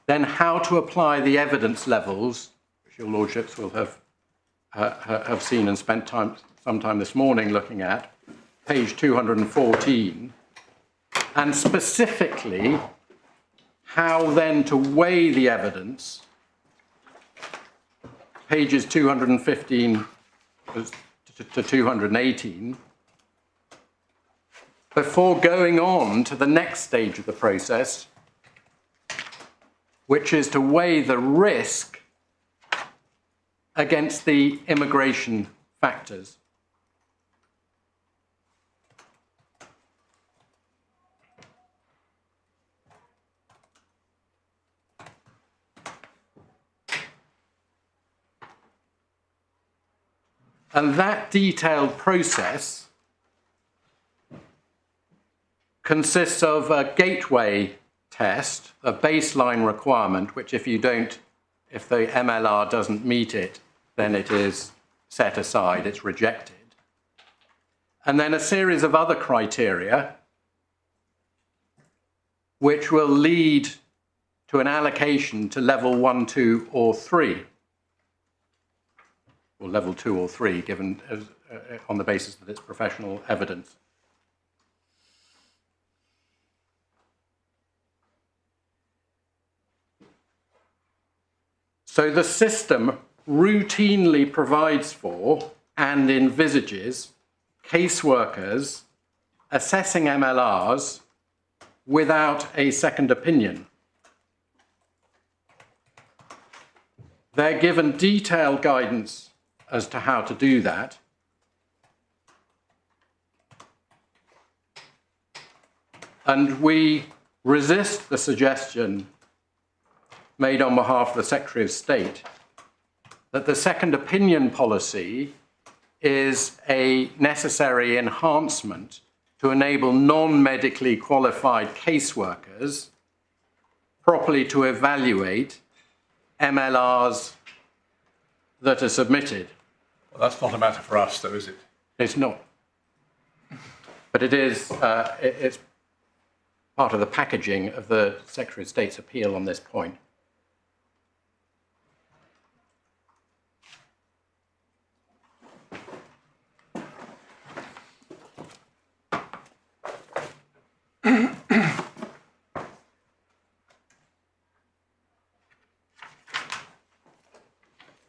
S6: Then how to apply the evidence levels, which your lordships will have seen and spent some time this morning looking at, page 214, and specifically how then to weigh the evidence, pages 215 to 218, before going on to the next stage of the process, which is to weigh the risk against the immigration factors. And that detailed process consists of a gateway test, a baseline requirement, which if the MLR doesn't meet it, then it is set aside, it's rejected. And then a series of other criteria which will lead to an allocation to level 1, 2, or 3. Or level 2 or 3, given on the basis that it's professional evidence. So the system routinely provides for and envisages caseworkers assessing MLRs without a second opinion. They're given detailed guidance as to how to do that. And we resist the suggestion made on behalf of the Secretary of State that the second opinion policy is a necessary enhancement to enable non-medically qualified caseworkers properly to evaluate MLRs that are submitted.
S5: Well, that's not a matter for us, though, is it?
S6: It's not. But it is, it's part of the packaging of the Secretary of State's appeal on this point.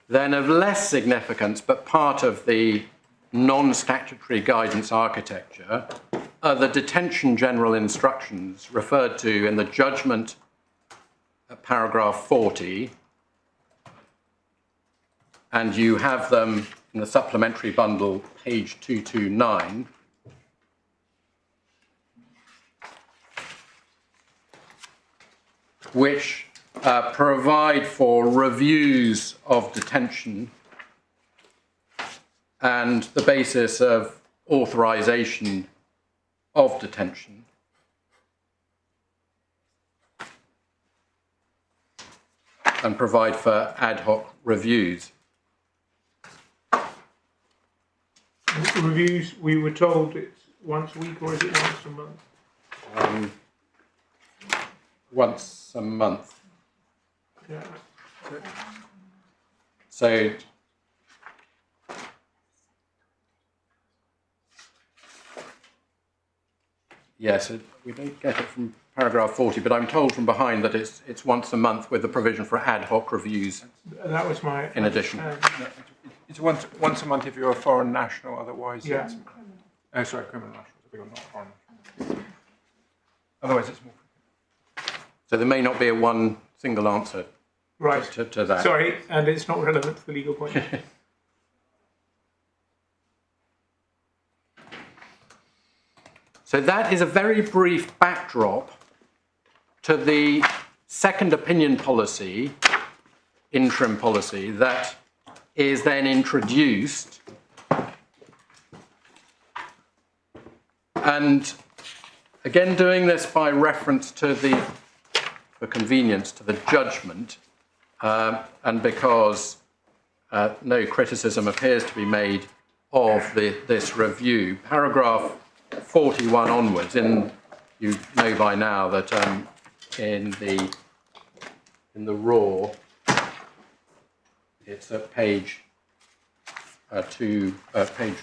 S6: Then of less significance, but part of the non-statutory guidance architecture are the detention general instructions referred to in the judgment at paragraph 40, and you have them in the supplementary bundle, page 229. Which provide for reviews of detention and the basis of authorization of detention. And provide for ad hoc reviews.
S3: Reviews, we were told it's once a week, or is it once a month?
S6: Once a month.
S3: Yeah.
S6: So yes, we don't get it from paragraph 40, but I'm told from behind that it's once a month with the provision for ad hoc reviews.
S3: That was my.
S6: In addition.
S2: It's once a month if you're a foreign national, otherwise
S3: Yeah.
S2: it's... Oh, sorry, criminal national, not foreign national. Otherwise it's more...
S6: So there may not be a one single answer
S3: Right.
S6: to that.
S3: Sorry, and it's not relevant to the legal point.
S6: So that is a very brief backdrop to the second opinion policy, interim policy, that is then introduced. And again, doing this by reference to for convenience, to the judgment, and because no criticism appears to be made of this review, paragraph 41 onwards, you know by now that in the raw, it's at page page.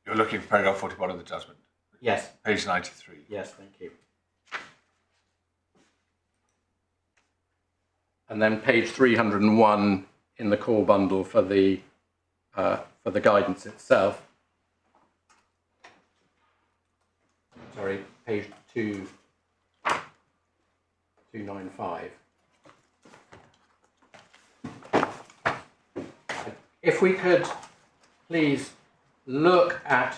S4: You're looking for paragraph 41 of the judgment.
S6: Yes.
S4: Page 93.
S6: Yes, thank you. And then page 301 in the core bundle for the guidance itself. Sorry, page 295. If we could please look at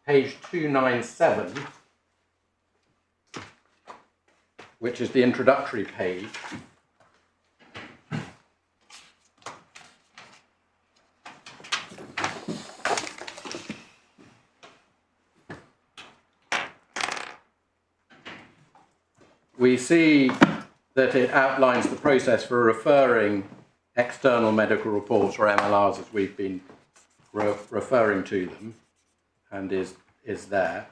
S6: page 297, which is the introductory page. We see that it outlines the process for referring external medical reports, or MLRs as we've been referring to them, and is there.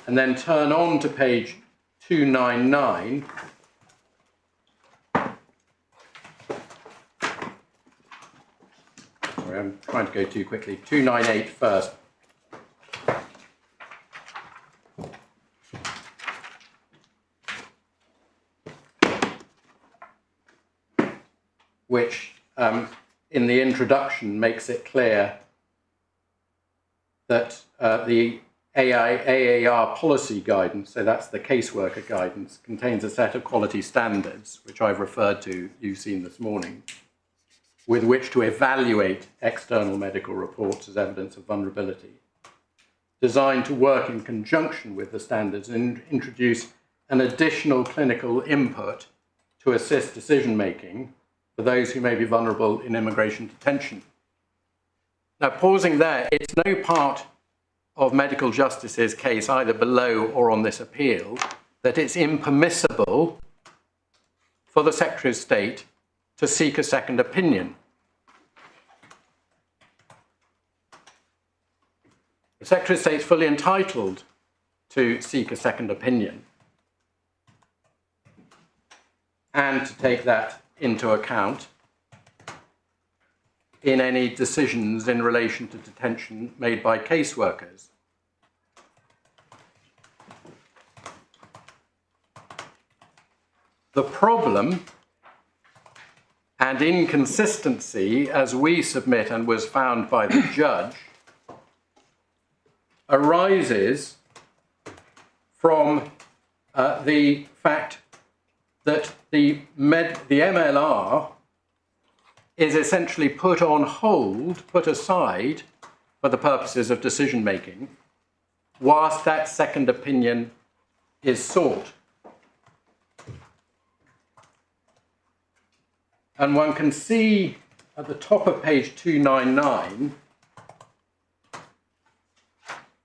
S6: And then turn on to page 299. Sorry, I'm trying to go too quickly. 298 first. Which, in the introduction, makes it clear that the AAR policy guidance, so that's the caseworker guidance, contains a set of quality standards, which I've referred to, you've seen this morning, with which to evaluate external medical reports as evidence of vulnerability, designed to work in conjunction with the standards and introduce an additional clinical input to assist decision-making for those who may be vulnerable in immigration detention. Now, pausing there, it's no part of Medical Justice's case, either below or on this appeal, that it's impermissible for the Secretary of State to seek a second opinion. The Secretary of State is fully entitled to seek a second opinion and to take that into account in any decisions in relation to detention made by caseworkers. The problem and inconsistency, as we submit and was found by the judge, arises from the fact that the MLR is essentially put on hold, put aside for the purposes of decision making, whilst that second opinion is sought. And one can see at the top of page 299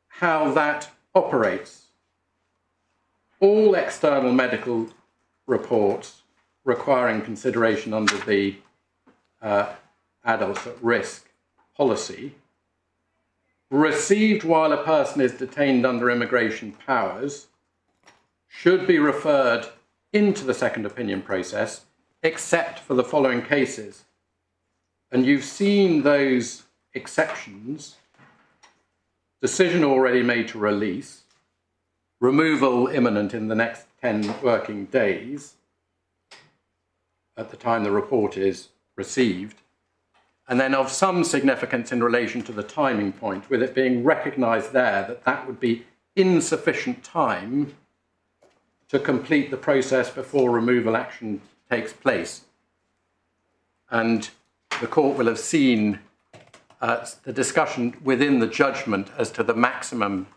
S6: how that operates. All external medical reports requiring consideration under the adults at risk policy received while a person is detained under immigration powers should be referred into the second opinion process, except for the following cases. And you've seen those exceptions: decision already made to release, removal imminent in the next 10 working days at the time the report is received, and then of some significance in relation to the timing point, with it being recognised there that that would be insufficient time to complete the process before removal action takes place. And the court will have seen the discussion within the judgment as to the maximum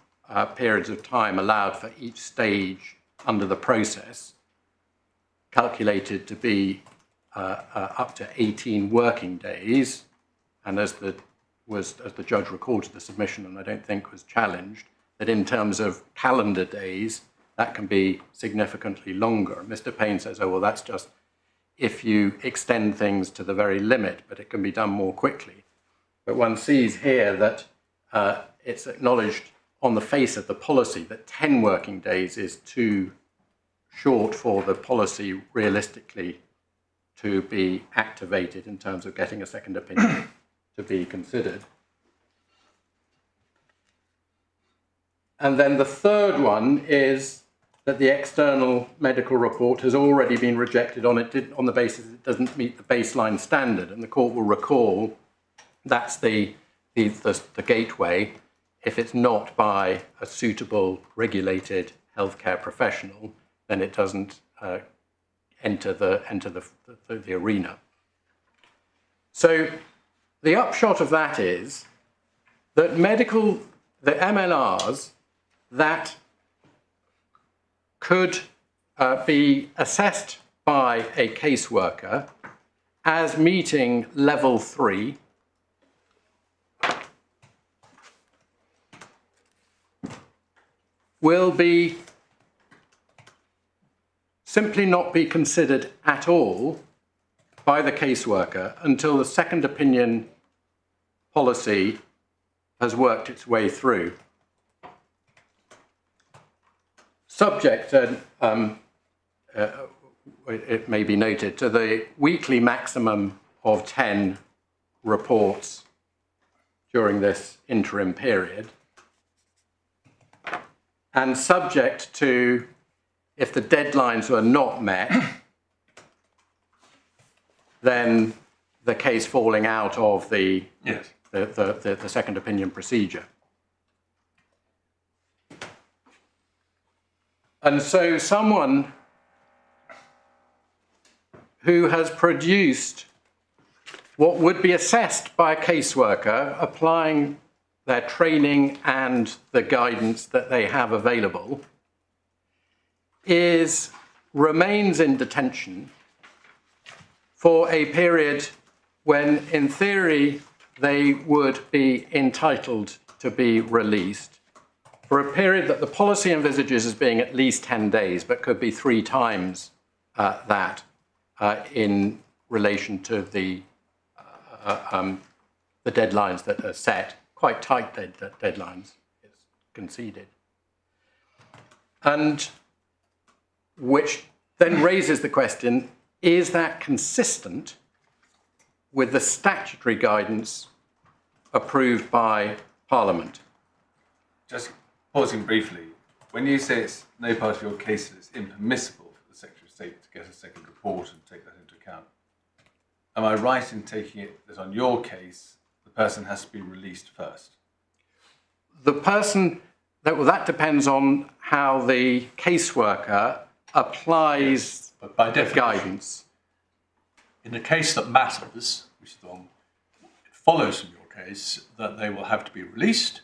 S6: periods of time allowed for each stage under the process, calculated to be up to 18 working days, and as the judge recorded the submission, and I don't think was challenged, that in terms of calendar days, that can be significantly longer. Mr. Payne says, oh, well, that's just if you extend things to the very limit, but it can be done more quickly. But one sees here that it's acknowledged on the face of the policy that 10 working days is too short for the policy realistically to be activated in terms of getting a second opinion to be considered. And then the third one is that the external medical report has already been rejected on the basis it doesn't meet the baseline standard. And the court will recall that's the gateway. If it's not by a suitable regulated healthcare professional, then it doesn't enter the arena. So the upshot of that is that the MLRs that could be assessed by a caseworker as meeting level 3 will be simply not be considered at all by the caseworker until the second opinion policy has worked its way through. Subject, it may be noted, to the weekly maximum of 10 reports during this interim period, and subject to, if the deadlines were not met, then the case falling out of the second opinion procedure. And so someone who has produced what would be assessed by a caseworker, applying their training and the guidance that they have available, remains in detention for a period when, in theory, they would be entitled to be released, for a period that the policy envisages as being at least 10 days, but could be 3 times that in relation to the deadlines that are set, quite tight deadlines, it's conceded. And which then raises the question, is that consistent with the statutory guidance approved by Parliament.
S4: Just pausing briefly, when you say it's no part of your case that it's impermissible for the Secretary of State to get a second report and take that into account, am I right in taking it that on your case, the person has to be released first?
S6: The person, that depends on how the caseworker applies
S1: But by
S6: the
S1: definition,
S6: guidance.
S1: in the case that matters, which is the one, it follows from your case that they will have to be released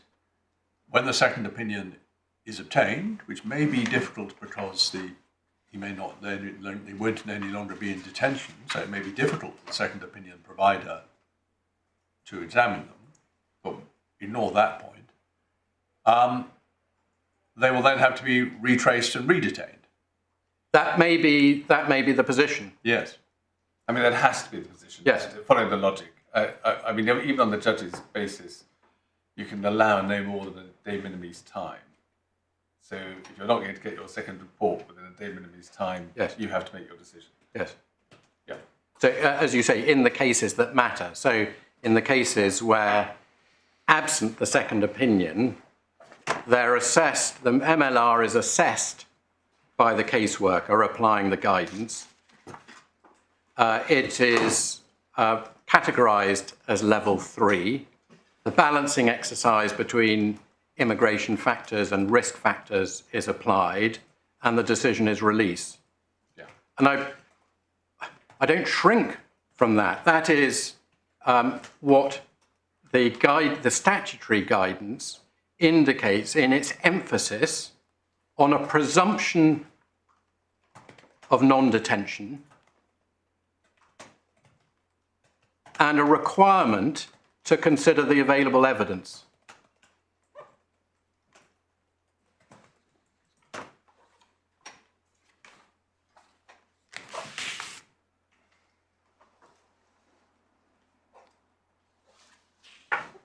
S1: when the second opinion is obtained, which may be difficult because they won't any longer be in detention, so it may be difficult for the second opinion provider to examine them, but ignore that point. They will then have to be retraced and redetained.
S6: That may be the position.
S1: Yes.
S4: I mean, that has to be the position.
S6: Yes.
S4: Following the logic. I mean, even on the judge's basis, you can allow no more than a de minimis time. So if you're not going to get your second report within a de minimis time,
S6: yes,
S4: you have to make your decision.
S6: Yes.
S4: Yeah.
S6: So as you say, in the cases that matter. So in the cases where, absent the second opinion, they're assessed, the MLR is assessed by the caseworker applying the guidance. It is categorised as level 3. The balancing exercise between immigration factors and risk factors is applied, and the decision is release.
S4: Yeah.
S6: And I don't shrink from that. That is what the statutory guidance indicates in its emphasis on a presumption of non-detention and a requirement to consider the available evidence.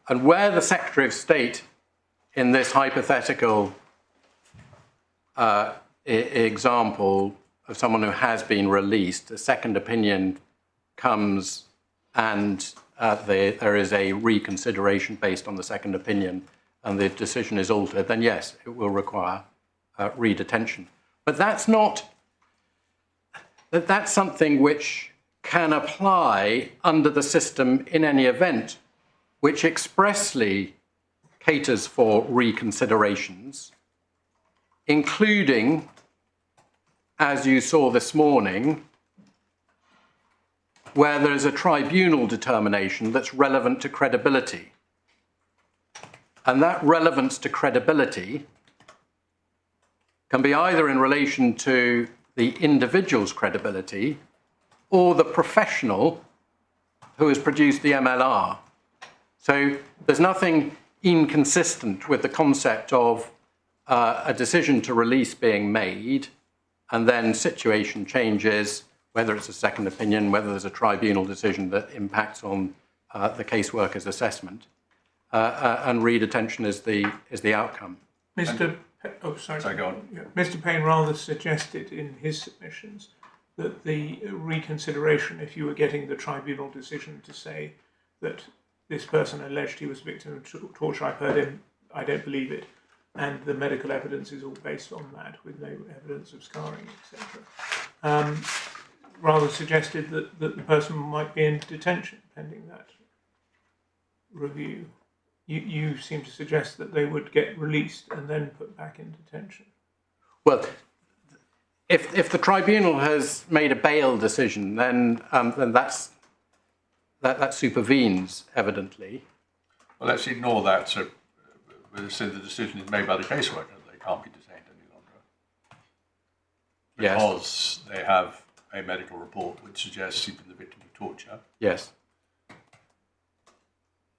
S6: And where the Secretary of State, in this hypothetical example of someone who has been released, a second opinion comes and there is a reconsideration based on the second opinion and the decision is altered, then yes, it will require redetention. But that's something which can apply under the system in any event, which expressly caters for reconsiderations, including, as you saw this morning, where there is a tribunal determination that's relevant to credibility. And that relevance to credibility can be either in relation to the individual's credibility or the professional who has produced the MLR. So there's nothing inconsistent with the concept of a decision to release being made and then situation changes, whether it's a second opinion, whether there's a tribunal decision that impacts on the caseworker's assessment, and redetention is the outcome.
S3: Mr.
S4: Sorry, go on.
S3: Yeah. Mr. Payne rather suggested in his submissions that the reconsideration, if you were getting the tribunal decision to say that this person alleged he was a victim of torture, I've heard him, I don't believe it, and the medical evidence is all based on that with no evidence of scarring, etc. Rather suggested that the person might be in detention pending that review. You seem to suggest that they would get released and then put back in detention.
S6: Well, if the tribunal has made a bail decision, then that supervenes, evidently.
S1: Well, let's ignore that. So the decision is made by the caseworker, they can't be detained any longer. Because they have a medical report which suggests he's been the victim of torture.
S6: Yes.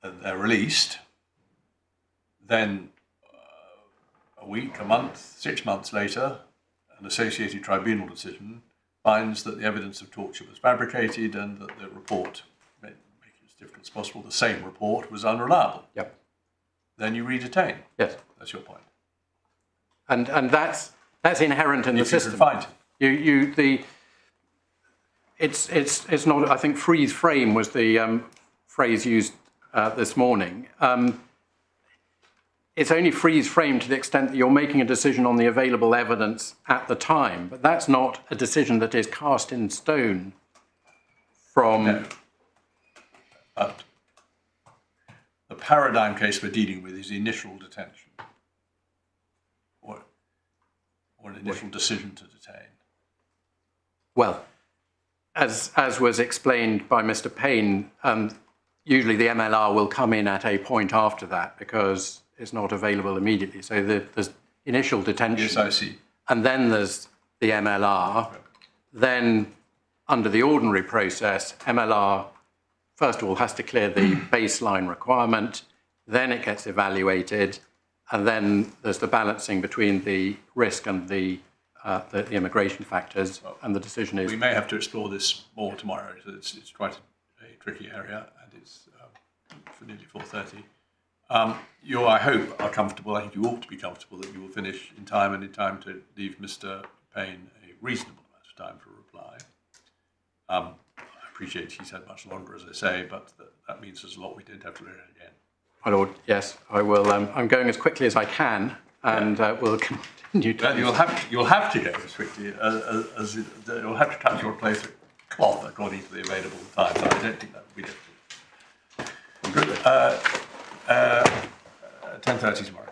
S1: And they're released. Then a week, a month, 6 months later, an associated tribunal decision finds that the evidence of torture was fabricated and that the report, make it as difficult as possible, the same report was unreliable.
S6: Yep.
S1: Then you redetain.
S6: Yes.
S1: That's your point.
S6: And that's inherent in the system.
S1: If you can find it.
S6: it's not. I think freeze frame was the phrase used this morning. It's only freeze frame to the extent that you're making a decision on the available evidence at the time, but that's not a decision that is cast in stone from.
S5: No. But the paradigm case we're dealing with is initial detention, or an initial decision to detain.
S6: Well, as was explained by Mr. Payne, usually the MLR will come in at a point after that because it's not available immediately. So there's initial detention.
S5: Yes, I see.
S6: And then there's the MLR. Then under the ordinary process, MLR, first of all, has to clear the baseline requirement. Then it gets evaluated. And then there's the balancing between the risk and the immigration factors. And the decision is...
S5: We may have to explore this more tomorrow. It's quite a tricky area, and it's for nearly 4:30. You, I hope, are comfortable. I think you ought to be comfortable that you will finish in time and in time to leave Mr. Payne a reasonable amount of time for a reply. I appreciate he's had much longer, as I say, but that means there's a lot we didn't have to learn again.
S6: My Lord, yes, I will. I'm going as quickly as I can, and we'll continue to...
S5: Well, you'll have to go as quickly as you'll have to cut your place with cloth according to the available time. So I don't think that would be difficult. Good. 10:30 tomorrow.